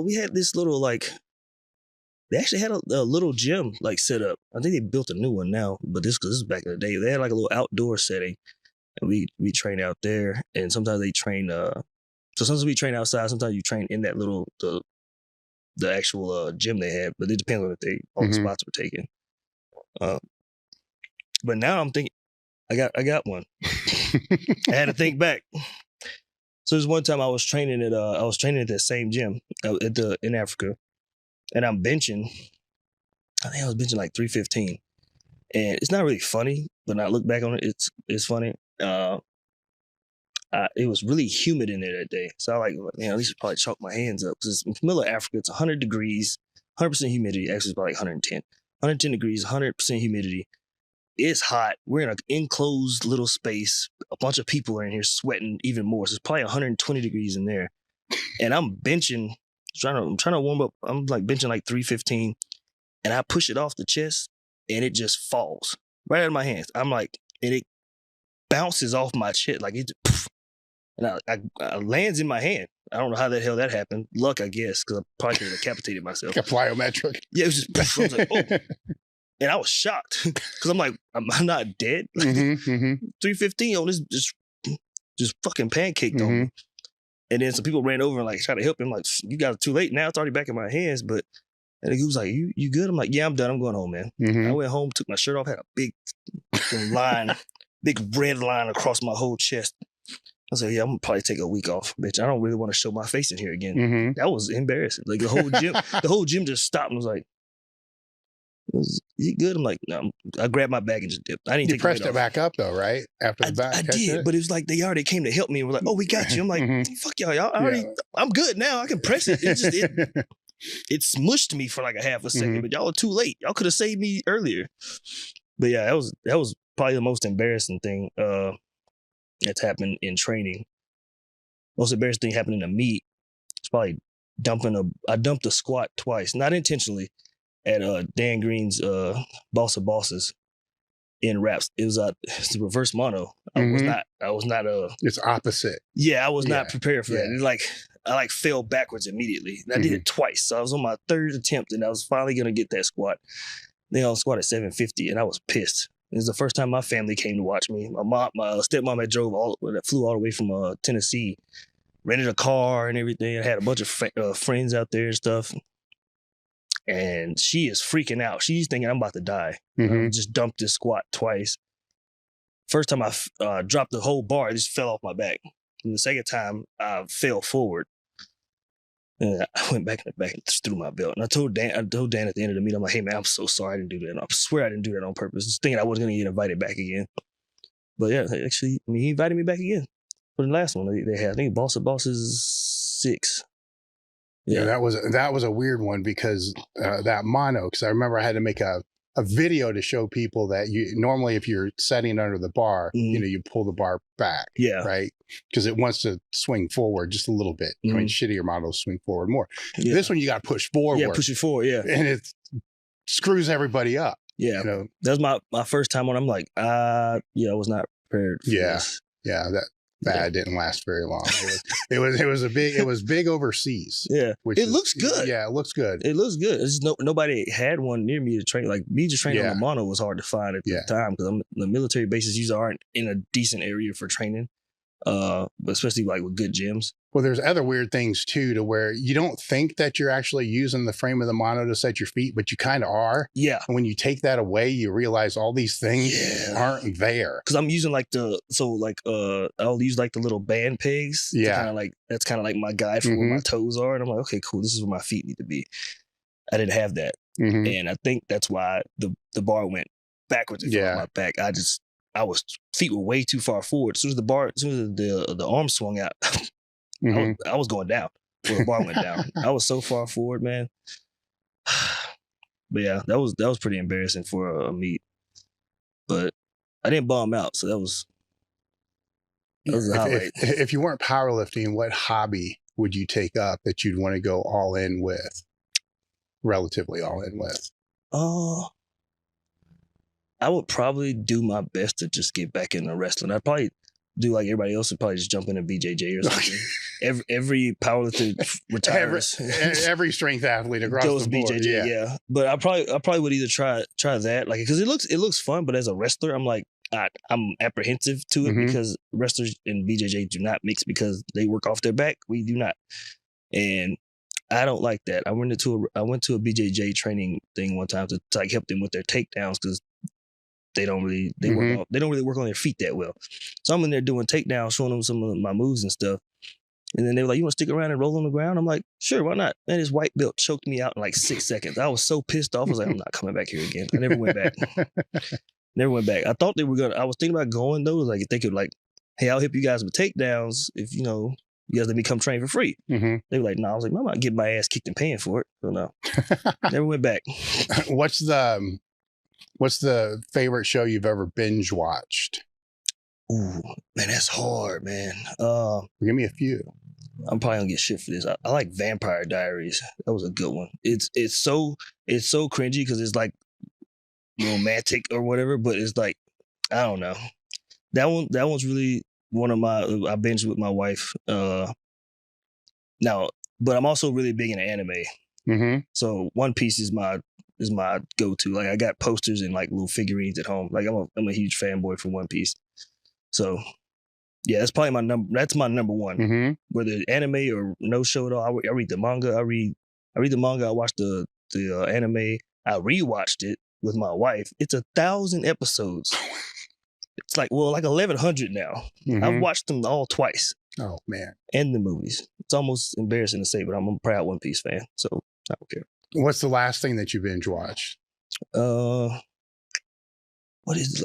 A: We had this little they actually had a little gym like set up. I think they built a new one now, but this is back in the day. They had like a little outdoor setting. And we train out there, and sometimes they train. So sometimes we train outside. Sometimes you train in that little the actual gym they had. But it depends on if all the spots were taken. But now I'm thinking, I got one. I had to think back. So there's one time I was training at that same gym in Africa, and I'm benching. I think I was benching like 315, and it's not really funny, but when I look back on it, it's funny. It was really humid in there that day. So I at least probably chalk my hands up. Because in the middle of Africa, it's 100 degrees, 100% humidity. Actually, it's probably like 110 degrees, 100% humidity. It's hot. We're in an enclosed little space. A bunch of people are in here sweating even more. So it's probably 120 degrees in there. And I'm benching, I'm trying to warm up. I'm like benching like 315. And I push it off the chest and it just falls right out of my hands. I'm like, and it bounces off my chest like it, and I lands in my hand. I don't know how the hell that happened. Luck, I guess, because I probably could have decapitated myself.
B: Like a plyometric.
A: Yeah, it was just. I was like, oh, and I was shocked because I'm like, I'm not dead. 315 on this just fucking pancaked on me. And then some people ran over and like tried to help him. Like, you got it too late now. It's already back in my hands. But and he was like, you good? I'm like, yeah, I'm done. I'm going home, man. I went home, took my shirt off, had a big line. Big red line across my whole chest. I was like, yeah, I'm gonna probably take a week off, bitch. I don't really want to show my face in here again. That was embarrassing. Like the whole gym just stopped and was like, Is he good? I'm like, no. I grabbed my bag and just dipped. I didn't take
B: pressed it back up though, right? After the back.
A: I did, but it was like they already came to help me and were like, oh, we got you. I'm like, fuck y'all already, I'm good now. I can press it. It smushed me for like a half a second, but y'all are too late. Y'all could have saved me earlier. But yeah, that was probably the most embarrassing thing that's happened in training. Most embarrassing thing happened in a meet. It's probably I dumped a squat twice, not intentionally, at Dan Green's Boss of Bosses in wraps. It's a reverse mono. I was not
B: it's opposite.
A: Yeah, I was not prepared for that. I fell backwards immediately. And I did it twice. So I was on my third attempt and I was finally gonna get that squat. Then I was squat at 750 and I was pissed. It was the first time my family came to watch me. My stepmom had flew all the way from Tennessee, rented a car and everything. I had a bunch of friends out there and stuff. And she is freaking out. She's thinking I'm about to die. I just dumped this squat twice. First time I dropped the whole bar, it just fell off my back. And the second time, I fell forward. And I went back in the back and threw my belt. And I told Dan at the end of the meet, I'm like, hey man, I'm so sorry I didn't do that. And I swear I didn't do that on purpose. Just thinking I wasn't going to get invited back again. But yeah, actually, he invited me back again for the last one they had. I think Boss of Bosses 6.
B: Yeah, that was a weird one because that mono, because I remember I had to make a video to show people that you normally, if you're setting under the bar, you pull the bar back. Yeah. Right. Because it wants to swing forward just a little bit. I mean, shittier models swing forward more. Yeah. This one, you got to push forward.
A: Yeah, push it forward. Yeah.
B: And it screws everybody up.
A: Yeah. That was my first time when I'm like, I was not prepared for this.
B: Yeah. That didn't last very long. It was big overseas.
A: Yeah, it looks good.
B: Yeah, it looks good.
A: It looks good. It's just nobody had one near me to train. Like me just training on the mono was hard to find at the time because the military bases usually aren't in a decent area for training, but especially like with good gyms.
B: Well, there's other weird things too, to where you don't think that you're actually using the frame of the mono to set your feet, but you kind of are. Yeah. And when you take that away, you realize all these things aren't there.
A: Because I'm using I'll use like the little band pegs. Yeah. That's kind of like my guide for where my toes are. And I'm like, okay, cool. This is where my feet need to be. I didn't have that. And I think that's why the bar went backwards in front of my back. Feet were way too far forward. As soon as the arm swung out, I was going down. Well, the bar went down. I was so far forward, man. But yeah, that was pretty embarrassing for a meet. But I didn't bomb out, so that was a highlight.
B: If you weren't powerlifting, what hobby would you take up that you'd want to go all in with? Relatively all in with?
A: I would probably do my best to just get back into wrestling. I'd probably do like everybody else and probably just jump into BJJ or something. every powerlifter retires.
B: Every strength athlete across
A: goes
B: the board.
A: BJJ, yeah. But I probably would either try that, like, because it looks fun, but as a wrestler, I'm like, I'm apprehensive to it because wrestlers and BJJ do not mix because they work off their back. We do not, and I don't like that. I went to a BJJ training thing one time to like help them with their takedowns because they don't really work on their feet that well. So I'm in there doing takedowns, showing them some of my moves and stuff. And then they were like, you want to stick around and roll on the ground? I'm like, sure, why not? And his white belt choked me out in like 6 seconds. I was so pissed off. I was like, I'm not coming back here again. I never went back. I thought they were going to, I was thinking about going though. Like if they could like, hey, I'll help you guys with takedowns if, you guys let me come train for free. They were like, no. I was like, I'm not getting my ass kicked and paying for it. So no, never went back.
B: What's the favorite show you've ever binge watched?
A: Ooh, man, that's hard, man.
B: Give me a few.
A: I'm probably gonna get shit for this. I like Vampire Diaries. That was a good one. It's so cringy because it's like romantic or whatever, but it's like, I don't know. That one's really one of my. I binged with my wife. Now, but I'm also really big into anime. So One Piece is my go-to. Like I got posters and like little figurines at home. Like I'm a huge fanboy for One Piece. So yeah, that's probably my number one. Whether anime or no show at all, I read the manga. I read the manga. I watch the anime. I rewatched it with my wife. It's 1,000 episodes. It's like 1,100 now. I've watched them all twice.
B: Oh man!
A: And the movies. It's almost embarrassing to say, but I'm a proud One Piece fan. So I don't care.
B: What's the last thing that you binge watched?
A: What is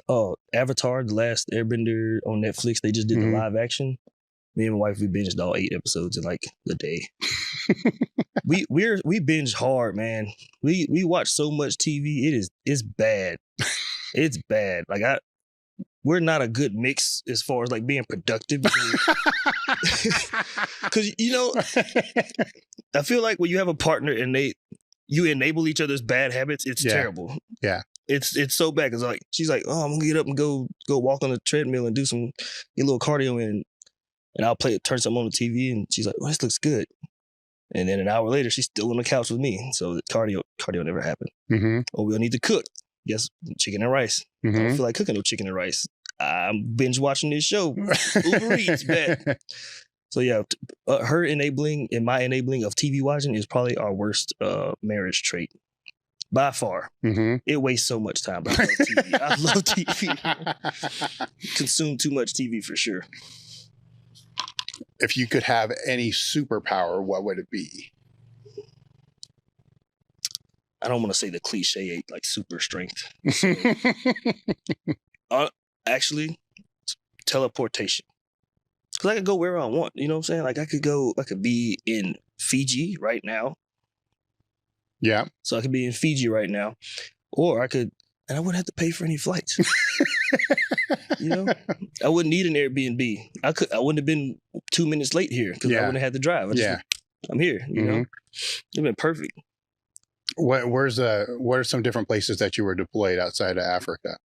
A: Avatar, The Last Airbender on Netflix? They just did the live action. Me and my wife, we binged all 8 episodes in like a day. we binge hard, man. We watch so much TV. It's bad. It's bad. Like we're not a good mix as far as like being productive. Because I feel like when you have a partner and you enable each other's bad habits, it's terrible.
B: Yeah.
A: It's so bad because like she's like, oh, I'm gonna get up and go walk on the treadmill and get a little cardio in, and I'll turn something on the TV, and she's like, well, this looks good. And then an hour later, she's still on the couch with me. So the cardio never happened. Oh, we'll need to cook. Yes, chicken and rice. I don't feel like cooking no chicken and rice. I'm binge watching this show. Uber Eats, bet. So yeah, her enabling and my enabling of TV watching is probably our worst marriage trait. By far. It wastes so much time. But I love TV. I love TV. Consume too much TV for sure.
B: If you could have any superpower, what would it be?
A: I don't want to say the cliche like super strength. So, actually, teleportation. Because I could go wherever I want. You know what I'm saying? Like I could be in Fiji right now.
B: Yeah.
A: So I could be in Fiji right now. Or I wouldn't have to pay for any flights. I wouldn't need an Airbnb. I wouldn't have been 2 minutes late here because I wouldn't have had to drive. I'm here, It'd been perfect.
B: What are some different places that you were deployed outside of Africa?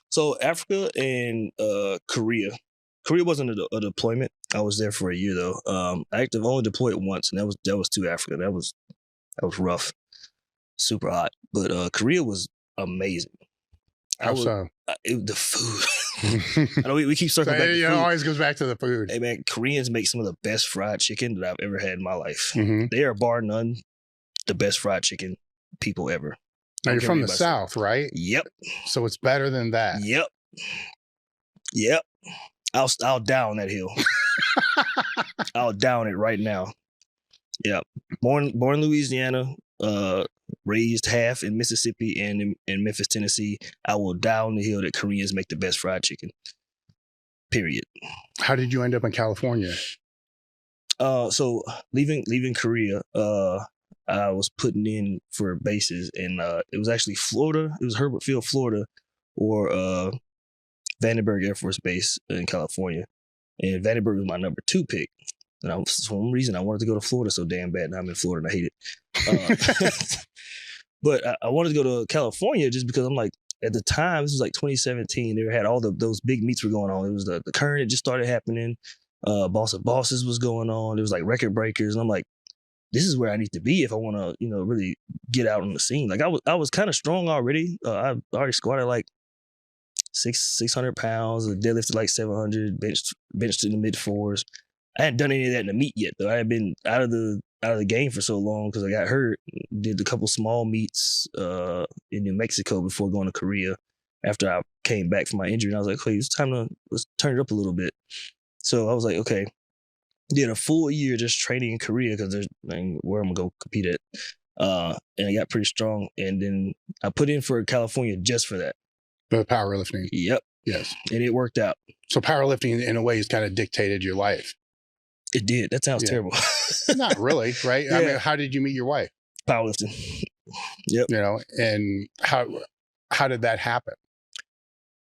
A: So Africa and Korea. Korea wasn't a deployment. I was there for a year though. I've only deployed once, and that was to Africa. That was rough, super hot. But Korea was amazing. The food. I know we keep circling back. It
B: always goes back to the food.
A: Hey man, Koreans make some of the best fried chicken that I've ever had in my life. They are bar none the best fried chicken people ever.
B: Now you're from the South, right?
A: Yep.
B: So it's better than that.
A: Yep. I'll down that hill. I'll down it right now. Yeah. Born in Louisiana, raised half in Mississippi and in Memphis, Tennessee. I will down the hill that Koreans make the best fried chicken. Period.
B: How did you end up in California?
A: So leaving Korea, I was putting in for bases, and it was actually Florida. It was Herbert Field, Florida, or Vandenberg Air Force Base in California. And Vandenberg was my number 2 pick. And for some reason, I wanted to go to Florida so damn bad. Now I'm in Florida and I hate it. But I wanted to go to California just because I'm like, at the time, this was like 2017, they had all those big meets were going on. It was the Current, it just started happening. Boss of Bosses was going on. There was like Record Breakers. And I'm like, this is where I need to be if I want to, really get out on the scene. Like I was kind of strong already. I already squatted like 600 pounds, deadlifted like 700, benched in the mid 4s. I hadn't done any of that in the meet yet though. I had been out of the game for so long because I got hurt. Did a couple small meets in New Mexico before going to Korea after I came back from my injury. And I was like, okay, it's time to let's turn it up a little bit. So I was like, okay. Did a full year just training in Korea because there's where I'm gonna go compete at. And I got pretty strong. And then I put in for California just for that.
B: The powerlifting.
A: Yep.
B: Yes.
A: And it worked out.
B: So powerlifting in a way has kind of dictated your life.
A: It did. That sounds terrible.
B: Not really, right?
A: Yeah.
B: I mean, how did you meet your wife?
A: Powerlifting. Yep.
B: And how did that happen?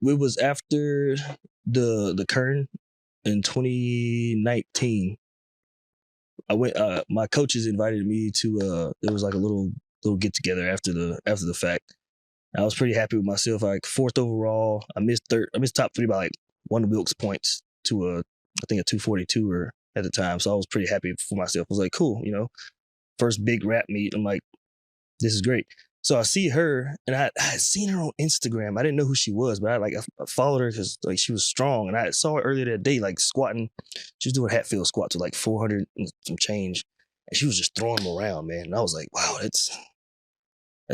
A: It was after the Kern in 2019. I went. My coaches invited me to. There was like a little get together after the fact. I was pretty happy with myself. Like 4th overall. I missed top 3 by like 1 Wilkes points to I think a 242 at the time. So I was pretty happy for myself. I was like, cool, first big rap meet. I'm like, this is great. So I see her, and I had seen her on Instagram. I didn't know who she was, but I followed her because like she was strong, and I saw her earlier that day like squatting. She was doing Hatfield squats with like 400 and some change, and she was just throwing them around, man. And I was like, wow, that's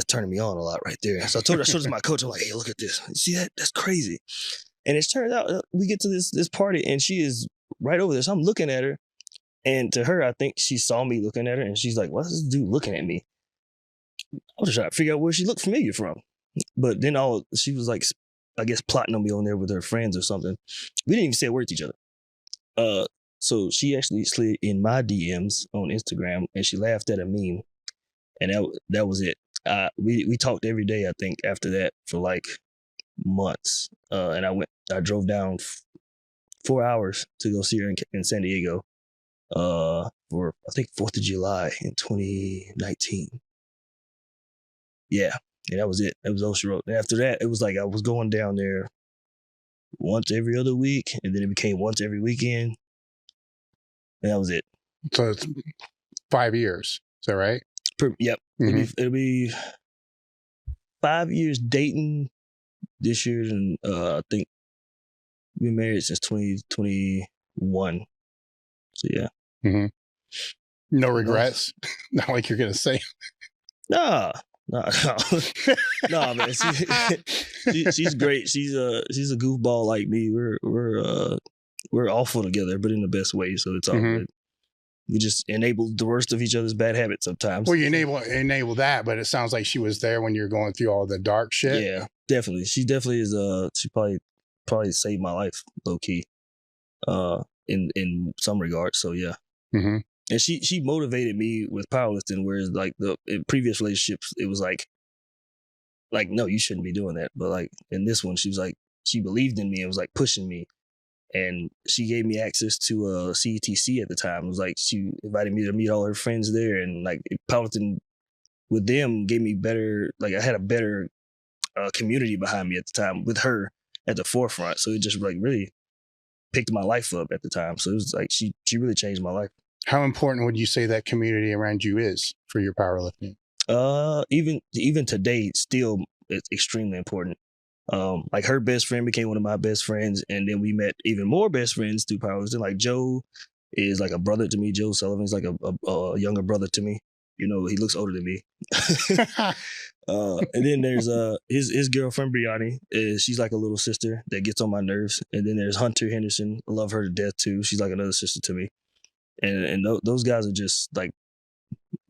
A: turning me on a lot right there. So I showed it to my coach. I'm like, hey, look at this. You see that? That's crazy. And it turns out we get to this party, and she is right over there. So I'm looking at her, and to her, I think she saw me looking at her, and she's like, what's this dude looking at me? was just trying to figure out where she looked familiar from. But then she was like, I guess, plotting on me on there with her friends or something. We didn't even say a word to each other. So she actually slid in my DMs on Instagram, and she laughed at a meme, and that was it. We talked every day, I think, after that for like months. And I drove down 4 hours to go see her in San Diego for, I think, 4th of July in 2019. Yeah, and that was it. That was all she wrote. And after that, it was like I was going down there once every other week, and then it became once every weekend. And that was it.
B: So it's 5 years. Is that right?
A: Yep. Mm-hmm. It'll be 5 years dating this year, and I think we've been married since 2021. So yeah.
B: Mm-hmm. No regrets? Not like you're gonna say.
A: No, man. She's great. She's a goofball like me. We're awful together, but in the best way. So it's all good. We just enable the worst of each other's bad habits sometimes.
B: Well, you enable that, but it sounds like she was there when you're going through all the dark shit.
A: Yeah, definitely. She definitely is. She probably saved my life, low key. In some regards. So yeah. Mm-hmm. And she motivated me with powerlifting, whereas like in previous relationships, it was like no, you shouldn't be doing that. But like in this one, she was like, she believed in me and was like pushing me. And she gave me access to CETC at the time. It was like she invited me to meet all her friends there, and like powerlifting with them gave me better. Like I had a better community behind me at the time with her at the forefront. So it just like really picked my life up at the time. So it was like she really changed my life.
B: How important would you say that community around you is for your powerlifting?
A: Even today, still it's extremely important. Like her best friend became one of my best friends, and then we met even more best friends through powerlifting. Like Joe is like a brother to me. Joe Sullivan's like a younger brother to me. You know, he looks older than me. And then there's his girlfriend Brianni. She's like a little sister that gets on my nerves. And then there's Hunter Henderson. I love her to death too. She's like another sister to me. And those guys are just like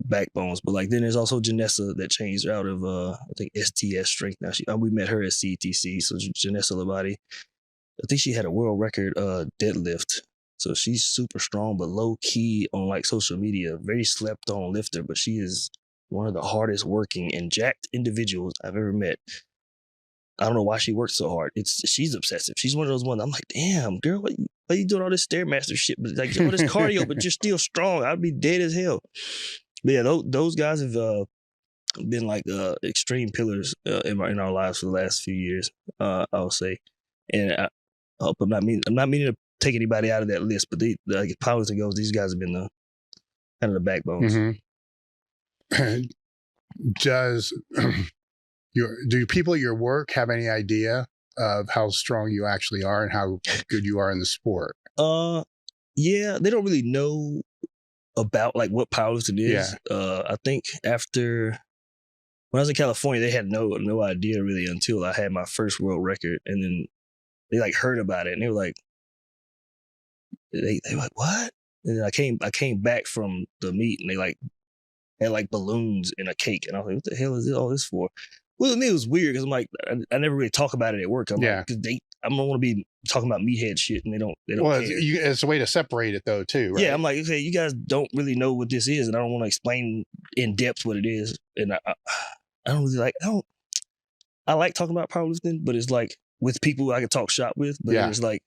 A: backbones. But like then there's also Janessa that changed out of I think STS strength. Now we met her at CTC. So Janessa Labate, I think she had a world record deadlift. So she's super strong, but low key on like social media, very slept on lifter. But she is one of the hardest working and jacked individuals I've ever met. I don't know why she works so hard. She's obsessive. She's one of those ones. I'm like, damn, girl, why you doing all this Stairmaster shit? But like all this cardio, but you're still strong. I'd be dead as hell. But yeah, those guys have been like extreme pillars in our lives for the last few years. I would say, and I hope I'm not meaning to take anybody out of that list, but like as powerlifting goes, these guys have been the kind of the backbones.
B: Mm-hmm. Do people at your work have any idea of how strong you actually are and how good you are in the sport?
A: Yeah, they don't really know about like what powerlifting is. Yeah. I think after when I was in California, they had no idea really until I had my first world record, and then they like heard about it and they were like, they were like, what? And then I came back from the meet and they like had like balloons and a cake, and I was like, what the hell is all this for? Well, to me it was weird because I'm like, I never really talk about it at work. I'm like, because I don't want to be talking about meathead shit, and they don't. Well,
B: it's a way to separate it though, too. Right?
A: Yeah, I'm like, okay, you guys don't really know what this is, and I don't want to explain in depth what it is, and I don't really like. I like talking about powerlifting, but it's like with people I can talk shop with, but it's like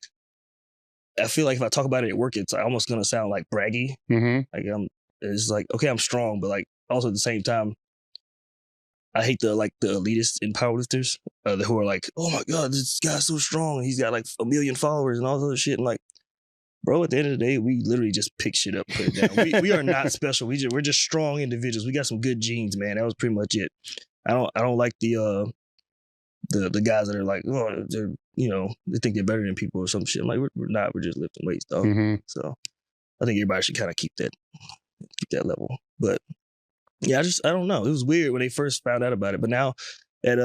A: I feel like if I talk about it at work, it's almost gonna sound like braggy. Mm-hmm. Like it's like, okay, I'm strong, but like also at the same time, I hate the elitists in powerlifters who are like, oh my God, this guy's so strong. He's got like 1 million followers and all this other shit. And like, bro, at the end of the day, we literally just pick shit up, put it down. we are not special. We're just strong individuals. We got some good genes, man. That was pretty much it. I don't like the guys that are like, oh, they're, you know, they think they're better than people or some shit. I'm like, we're not. We're just lifting weights, dog. Mm-hmm. So I think everybody should kind of keep that level. But yeah, I don't know. It was weird when they first found out about it, but now at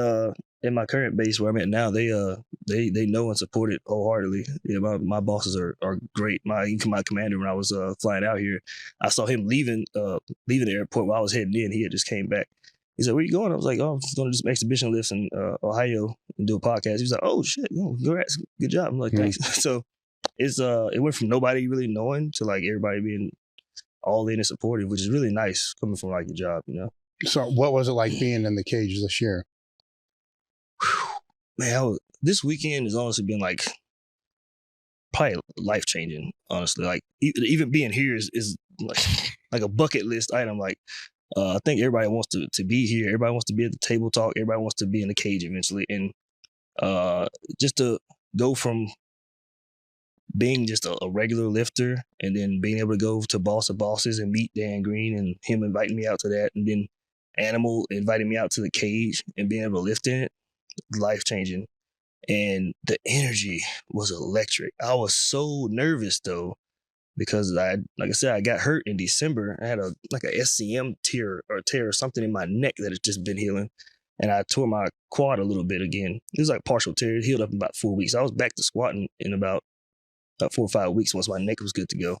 A: my current base where I'm at now, they know and support it wholeheartedly. Yeah, my bosses are great. My commander, when I was flying out here, I saw him leaving the airport while I was heading in. He had just came back, He said, "Where you going?" I was like, "Oh, I'm just going to do some exhibition lifts in Ohio and do a podcast." He was like, "Oh shit, congrats, good job." I'm like, "Thanks." So it went from nobody really knowing to like everybody being all in and supportive, which is really nice coming from like your job, you know.
B: So what was it like being in the cage this year?
A: Man, this weekend has honestly been like probably life changing. Honestly, like even being here is like a bucket list item. Like I think everybody wants to be here. Everybody wants to be at the table talk. Everybody wants to be in the cage eventually, and just to go from being just a regular lifter and then being able to go to Boss of Bosses and meet Dan Green and him inviting me out to that, and then Animal inviting me out to the cage and being able to lift in it, life changing. And the energy was electric. I was so nervous though, because like I said, I got hurt in December. I had a SCM tear or something in my neck that has just been healing. And I tore my quad a little bit again. It was like partial tear. It healed up in about 4 weeks. I was back to squatting in about 4 or 5 weeks once my neck was good to go.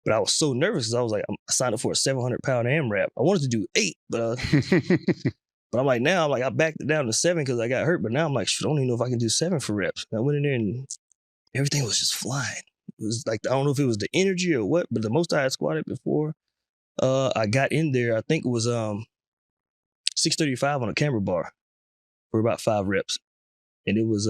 A: But I was so nervous because I was like, I signed up for a 700-pound AMRAP. I wanted to do 8, but I'm like, now I'm like, I backed it down to 7 because I got hurt. But now I'm like, I don't even know if I can do 7 for reps. And I went in there and everything was just flying. It was like, I don't know if it was the energy or what, but the most I had squatted before, I got in there, I think it was 635 on a camera bar for about 5 reps. And it was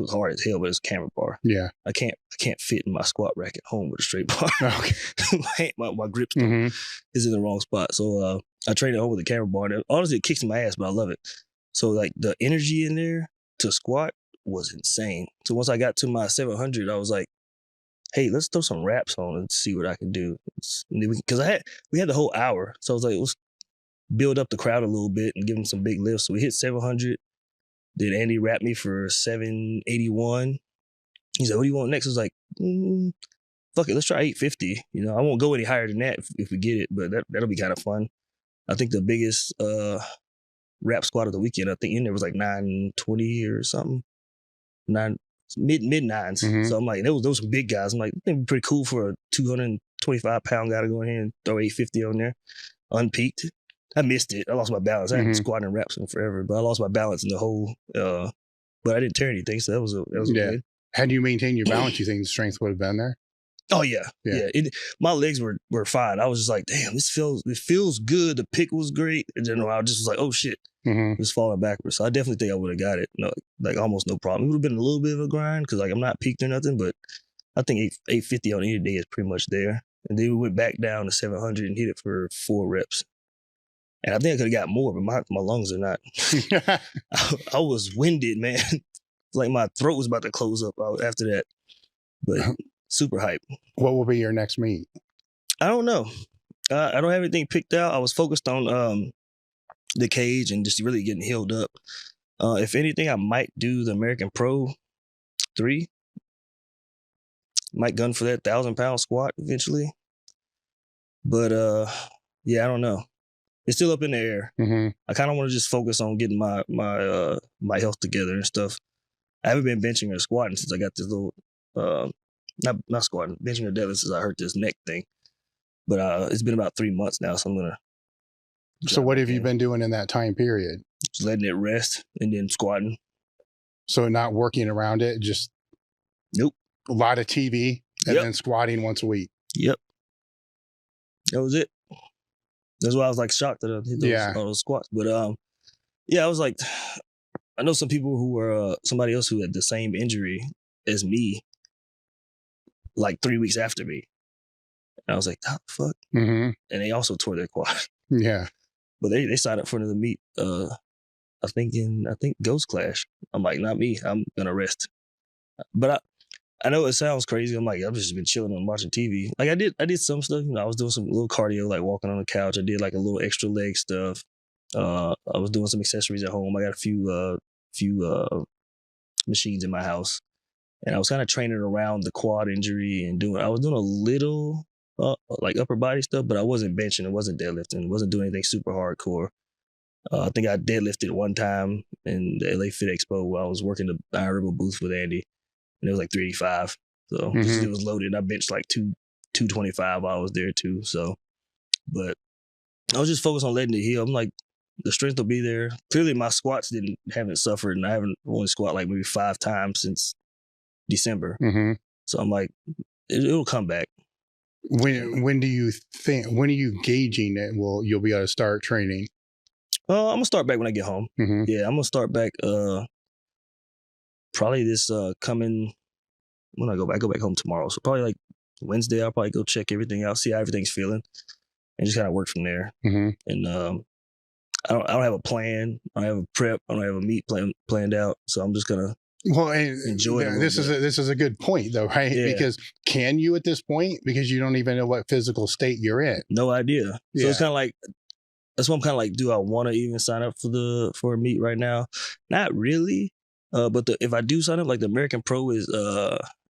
A: hard as hell, but it's a camera bar.
B: Yeah.
A: I can't fit in my squat rack at home with a straight bar.
B: Okay.
A: my grip is in the wrong spot. So I train at home with a camera bar. And honestly, it kicks my ass, but I love it. So like the energy in there to squat was insane. So once I got to my 700, I was like, hey, let's throw some reps on and see what I can do. Because we had the whole hour. So I was like, let's build up the crowd a little bit and give them some big lifts. So we hit 700. Then Andy rapped me for 781. He said, what do you want next? I was like, fuck it, let's try 850. You know, I won't go any higher than that if we get it, but that'll be kind of fun. I think the biggest rap squat of the weekend, I think in there was like 920 or something. Mid nines. So I'm like, those some big guys. I'm like, it'd be pretty cool for a 225-pound guy to go in here and throw 850 on there, unpeaked. I missed it. I lost my balance. I hadn't squatted in reps in forever, but I lost my balance in the whole. But I didn't tear anything, so that was good.
B: Had you maintained your balance, you think the strength would have been there?
A: Oh yeah. My legs were fine. I was just like, damn, it feels good. The pick was great, and then I just was like, oh shit, it was falling backwards. So I definitely think I would have got it. No, like almost no problem. It would have been a little bit of a grind because like I'm not peaked or nothing, but I think 850 on any day is pretty much there. And then we went back down to 700 and hit it for 4 reps. And I think I could have got more, but my lungs are not. I was winded, man. It's like my throat was about to close up after that. But super hype.
B: What will be your next meet?
A: I don't know. I don't have anything picked out. I was focused on the cage and just really getting healed up. If anything, I might do the American Pro 3. Might gun for that 1,000-pound squat eventually. But yeah, I don't know. It's still up in the air. I kind of want to just focus on getting my health together and stuff. I haven't been benching or squatting since I got this little not squatting, benching or deadlift since I hurt this neck thing. But it's been about 3 months now, so I'm gonna.
B: So what have you been doing in that time period?
A: Just letting it rest and then squatting.
B: So not working around it, just
A: nope.
B: A lot of TV and then squatting once a week. Yep.
A: That was it. That's why I was like shocked that I hit those squats. But I was like, I know some people who were somebody else who had the same injury as me, like 3 weeks after me. And I was like, how the fuck? And they also tore their quad.
B: Yeah.
A: But they signed up for another meet. I think Ghost Clash. I'm like, not me. I'm gonna rest. But I know it sounds crazy. I'm like, I've just been chilling and watching TV. Like I did some stuff. You know, I was doing some little cardio, like walking on the couch. I did like a little extra leg stuff. I was doing some accessories at home. I got a few machines in my house, and I was kind of training around the quad injury and I was doing a little like upper body stuff, but I wasn't benching. It wasn't deadlifting. It wasn't doing anything super hardcore. I think I deadlifted one time in the LA Fit Expo while I was working the Iron Rebel booth with Andy. And it was like 385. So it was loaded. I benched like 225 while I was there too. So, but I was just focused on letting it heal. I'm like, the strength will be there. Clearly, my squats haven't suffered, and I haven't only squat like maybe 5 times since December.
B: Mm-hmm.
A: So I'm like, it'll come back.
B: When do you think? When are you gauging it? You'll be able to start training?
A: I'm gonna start back when I get home.
B: Mm-hmm.
A: Yeah, I'm gonna start back. Probably this coming when I go back home tomorrow. So probably like Wednesday, I'll probably go check everything out, see how everything's feeling, and just kind of work from there.
B: Mm-hmm.
A: And I don't have a plan. I don't have a prep. I don't have a meet planned out. So I'm just gonna enjoy it.
B: This is a good point though, right? Yeah. Because can you at this point? Because you don't even know what physical state you're in.
A: No idea. So it's kind of like, that's why I'm kind of like, do I want to even sign up for a meet right now? Not really. But if I do sign up, like the American Pro is,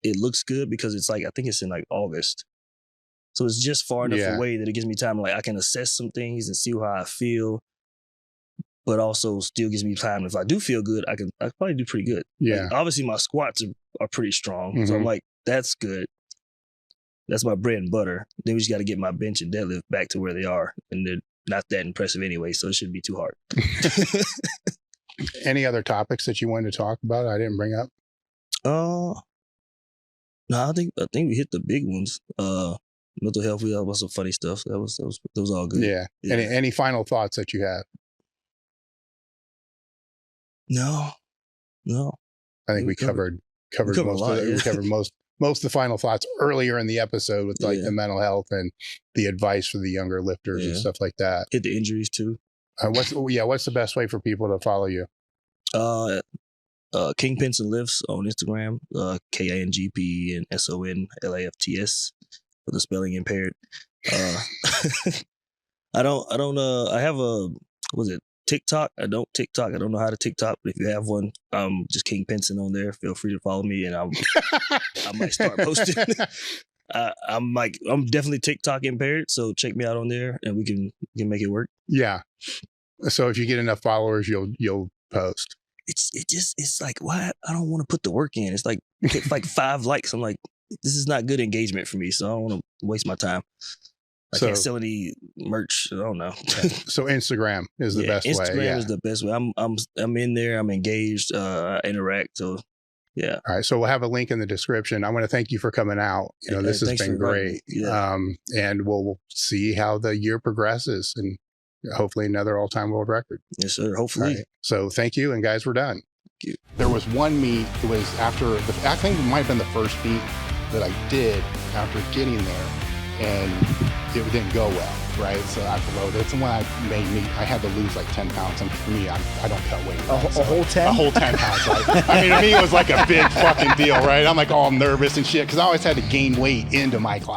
A: it looks good because it's like, I think it's in like August. So it's just far enough away that it gives me time, like I can assess some things and see how I feel, but also still gives me time. If I do feel good, I can probably do pretty good.
B: Yeah.
A: Like, obviously my squats are pretty strong.
B: Mm-hmm.
A: So I'm like, that's good. That's my bread and butter. Then we just got to get my bench and deadlift back to where they are. And they're not that impressive anyway, so it shouldn't be too hard.
B: Any other topics that you wanted to talk about I didn't bring up?
A: No, I think we hit the big ones. Mental health, we had some funny stuff. That was all good.
B: Yeah. Any final thoughts that you have?
A: No.
B: I think we covered most of the final thoughts earlier in the episode with like the mental health and the advice for the younger lifters and stuff like that.
A: Hit the injuries too.
B: What's the best way for people to follow you?
A: King Penson Lifts on Instagram. KINGP and SONLAFTS for the spelling impaired. I have TikTok. I don't TikTok. I don't know how to TikTok, but if you have one, just King Penson on there. Feel free to follow me, and I might start posting. I'm definitely TikTok impaired, so check me out on there, and we can make it work. Yeah.
B: So if you get enough followers, you'll post.
A: It's like, why? I don't want to put the work in. It's like 5 likes. I'm like, this is not good engagement for me, so I don't want to waste my time. I can't sell any merch. I don't know.
B: So Instagram is the best way.
A: Instagram is the best way. I'm in there. I'm engaged. I interact. So yeah.
B: All right. So we'll have a link in the description. I want to thank you for coming out. This has been great.
A: Yeah.
B: And we'll see how the year progresses and hopefully another all-time world record.
A: Yes, sir. Hopefully.
B: Right. So thank you. And guys, we're done. Thank you. There was one meet. It was after I think it might have been the first meet that I did after getting there, and it didn't go well, right? So I bloated. It's when I made meat. I had to lose like 10 pounds. And for me, I don't cut weight.
D: Right? A whole 10?
B: A whole 10 pounds. Right? I mean, to me, it was like a big fucking deal, right? I'm like all nervous and shit because I always had to gain weight into my class.